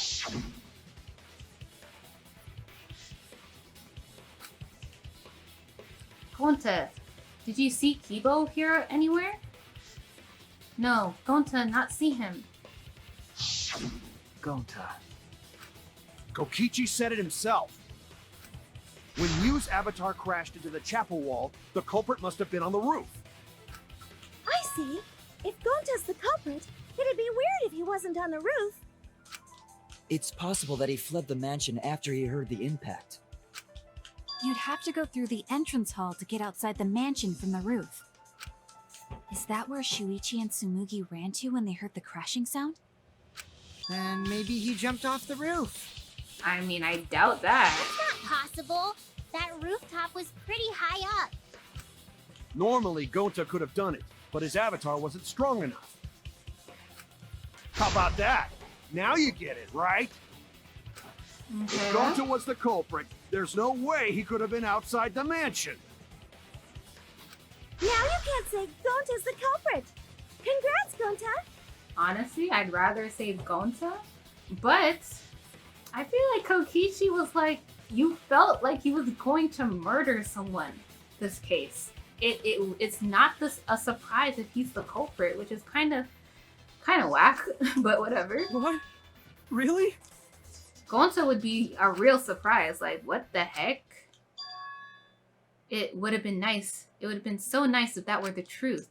Gonta, did you see Kibo here anywhere? No, Gonta, not see him. Gonta. Kokichi said it himself. When Miu's avatar crashed into the chapel wall, the culprit must have been on the roof. I see. If Gonta's the culprit, it'd be weird if he wasn't on the roof. It's possible that he fled the mansion after he heard the impact. You'd have to go through the entrance hall to get outside the mansion from the roof. Is that where Shuichi and Tsumugi ran to when they heard the crashing sound? Then maybe he jumped off the roof. I mean, I doubt that. That's not possible. That rooftop was pretty high up. Normally, Gonta could have done it, but his avatar wasn't strong enough. How about that? Now you get it, right? Okay. If Gonta was the culprit, there's no way he could have been outside the mansion. Now you can't say Gonta's the culprit. Congrats, Gonta. Honestly, I'd rather say Gonta, but I feel like Kokichi was like, you felt like he was going to murder someone this case. It's not a surprise if he's the culprit, which is kind of whack, but whatever. What? Really? Gonta would be a real surprise. Like, what the heck? It would have been nice. It would have been so nice if that were the truth.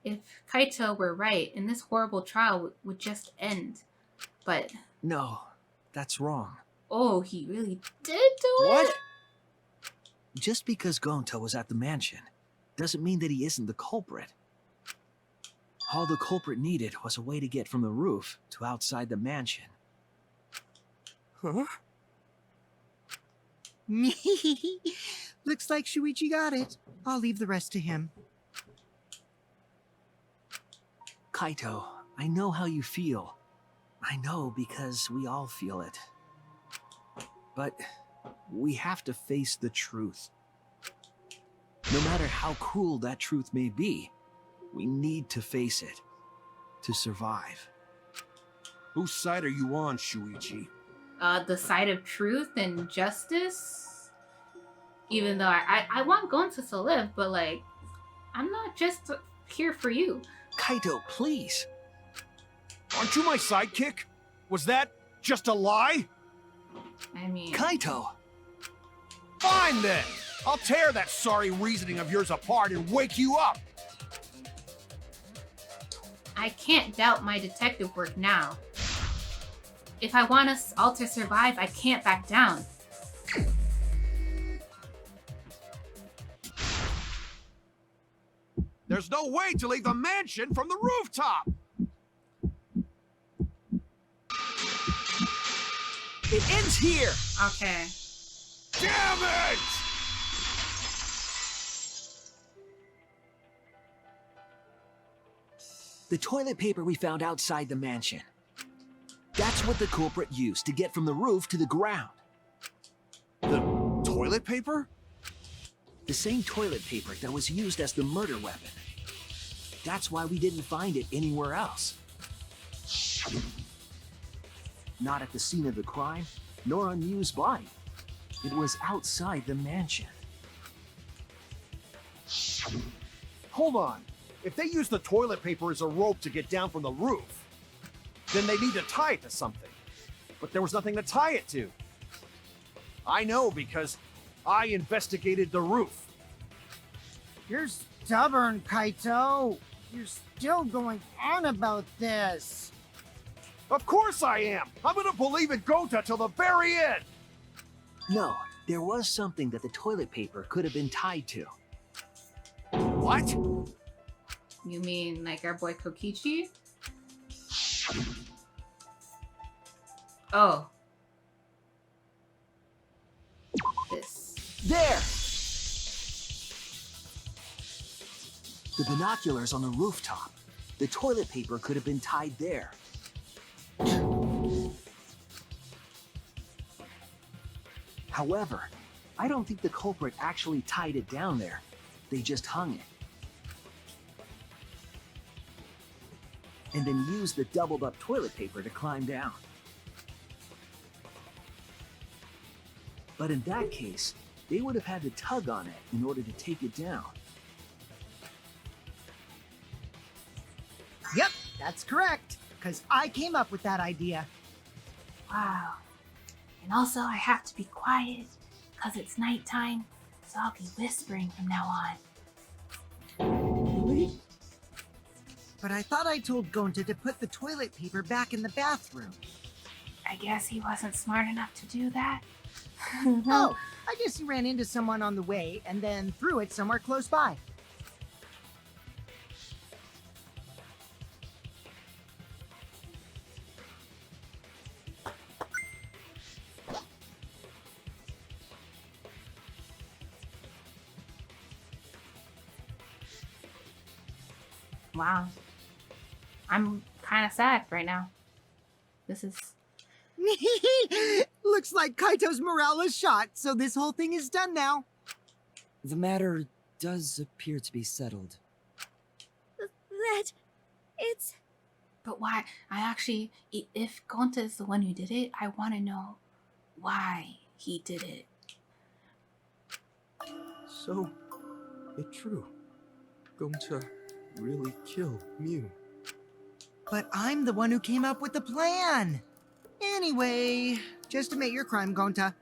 If Kaito were right, and this horrible trial would just end. But... No, that's wrong. Oh, he really did do it? What? Just because Gonta was at the mansion doesn't mean that he isn't the culprit. All the culprit needed was a way to get from the roof to outside the mansion. Huh? Me. Looks like Shuichi got it. I'll leave the rest to him. Kaito, I know how you feel. I know because we all feel it. But we have to face the truth. No matter how cruel that truth may be, we need to face it to survive. Whose side are you on, Shuichi? The side of truth and justice. Even though I want Gonta to live, but like, I'm not just here for you. Kaito, please. Aren't you my sidekick? Was that just a lie? I mean... Kaito! Fine then! I'll tear that sorry reasoning of yours apart and wake you up! I can't doubt my detective work now. If I want us all to survive, I can't back down. There's no way to leave the mansion from the rooftop! It ends here! Okay. Damn it! The toilet paper we found outside the mansion. That's what the culprit used to get from the roof to the ground. The toilet paper? The same toilet paper that was used as the murder weapon. That's why we didn't find it anywhere else. Not at the scene of the crime, nor on Miu's body. It was outside the mansion. Hold on. If they use the toilet paper as a rope to get down from the roof, then they need to tie it to something. But there was nothing to tie it to. I know because I investigated the roof. You're stubborn, Kaito. You're still going on about this. Of course I am! I'm gonna believe in Gonta till the very end! No, there was something that the toilet paper could have been tied to. What? You mean like our boy Kokichi? Oh. This. There! The binoculars on the rooftop. The toilet paper could have been tied there. However, I don't think the culprit actually tied it down there. They just hung it. And then used the doubled up toilet paper to climb down. But in that case, they would have had to tug on it in order to take it down. Yep, that's correct. Because I came up with that idea. Wow. And also, I have to be quiet because it's nighttime, so I'll be whispering from now on. Really? But I thought I told Gonta to put the toilet paper back in the bathroom. I guess he wasn't smart enough to do that. Oh, I guess he ran into someone on the way and then threw it somewhere close by. Wow. I'm kind of sad right now. This is... Looks like Kaito's morale is shot, so this whole thing is done now. The matter does appear to be settled. It's... But why? I actually... If Gonta is the one who did it, I want to know why he did it. So, it's true. Gonta really kill Mew. But I'm the one who came up with the plan. Anyway, just admit your crime, Gonta.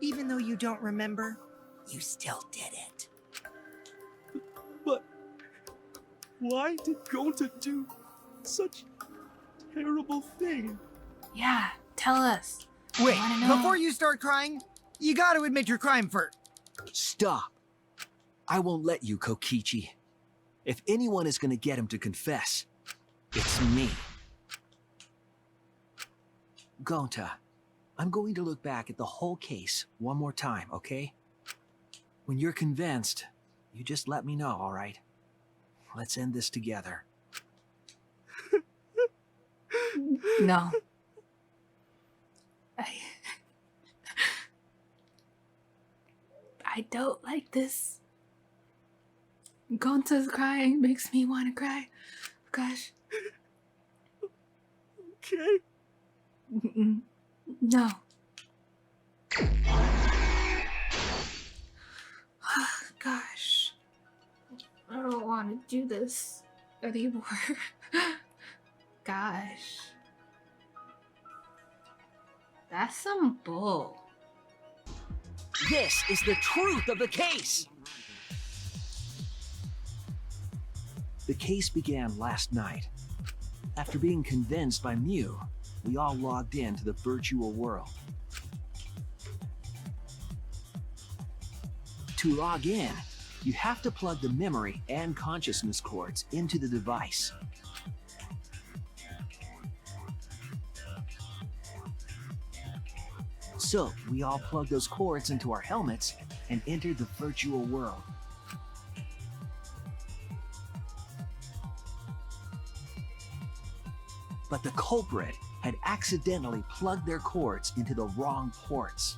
Even though you don't remember, you still did it. But why did Gonta do such a terrible thing? Yeah, tell us. Wait, I wanna know. before you start crying, you gotta admit your crime first. Stop. I won't let you, Kokichi. If anyone is gonna get him to confess, it's me. Gonta, I'm going to look back at the whole case one more time, okay? When you're convinced, you just let me know, all right? Let's end this together. No. I don't like this. Gonta's crying makes me want to cry. Gosh. Okay. No. Gosh. I don't want to do this anymore. Gosh. That's some bull. This is the truth of the case! The case began last night. After being convinced by Mew, we all logged into the virtual world. To log in, you have to plug the memory and consciousness cords into the device. So, we all plugged those cords into our helmets and entered the virtual world. But the culprit had accidentally plugged their cords into the wrong ports.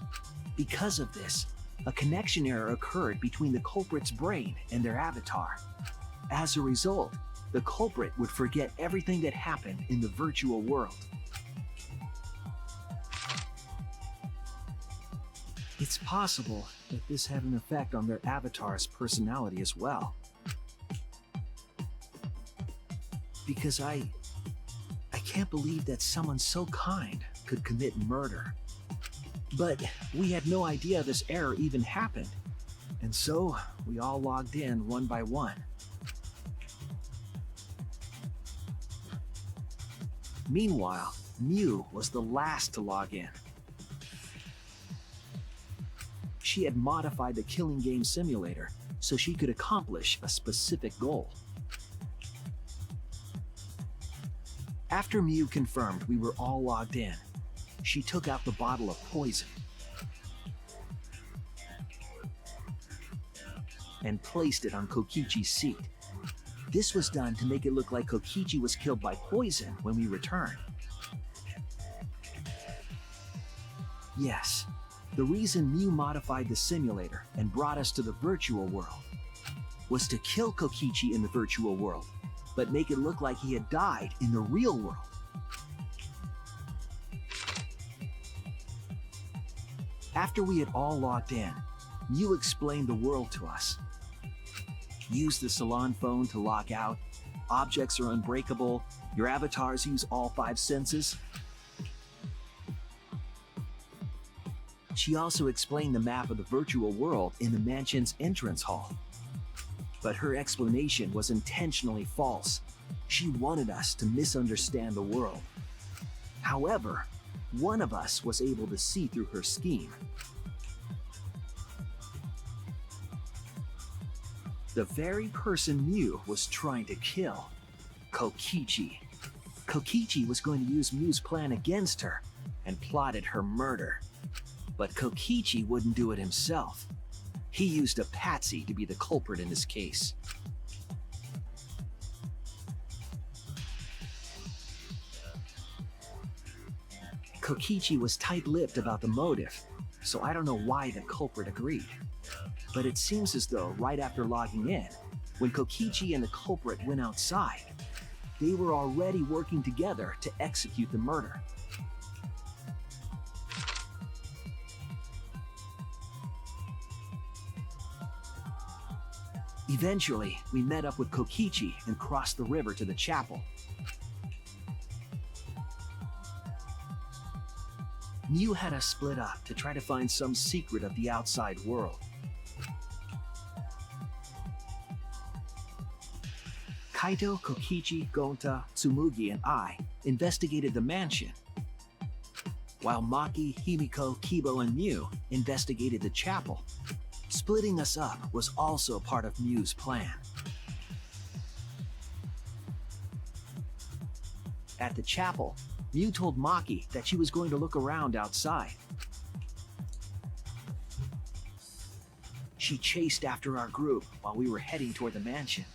Because of this, a connection error occurred between the culprit's brain and their avatar. As a result, the culprit would forget everything that happened in the virtual world. It's possible that this had an effect on their avatar's personality as well. Because I can't believe that someone so kind could commit murder. But we had no idea this error even happened, and so we all logged in one by one. Meanwhile, Mew was the last to log in. She had modified the killing game simulator so she could accomplish a specific goal. After Mew confirmed we were all logged in, she took out the bottle of poison and placed it on Kokichi's seat. This was done to make it look like Kokichi was killed by poison when we returned. Yes, The reason Mew modified the simulator and brought us to the virtual world was to kill Kokichi in the virtual world, but make it look like he had died in the real world. After we had all logged in, Mew explained the world to us. Use the salon phone to log out. Objects are unbreakable. Your avatars use all 5 senses. She also explained the map of the virtual world in the mansion's entrance hall. But her explanation was intentionally false. She wanted us to misunderstand the world. However, one of us was able to see through her scheme. The very person Mew was trying to kill, Kokichi. Kokichi was going to use Mew's plan against her and plotted her murder. But Kokichi wouldn't do it himself. He used a patsy to be the culprit in this case. Kokichi was tight-lipped about the motive, so I don't know why the culprit agreed. But it seems as though right after logging in, when Kokichi and the culprit went outside, they were already working together to execute the murder. Eventually, we met up with Kokichi and crossed the river to the chapel. Mew had us split up to try to find some secret of the outside world. Kaito, Kokichi, Gonta, Tsumugi, and I investigated the mansion, while Maki, Himiko, Kibo, and Mew investigated the chapel. Splitting us up was also part of Mew's plan. At the chapel, Mew told Maki that she was going to look around outside. She chased after our group while we were heading toward the mansion.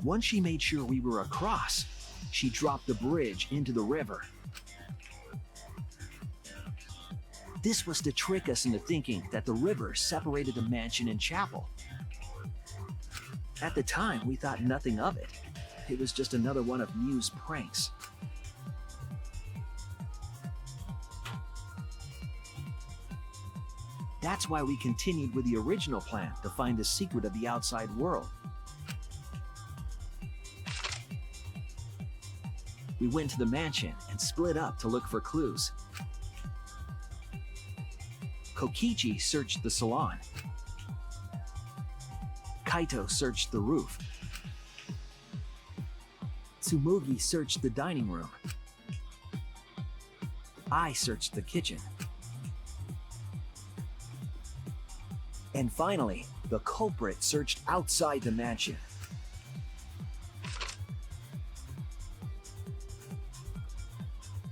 Once she made sure we were across, she dropped the bridge into the river. This was to trick us into thinking that the river separated the mansion and chapel. At the time, we thought nothing of it. It was just another one of Mew's pranks. That's why we continued with the original plan to find the secret of the outside world. We went to the mansion and split up to look for clues. Kokichi searched the salon. Kaito searched the roof. Tsumugi searched the dining room. I searched the kitchen. And finally, the culprit searched outside the mansion.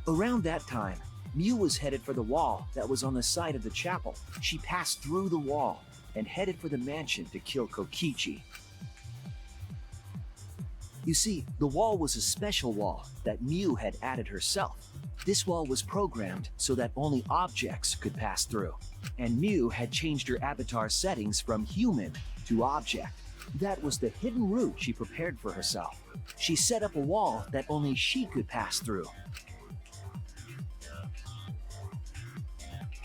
Around that time, Mew was headed for the wall that was on the side of the chapel. She passed through the wall and headed for the mansion to kill Kokichi. You see, the wall was a special wall that Mew had added herself. This wall was programmed so that only objects could pass through, and Mew had changed her avatar settings from human to object. That was the hidden route she prepared for herself. She set up a wall that only she could pass through.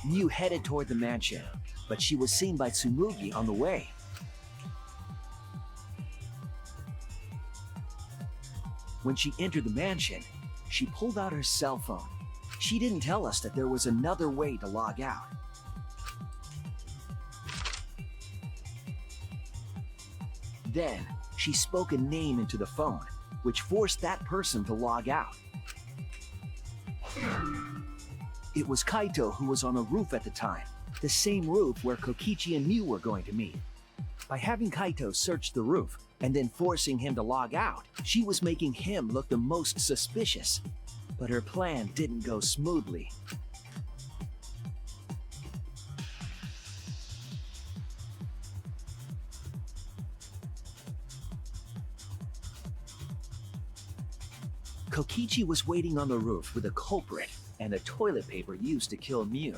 Mew headed toward the mansion, but she was seen by Tsumugi on the way. When she entered the mansion, she pulled out her cell phone. She didn't tell us that there was another way to log out. Then, she spoke a name into the phone, which forced that person to log out. It was Kaito who was on the roof at the time, the same roof where Kokichi and Mew were going to meet. By having Kaito search the roof and then forcing him to log out, she was making him look the most suspicious. But her plan didn't go smoothly. Kokichi was waiting on the roof with a culprit and the toilet paper used to kill Mew.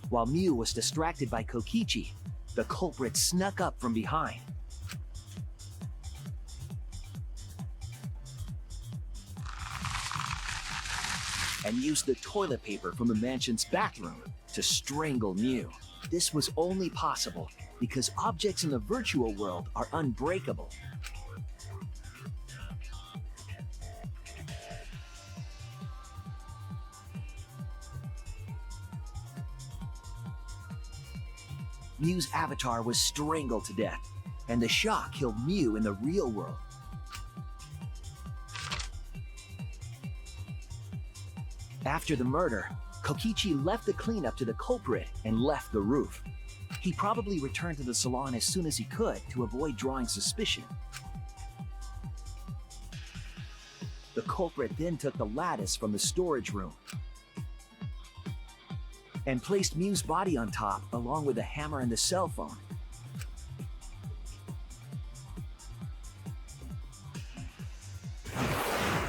While Mew was distracted by Kokichi, the culprit snuck up from behind. And used the toilet paper from the mansion's bathroom to strangle Mew. This was only possible because objects in the virtual world are unbreakable. Mew's avatar was strangled to death, and the shock killed Mew in the real world. After the murder, Kokichi left the cleanup to the culprit and left the roof. He probably returned to the salon as soon as he could to avoid drawing suspicion. The culprit then took the lattice from the storage room and placed Mew's body on top along with the hammer and the cell phone.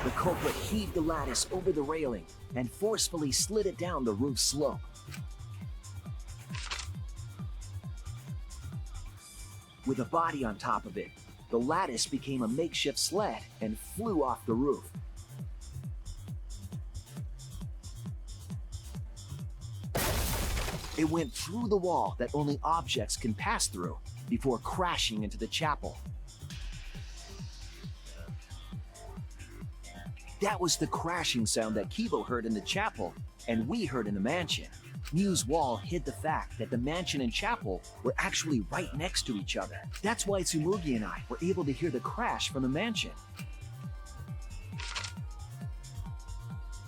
The culprit heaved the lattice over the railing and forcefully slid it down the roof slope. With a body on top of it, the lattice became a makeshift sled and flew off the roof. It went through the wall that only objects can pass through before crashing into the chapel. That was the crashing sound that Kibo heard in the chapel and we heard in the mansion. Mew's wall hid the fact that the mansion and chapel were actually right next to each other. That's why Tsumugi and I were able to hear the crash from the mansion.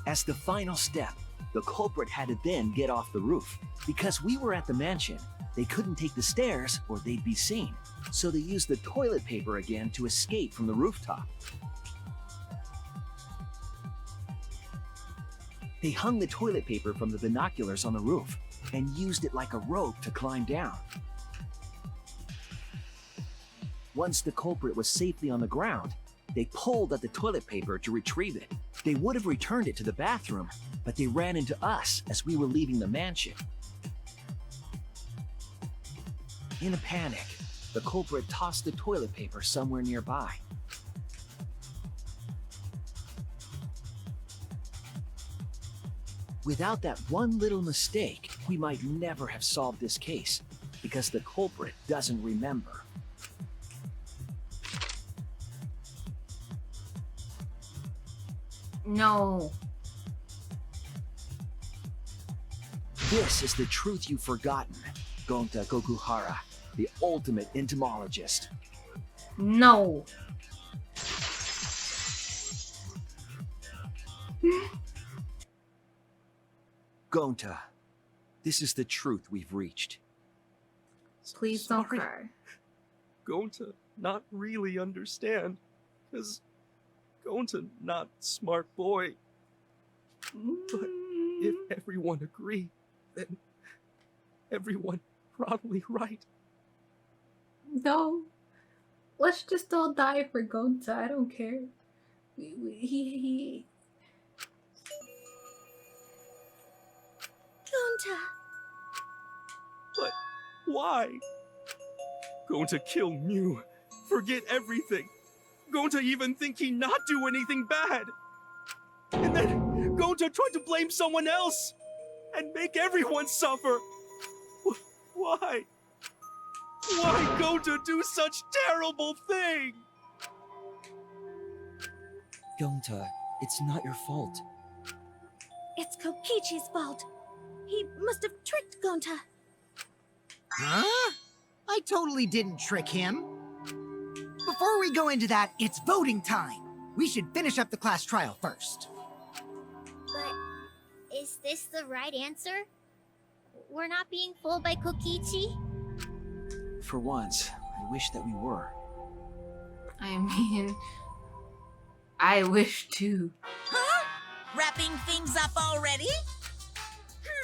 As the final step, the culprit had to then get off the roof. Because we were at the mansion, they couldn't take the stairs or they'd be seen. So they used the toilet paper again to escape from the rooftop. They hung the toilet paper from the binoculars on the roof and used it like a rope to climb down. Once the culprit was safely on the ground, they pulled at the toilet paper to retrieve it. They would have returned it to the bathroom, but they ran into us as we were leaving the mansion. In a panic, the culprit tossed the toilet paper somewhere nearby. Without that one little mistake, we might never have solved this case, because the culprit doesn't remember. No. This is the truth you've forgotten, Gonta Gokuhara, the ultimate entomologist. No. Gonta, this is the truth we've reached. Please don't cry. Gonta not really understand, because Gonta not smart boy. But if everyone agree, then everyone probably right. No. Let's just all die for Gonta. I don't care. He Gonta. But why? Gonta kill Mew, forget everything. Gonta even think he not do anything bad. And then Gonta tried to blame someone else and make everyone suffer. Why? Why Gonta do such terrible thing? Gonta, it's not your fault. It's Kokichi's fault. He must have tricked Gonta. Huh? I totally didn't trick him. Before we go into that, it's voting time. We should finish up the class trial first. But is this the right answer? We're not being fooled by Kokichi? For once, I wish that we were. I mean, I wish to. Huh? Wrapping things up already?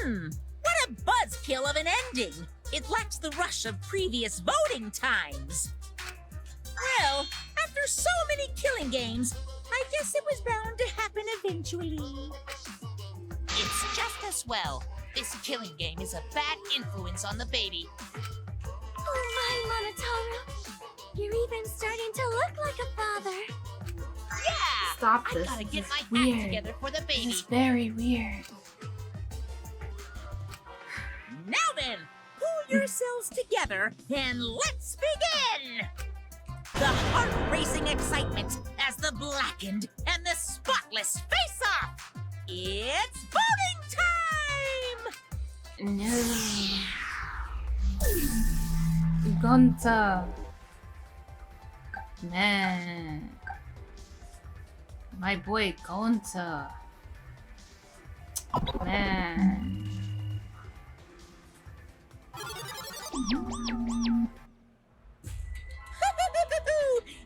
What a buzzkill of an ending! It lacks the rush of previous voting times. Well, after so many killing games, I guess it was bound to happen eventually. It's just as well. This killing game is a bad influence on the baby. Oh my, Monotaro. You're even starting to look like a father. Yeah! Stop I this. gotta This get is my act weird. together for the This baby. is very weird. Now then, pull yourselves together and let's begin! The heart-racing excitement as the blackened and the spotless face off! It's voting time! No. Gonta. Man. My boy Gonta. Man.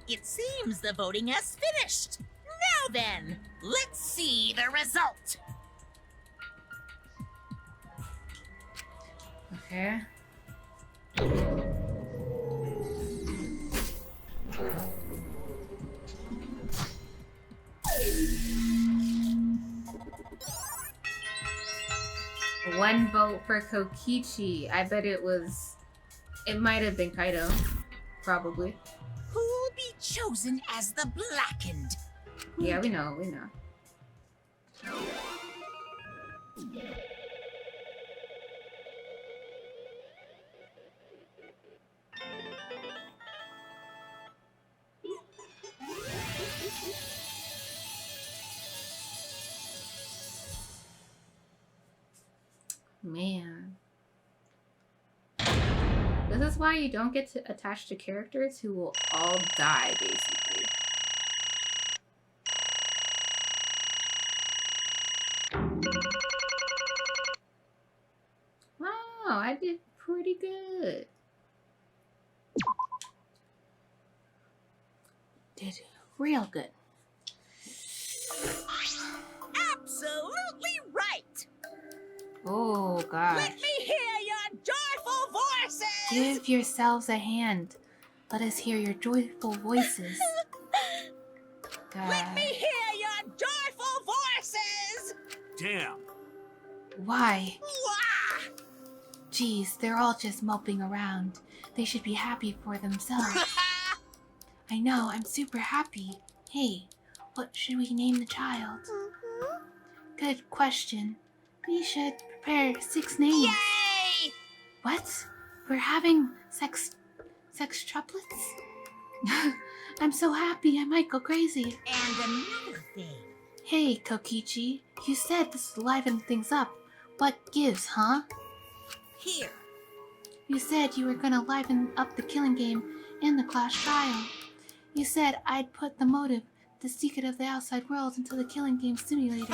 It seems the voting has finished. Now then, let's see the result. Okay. One vote for Kokichi. I bet it was... It might have been Kaido. Probably. Who'll be chosen as the blackened? Yeah, we know, we know. Man. This is why you don't get to attach to characters who will all die, basically. Wow, I did pretty good. Did real good. Absolutely right! Oh, gosh. Let me hear your joyful voices! Give yourselves a hand. Let us hear your joyful voices. Let me hear your joyful voices! Damn. Why? Wah! Geez, they're all just moping around. They should be happy for themselves. I know, I'm super happy. Hey, what should we name the child? Good question. We should prepare 6 names. Yay! What? We're having sex triplets? I'm so happy I might go crazy. And another thing. Hey, Kokichi, you said this would liven things up. What gives, huh? Here. You said you were gonna liven up the killing game and the class trial. You said I'd put the motive, the secret of the outside world, into the killing game simulator.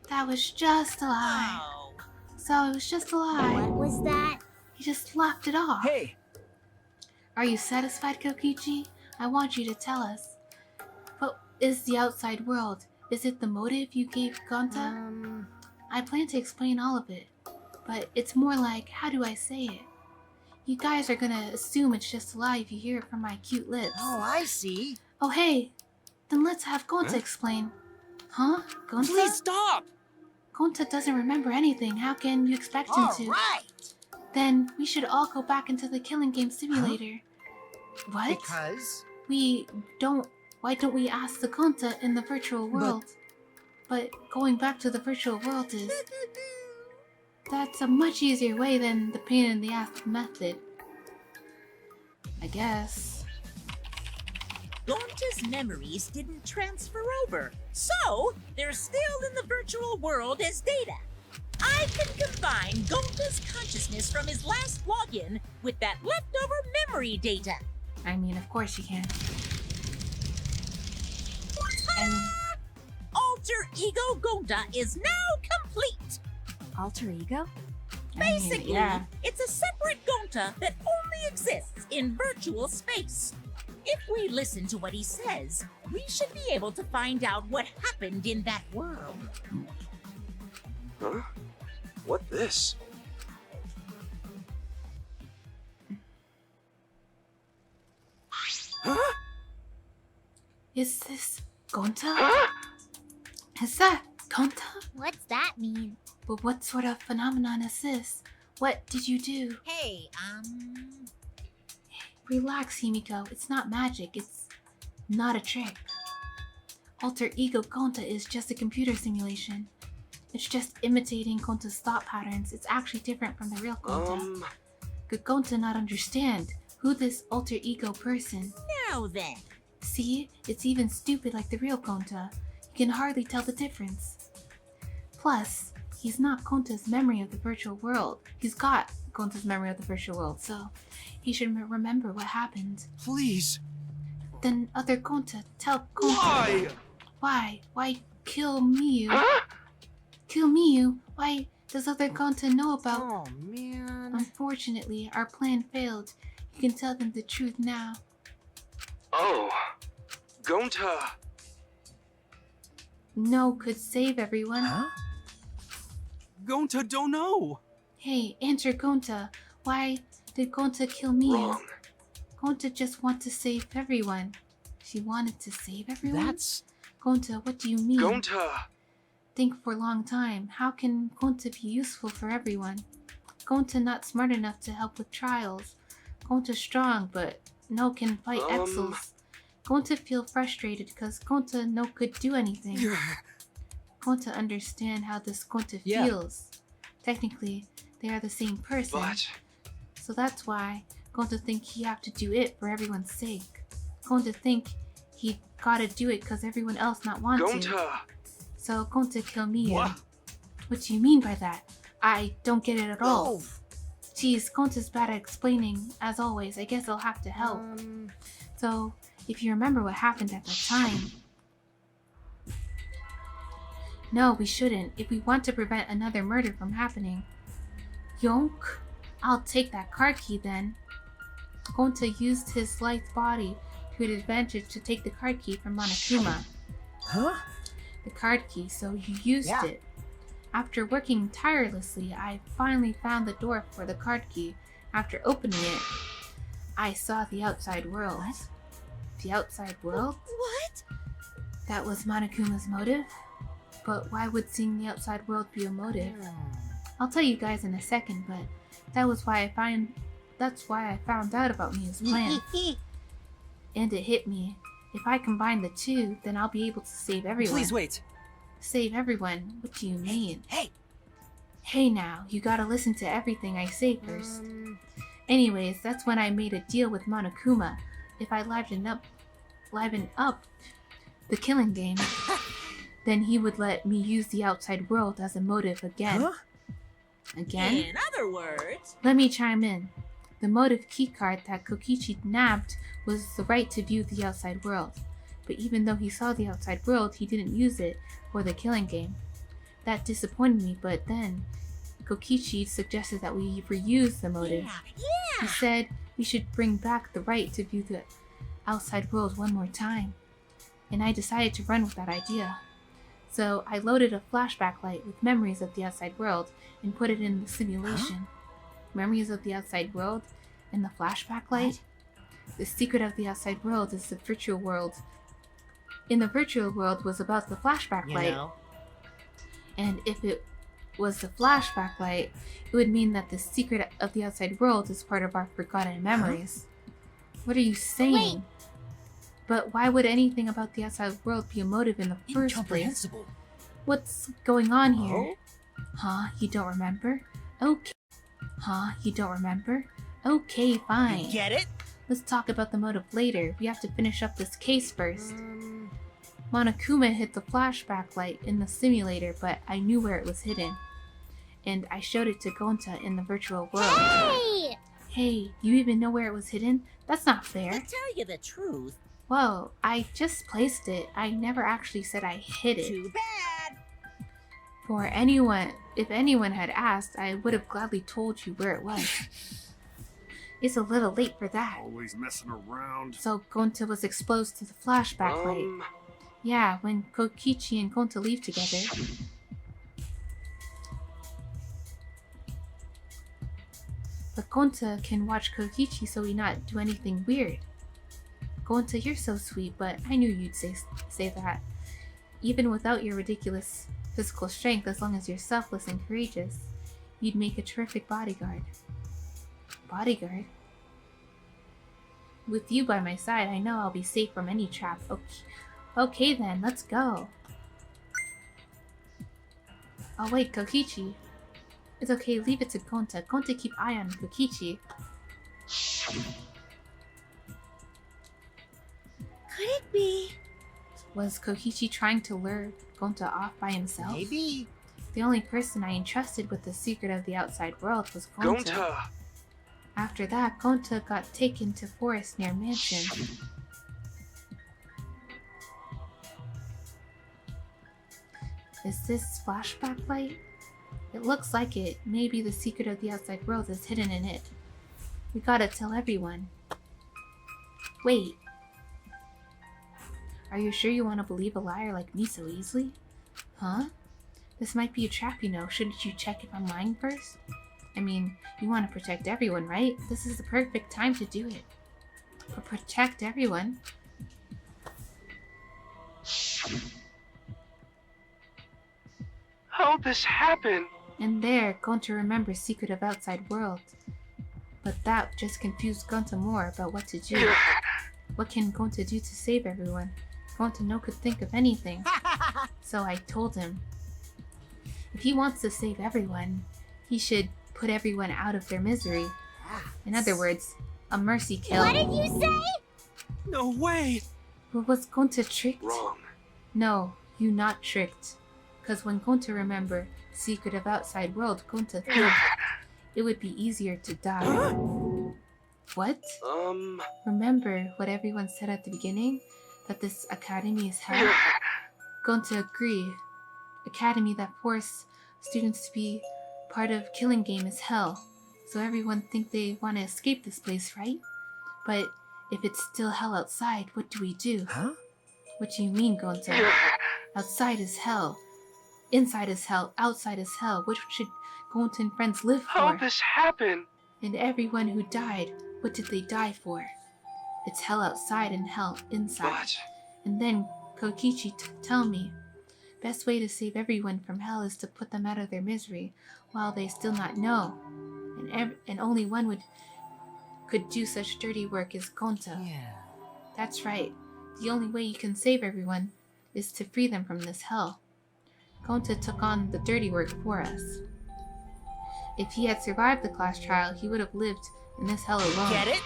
That was just a lie. Oh. So it was just a lie. What was that? You just laughed it off. Hey, Are you satisfied, Kokichi? I want you to tell us. What is the outside world? Is it the motive you gave Gonta? I plan to explain all of it, but it's more like, how do I say it? You guys are gonna assume it's just a lie if you hear it from my cute lips. Oh, I see. Oh, hey, then let's have Gonta explain. Huh? Gonta? please stop! Gonta doesn't remember anything. How can you expect him All to? right. Then we should all go back into the killing game simulator. What? Because Why don't we ask the Gonta in the virtual world? But going back to the virtual world is... That's a much easier way than the pain in the ass method. I guess. Gonta's memories didn't transfer over, so they're still in the virtual world as data. I can combine Gonta's consciousness from his last login with that leftover memory data. I mean, of course you can. And Alter Ego Gonta is now complete. Alter ego? Basically, yeah. it's a separate Gonta that only exists in virtual space. If we listen to what he says, we should be able to find out what happened in that world. Huh? What this? Is this Gonta? Is that Gonta? What's that mean? But what sort of phenomenon is this? What did you do? Hey, Relax, Himiko. It's not magic. It's not a trick. Alter ego Gonta is just a computer simulation. It's just imitating Gonta's thought patterns. It's actually different from the real Gonta. Could Gonta not understand who this alter ego person? now then. See? It's even stupid like the real Gonta. You can hardly tell the difference. Plus, he's not Gonta's memory of the virtual world. He's got Gonta's memory of the virtual world, so he should remember what happened. Please. Then other Gonta, tell Gonta. Why? Why kill Miyu? Kill Miyu? Why does other Gonta know about? Oh, man. Unfortunately, our plan failed. You can tell them the truth now. Oh, Gonta. No could save everyone. Huh? Gonta don't know. Hey, answer Gonta. Why did Gonta kill Miyu? Wrong. Gonta just want to save everyone. She wanted to save everyone? That's... Gonta, what do you mean? Gonta. Think for a long time. How can Gonta be useful for everyone? Gonta not smart enough to help with trials. Gonta strong, but no can fight Exils. Gonta feel frustrated because Gonta no could do anything. Gonta understand how this Gonta feels. Technically, they are the same person. But So that's why Gonta think he have to do it for everyone's sake. Gonta think he gotta do it because everyone else not want to. Gonta. So Gonta kill Miyu. What? What do you mean by that? I don't get it at all. Oh. Geez, Gonta's bad at explaining. As always, I guess I'll have to help. So, if you remember what happened at the time... No, we shouldn't. If we want to prevent another murder from happening. Yonk? I'll take that card key then. Gonta used his lithe body to his advantage to take the card key from Monokuma. Huh? The card key, so you used Yeah. it. After working tirelessly, I finally found the door for the card key. After opening it, I saw the outside world. What? The outside world? What? That was Monokuma's motive? But why would seeing the outside world be a motive? I'll tell you guys in a second, but that's why I found out about Miyu's plan. And it hit me. If I combine the two, then I'll be able to save everyone. Please wait. Save everyone? What do you mean? Hey! Hey now, you gotta listen to everything I say first. Anyways, that's when I made a deal with Monokuma. If I liven up the killing game, then he would let me use the outside world as a motive again. Huh? Again? In other words, Let me chime in. The motive keycard that Kokichi nabbed was the right to view the outside world. But even though he saw the outside world, he didn't use it for the killing game. That disappointed me, but then Kokichi suggested that we reuse the motive. He said we should bring back the right to view the outside world one more time. And I decided to run with that idea. So I loaded a flashback light with memories of the outside world and put it in the simulation. Memories of the outside world and the flashback light? The secret of the outside world is the virtual world. In the virtual world was about the flashback You light. know? And if it was the flashback light, it would mean that the secret of the outside world is part of our forgotten memories. What are you saying? Wait. But why would anything about the outside world be a motive in the first place? Incomprehensible. What's going on here? Oh? Huh? You don't remember? Okay. Huh? You don't remember? Okay, fine. You get it? Let's talk about the motive later. We have to finish up this case first. Monokuma hid the flashback light in the simulator, but I knew where it was hidden. And I showed it to Gonta in the virtual world. Hey! Hey, you even know where it was hidden? That's not to fair. tell you the truth, Whoa, I just placed it. I never actually said I hid it. too bad. For anyone, if anyone had asked, I would have gladly told you where it was. It's a little late for that. Always messing around. So Gonta was exposed to the flashback light. Yeah, when Kokichi and Gonta leave together. But Gonta can watch Kokichi so he not do anything weird. Gonta, you're so sweet, but I knew you'd say that. Even without your ridiculous physical strength, as long as you're selfless and courageous, you'd make a terrific bodyguard. Bodyguard? With you by my side, I know I'll be safe from any trap. Okay then, let's go. Oh wait, Kokichi. It's okay, leave it to Gonta. Gonta keep eye on Kokichi. Could it be? Was Kokichi trying to lure Gonta off by himself? Maybe. The only person I entrusted with the secret of the outside world was Gonta. After that, Gonta got taken to forest near mansion. Is this flashback light? It looks like it. Maybe the secret of the outside world is hidden in it. We gotta tell everyone. Wait. Are you sure you want to believe a liar like me so easily? Huh? This might be a trap, you know. Shouldn't you check if I'm lying first? I mean, you want to protect everyone, right? This is the perfect time to do it. But protect everyone? How'd this happen? And there, Gonta remembers secret of outside world. But that just confused Gonta more about what to do. What can Gonta do to save everyone? Gonta no could think of anything. So I told him, if he wants to save everyone, he should put everyone out of their misery. In other words, a mercy kill. What did you say? No way! But was Gonta tricked? Wrong. No, you not tricked. Cause when Gonta remember secret of outside world, Gonta think it would be easier to die. What? Remember what everyone said at the beginning? That this academy is hell? Gonta agree. Academy that force students to be part of killing game is hell. So everyone think they want to escape this place, right? But if it's still hell outside, what do we do? Huh? What do you mean, Gonta? Outside is hell. Inside is hell. Outside is hell. Which should Gonta and friends live for? How'd this happen? And everyone who died, what did they die for? It's hell outside and hell inside. But... And then Kokichi tell me, best way to save everyone from hell is to put them out of their misery while they still not know. And only one could do such dirty work as Gonta. Yeah. That's right. The only way you can save everyone is to free them from this hell. Gonta took on the dirty work for us. If he had survived the class trial, he would have lived in this hell alone. Get it?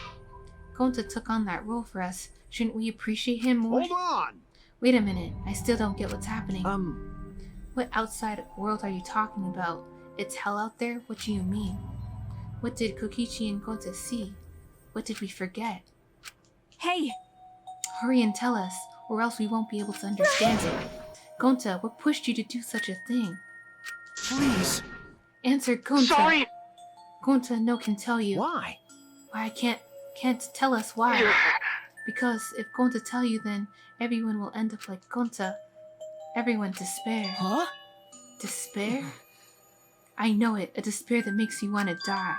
Gonta took on that role for us. Shouldn't we appreciate him more? Hold on! Wait a minute. I still don't get what's happening. Um, What outside world are you talking about? It's hell out there? What do you mean? What did Kokichi and Gonta see? What did we forget? Hey! Hurry and tell us, or else we won't be able to understand it. Gonta, what pushed you to do such a thing? Please! Answer, Gonta. Sorry! Gonta no can tell you. why? Why can't tell us why? Because if Gonta tell you, then everyone will end up like Gonta. Everyone despair. Huh? Despair? I know it. A despair that makes you want to die.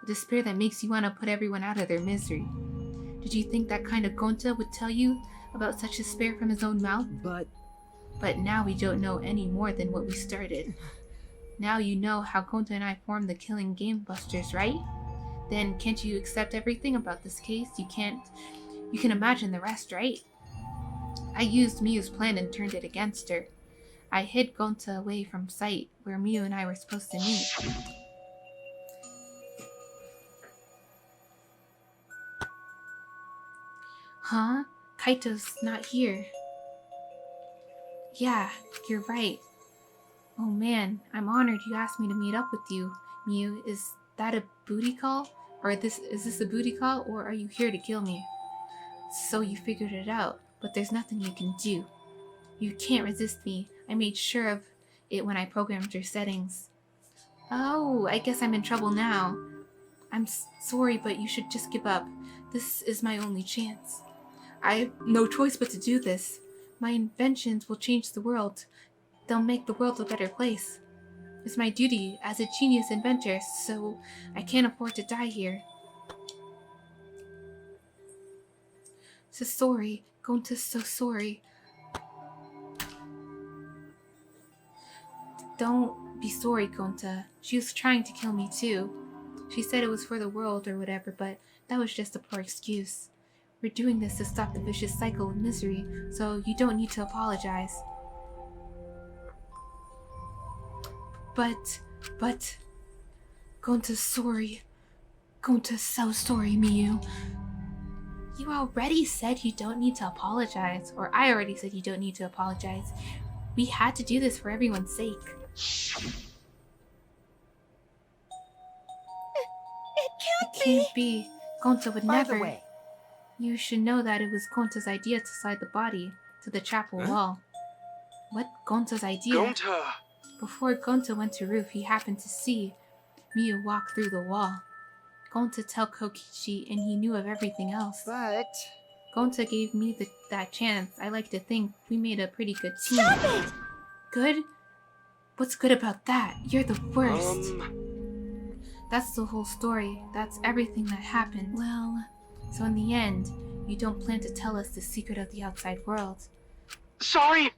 A despair that makes you want to put everyone out of their misery. Did you think that kind of Gonta would tell you about such despair from his own mouth? But now we don't know any more than what we started. Now you know how Gonta and I formed the Killing Game Busters, right? Then can't you accept everything about this case? You can imagine the rest, right? I used Miyu's plan and turned it against her. I hid Gonta away from sight where Miyu and I were supposed to meet. Huh? Kaito's not here. Yeah, you're right. Oh man, I'm honored you asked me to meet up with you, Miyu. Is that a booty call? Or is this a booty call, or are you here to kill me? So you figured it out, but there's nothing you can do. You can't resist me. I made sure of it when I programmed your settings. Oh, I guess I'm in trouble now. I'm sorry, but you should just give up. This is my only chance. I have no choice but to do this. My inventions will change the world. They'll make the world a better place. It's my duty as a genius inventor, so I can't afford to die here. So sorry. Gonta's so sorry. Don't be sorry, Gonta. She was trying to kill me too. She said it was for the world or whatever, but that was just a poor excuse. We're doing this to stop the vicious cycle of misery, so you don't need to apologize. But, Gonta's sorry. Gonta's so sorry, Miu. You already said you don't need to apologize, or I already said you don't need to apologize. We had to do this for everyone's sake. It Can't be. Gonta would By never. the way, You should know that it was Gonta's idea to slide the body to the chapel wall. What? Gonta's idea? Gonta! Before Gonta went to roof, he happened to see Miu walk through the wall. Gonta tell Kokichi, and he knew of everything else. but Gonta gave me that chance. I like to think we made a pretty good team. Stop it! Good? What's good about that? You're the worst. That's the whole story. That's everything that happened. Well, So in the end, you don't plan to tell us the secret of the outside world. Sorry!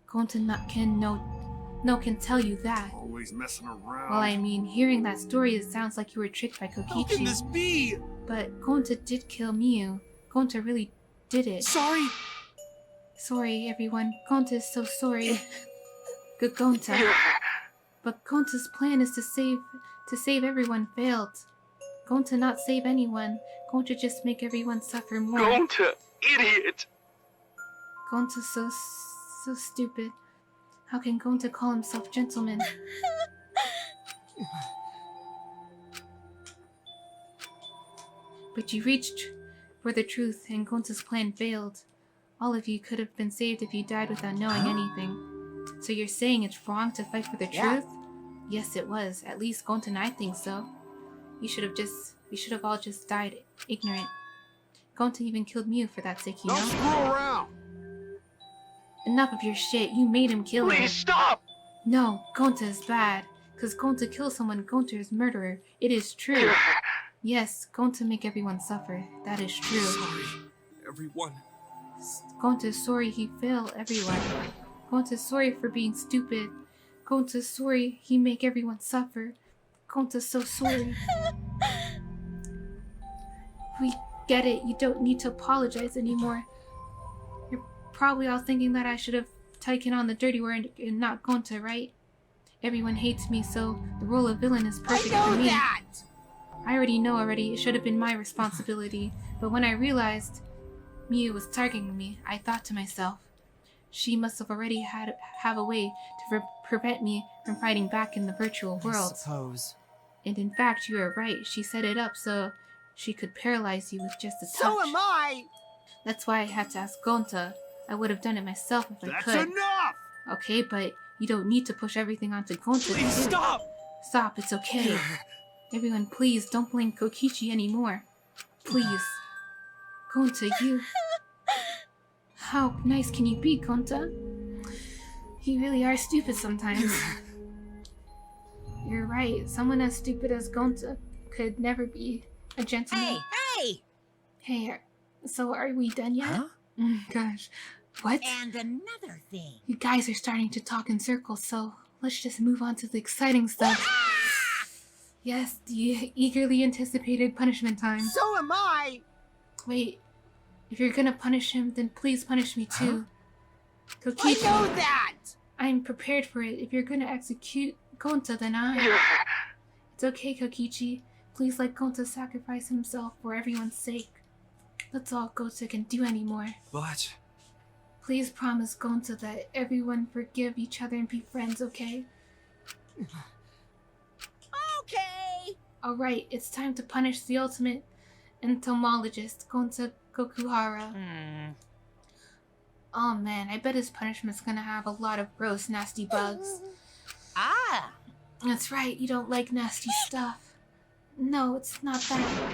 Gonta can tell you that. Always messing around. Well, I mean, hearing that story, it sounds like you were tricked by How can Kokichi. this be? But Gonta did kill Miu. Gonta really did it. Sorry. Sorry, everyone. Gonta is so sorry. Good Gonta. But Gonta's plan is to save everyone failed. Gonta not save anyone. Gonta just make everyone suffer more. Gonta, idiot! Gonta's so stupid. How can Gonta call himself gentleman? But you reached for the truth, and Gonta's plan failed. All of you could have been saved if you died without knowing anything. So you're saying it's wrong to fight for the Yeah. truth? Yes, it was. At least Gonta and I think so. We should have all just died ignorant. Gonta even killed Miu for that sake, you Don't know? screw around. Enough of your shit. You made him kill her. Please stop! No, Gonta is bad. Cause Gonta kills someone, Gonta is murderer. It is true. Yes, Gonta make everyone suffer. That is true. Sorry, everyone. Gonta is sorry he failed everyone. Gonta is sorry for being stupid. Gonta is sorry he make everyone suffer. Gonta is so sorry. We get it. You don't need to apologize anymore. You're probably all thinking that I should have taken on the dirty word and not Gonta, right? Everyone hates me, so the role of villain is perfect for me. I already know already. It should have been my responsibility. But when I realized Miu was targeting me, I thought to myself, she must have already have a way to prevent me from fighting back in the virtual world. I suppose. And in fact, you are right. She set it up so she could paralyze you with just a touch. So am I! That's why I had to ask Gonta. I would have done it myself if I That's could. enough. Okay, but you don't need to push everything onto Gonta. Please stop! Stop, it's okay. Everyone, please don't blame Kokichi anymore. Please. Gonta, you... How nice can you be, Gonta? You really are stupid sometimes. You're right. Someone as stupid as Gonta could never be a gentleman. Hey! Hey, so are we done yet? Huh? Gosh. What? And another thing. You guys are starting to talk in circles, so let's just move on to the exciting stuff. Yes, the eagerly anticipated punishment time. So am I! Wait, if you're gonna punish him, then please punish me too. Kokichi, that! I'm prepared for it. If you're gonna execute Gonta, then It's okay, Kokichi. Please let Gonta sacrifice himself for everyone's sake. That's all Gonta can do anymore. But... Please promise Gonta that everyone forgive each other and be friends, okay? Okay! Alright, it's time to punish the ultimate entomologist, Gonta Gokuhara. Oh man, I bet his punishment's gonna have a lot of gross, nasty bugs. Ah! That's right, you don't like nasty stuff. No, it's not that.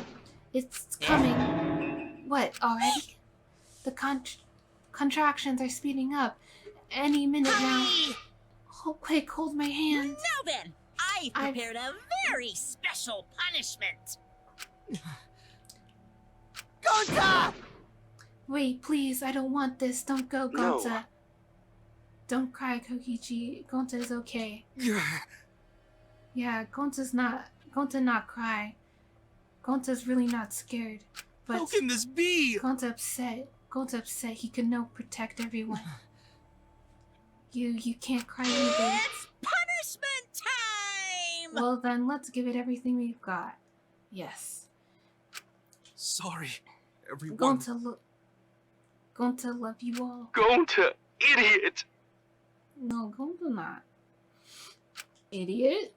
It's coming. What, already? The contractions are speeding up. Any minute now. Honey! Oh, quick, hold my hand. Now then, I've prepared a very special punishment. Gonta! Wait, please, I don't want this. Don't go, No. Gonta. Don't cry, Kokichi. Gonta is okay. Yeah, Gonta not cry. Gonta's really not scared. But How can this be? Gonta upset. He can no protect everyone. You can't cry either. It's punishment time! Well then, let's give it everything we've got. Yes. Sorry, everyone. Gonta love you all. Gonta, idiot! No, Gonta not. Idiot.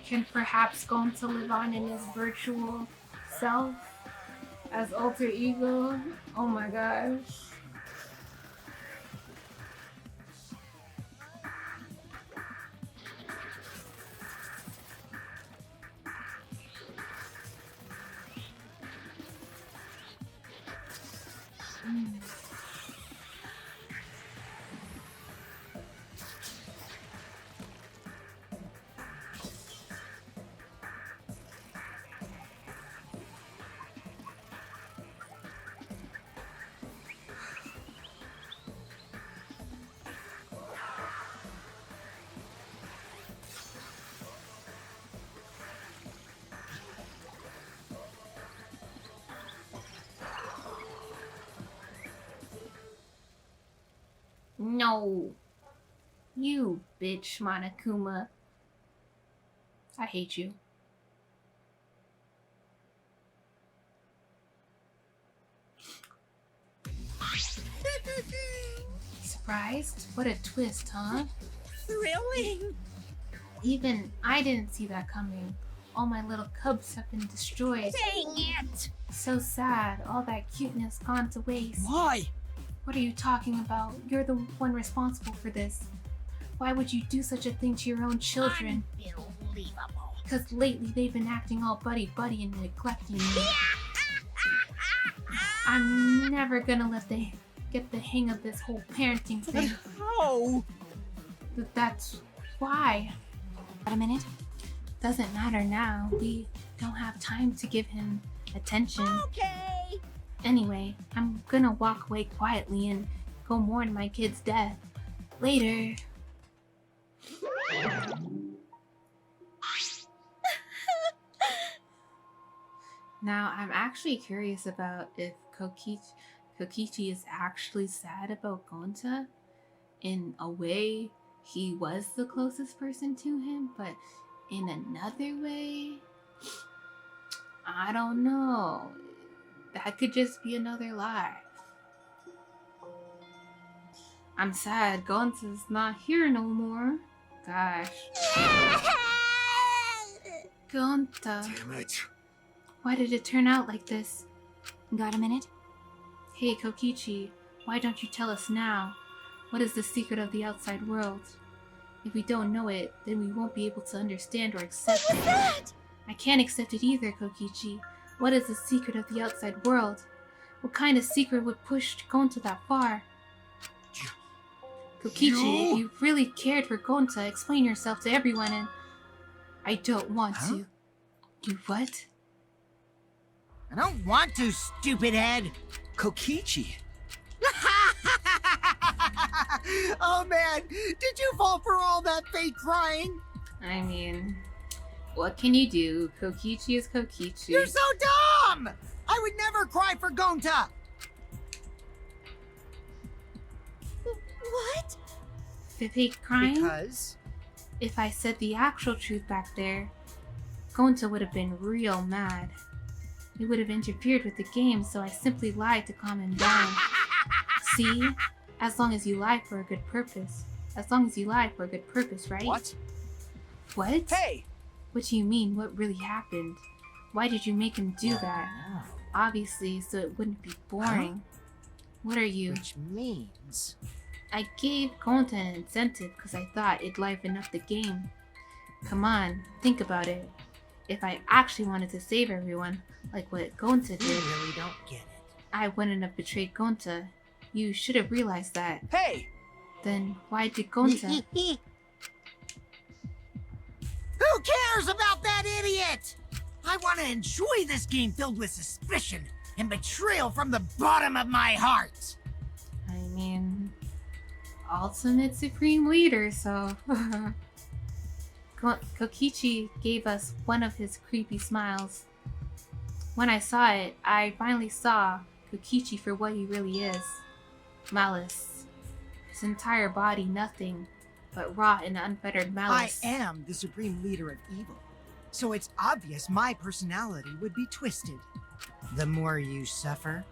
Can perhaps Gonta live on in his virtual self as alter ego? Oh my gosh. No. You bitch, Monokuma. I hate you. Surprised? What a twist, huh? Thrilling! Even I didn't see that coming. All my little cubs have been destroyed. Dang it! So sad. All that cuteness gone to waste. Why? What are you talking about? You're the one responsible for this. Why would you do such a thing to your own children? Unbelievable. Because lately they've been acting all buddy-buddy and neglecting me. I'm never gonna let they get the hang of this whole parenting thing. Oh! That's why. Got a minute? Doesn't matter now. We don't have time to give him attention. Okay! Anyway, I'm gonna walk away quietly and go mourn my kid's death. Later. Now, I'm actually curious about if Kokichi is actually sad about Gonta. In a way, he was the closest person to him, but in another way, I don't know. That could just be another lie. I'm sad Gonta's not here no more. Gosh. Gonta. Damn it. Why did it turn out like this? Got a minute? Hey Kokichi, why don't you tell us now? What is the secret of the outside world? If we don't know it, then we won't be able to understand or accept it. That! I can't accept it either, Kokichi. What is the secret of the outside world? What kind of secret would push Gonta that far? Kokichi, if you really cared for Gonta, explain yourself to everyone and... I don't want to. You what? I don't want to, stupid head. Kokichi. Oh man, did you fall for all that fake crying? I mean, what can you do? Kokichi is Kokichi. You're so dumb! I would never cry for Gonta! What? Fake crying? Because? If I said the actual truth back there, Gonta would have been real mad. It would have interfered with the game, so I simply lied to calm him down. See? As long as you lie for a good purpose. As long as you lie for a good purpose, right? What? What? Hey! What do you mean? What really happened? Why did you make him do that? No. Obviously, so it wouldn't be boring. What are you? Which means... I gave Gonta an incentive because I thought it'd liven up the game. Come on, think about it. If I actually wanted to save everyone, like what Gonta You did, really don't get it. I wouldn't have betrayed Gonta. You should have realized that. Hey! Then why did Gonta? Who cares about that idiot? I want to enjoy this game filled with suspicion and betrayal from the bottom of my heart. I mean, ultimate supreme leader, so... Kokichi gave us one of his creepy smiles. When I saw it, I finally saw Kokichi for what he really is. Malice. His entire body nothing but raw and unfettered malice. I am the supreme leader of evil, so it's obvious my personality would be twisted. The more you suffer,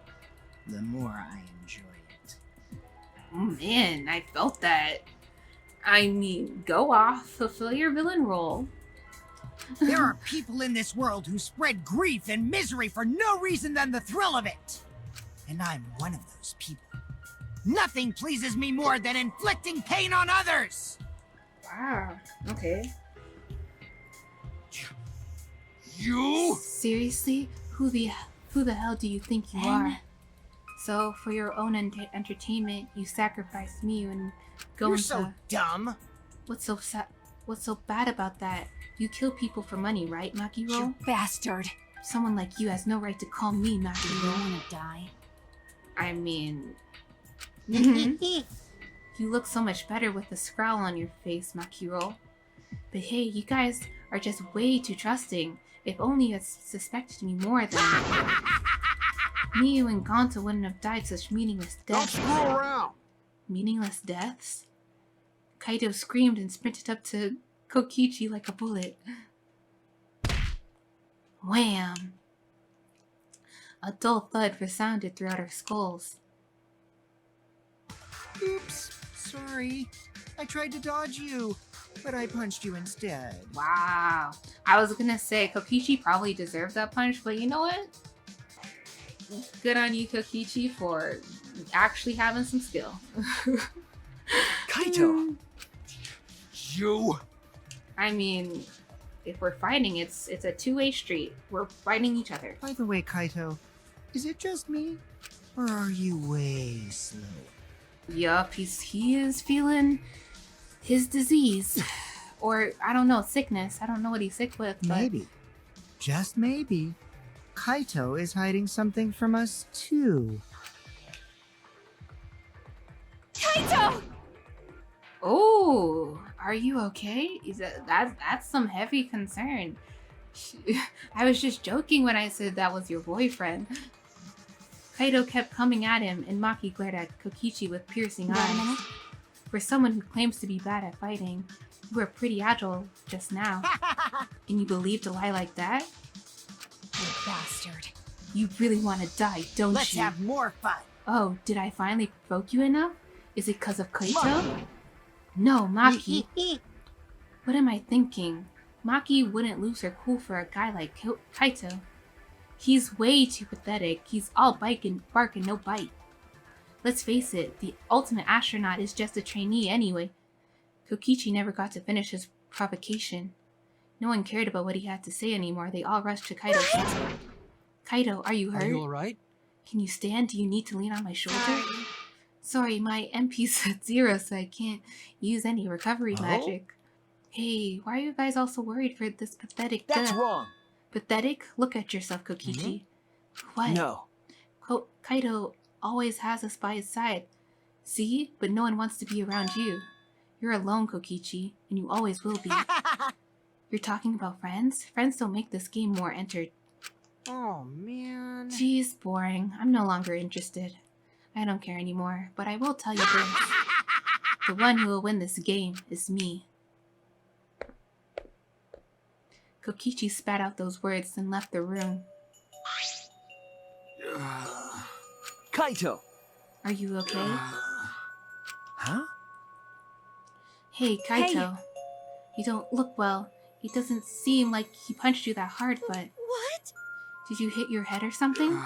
the more I enjoy it. Oh man, I felt that. I mean, go off, fulfill your villain role. There are people in this world who spread grief and misery for no reason than the thrill of it. And I'm one of those people. Nothing pleases me more than inflicting pain on others! Wow, okay. You? Seriously? Who the hell do you think you are? So, for your own entertainment, you sacrificed me and go You're into... so dumb! What's so bad about that? You kill people for money, right, Makiro? You bastard! Someone like you has no right to call me You Makiro. wanna die? I mean... You look so much better with the scowl on your face, Makiro. But hey, you guys are just way too trusting. If only you had suspected me more then... Miyu and Gonta wouldn't have died such meaningless Don't deaths. screw around! Meaningless deaths? Kaito screamed and sprinted up to Kokichi like a bullet. Wham! A dull thud resounded throughout our skulls. Oops, sorry. I tried to dodge you, but I punched you instead. Wow. I was gonna say Kokichi probably deserved that punch, but you know what? Good on you, Kokichi, for actually having some skill. Kaito! You? I mean, if we're fighting, it's a two-way street. We're fighting each other. By the way, Kaito, is it just me? Or are you way slow? Yup, he is feeling his disease. Or, I don't know, sickness. I don't know what he's sick with, but... Maybe, just maybe, Kaito is hiding something from us too. Kaito! Oh, are you okay? That's some heavy concern. I was just joking when I said that was your boyfriend. Kaito kept coming at him, and Maki glared at Kokichi with piercing eyes. For someone who claims to be bad at fighting, you were pretty agile just now. And you believed a lie like that? You bastard. You really want to die, don't Let's you? have more fun. Oh, did I finally provoke you enough? Is it because of Kaito? No, Maki. What am I thinking? Maki wouldn't lose her cool for a guy like Kaito. He's way too pathetic. He's all bark and no bite. Let's face it, the ultimate astronaut is just a trainee anyway. Kokichi never got to finish his provocation. No one cared about what he had to say anymore. They all rushed to Kaito's side. Kaito, are you hurt? Are you alright? Can you stand? Do you need to lean on my shoulder? Sorry, my MP's at 0, so I can't use any recovery magic. Hey, why are you guys all so worried for this pathetic That's death? wrong! Pathetic? Look at yourself, Kokichi. What? No. Kaito always has us by his side. See? But no one wants to be around you. You're alone, Kokichi, and you always will be. You're talking about friends? Friends don't make this game more Oh, man. Jeez, boring. I'm no longer interested. I don't care anymore, but I will tell you this. The one who will win this game is me. Kokichi spat out those words and left the room. Kaito! Are you okay? Huh? Hey, Kaito. You don't look well. It doesn't seem like he punched you that hard, but... What? Did you hit your head or something?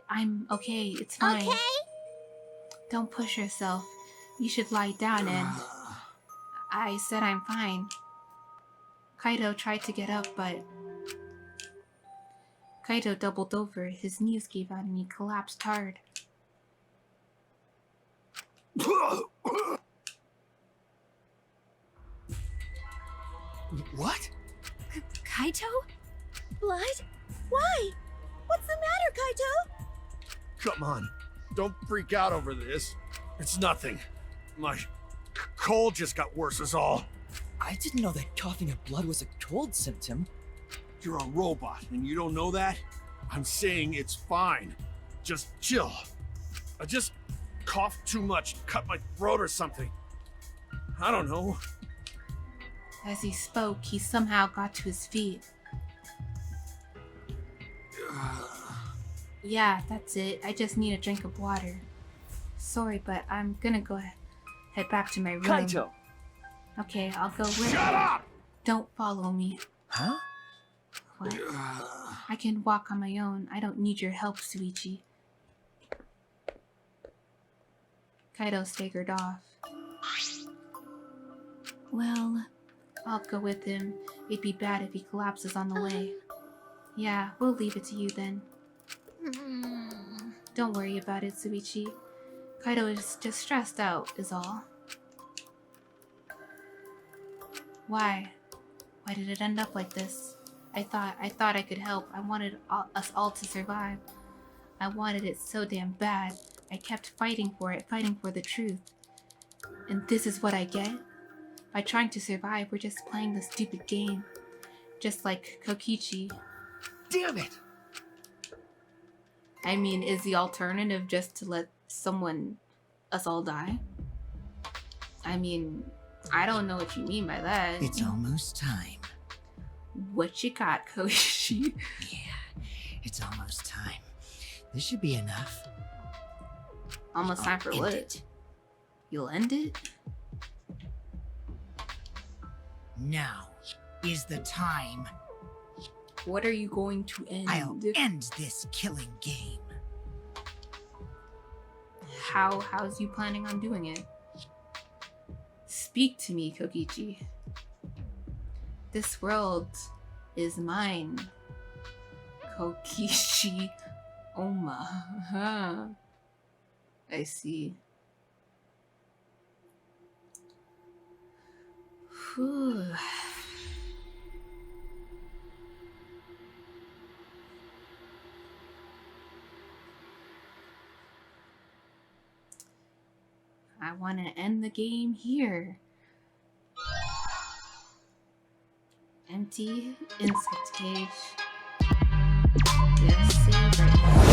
I'm okay. It's fine. Okay? Don't push yourself. You should lie down and... I said I'm fine. Kaido tried to get up, but... Kaido doubled over. His knees gave out and he collapsed hard. What? Kaito? Blood? Why? What's the matter, Kaito? Come on. Don't freak out over this. It's nothing. My cold just got worse is all. I didn't know that coughing up blood was a cold symptom. You're a robot and you don't know that? I'm saying it's fine. Just chill. I just coughed too much, cut my throat or something. I don't know. As he spoke, he somehow got to his feet. Yeah, that's it. I just need a drink of water. Sorry, but I'm gonna go head back to my room. Kaito! Okay, I'll go with you. Shut up! Don't follow me. Huh? What? I can walk on my own. I don't need your help, Suichi. Kaido staggered off. Well, I'll go with him. It'd be bad if he collapses on the way. Yeah, we'll leave it to you then. Don't worry about it, Suichi. Kaido is just stressed out, is all. Why? Why did it end up like this? I thought I could help. I wanted us all to survive. I wanted it so damn bad. I kept fighting for it, fighting for the truth. And this is what I get? By trying to survive, we're just playing this stupid game. Just like Kokichi. Damn it! I mean, is the alternative just to let us all die? I mean, I don't know what you mean by that. It's almost time. What you got, Koichi? Yeah, it's almost time. This should be enough. Almost time for End what? it. You'll end it? Now is the time. What are you going to end? I'll end this killing game. How's you planning on doing it? Speak to me, Kokichi. This world is mine. Kokichi Oma. I see. Whew. I want to end the game here. Empty insect cage. Yes, save right.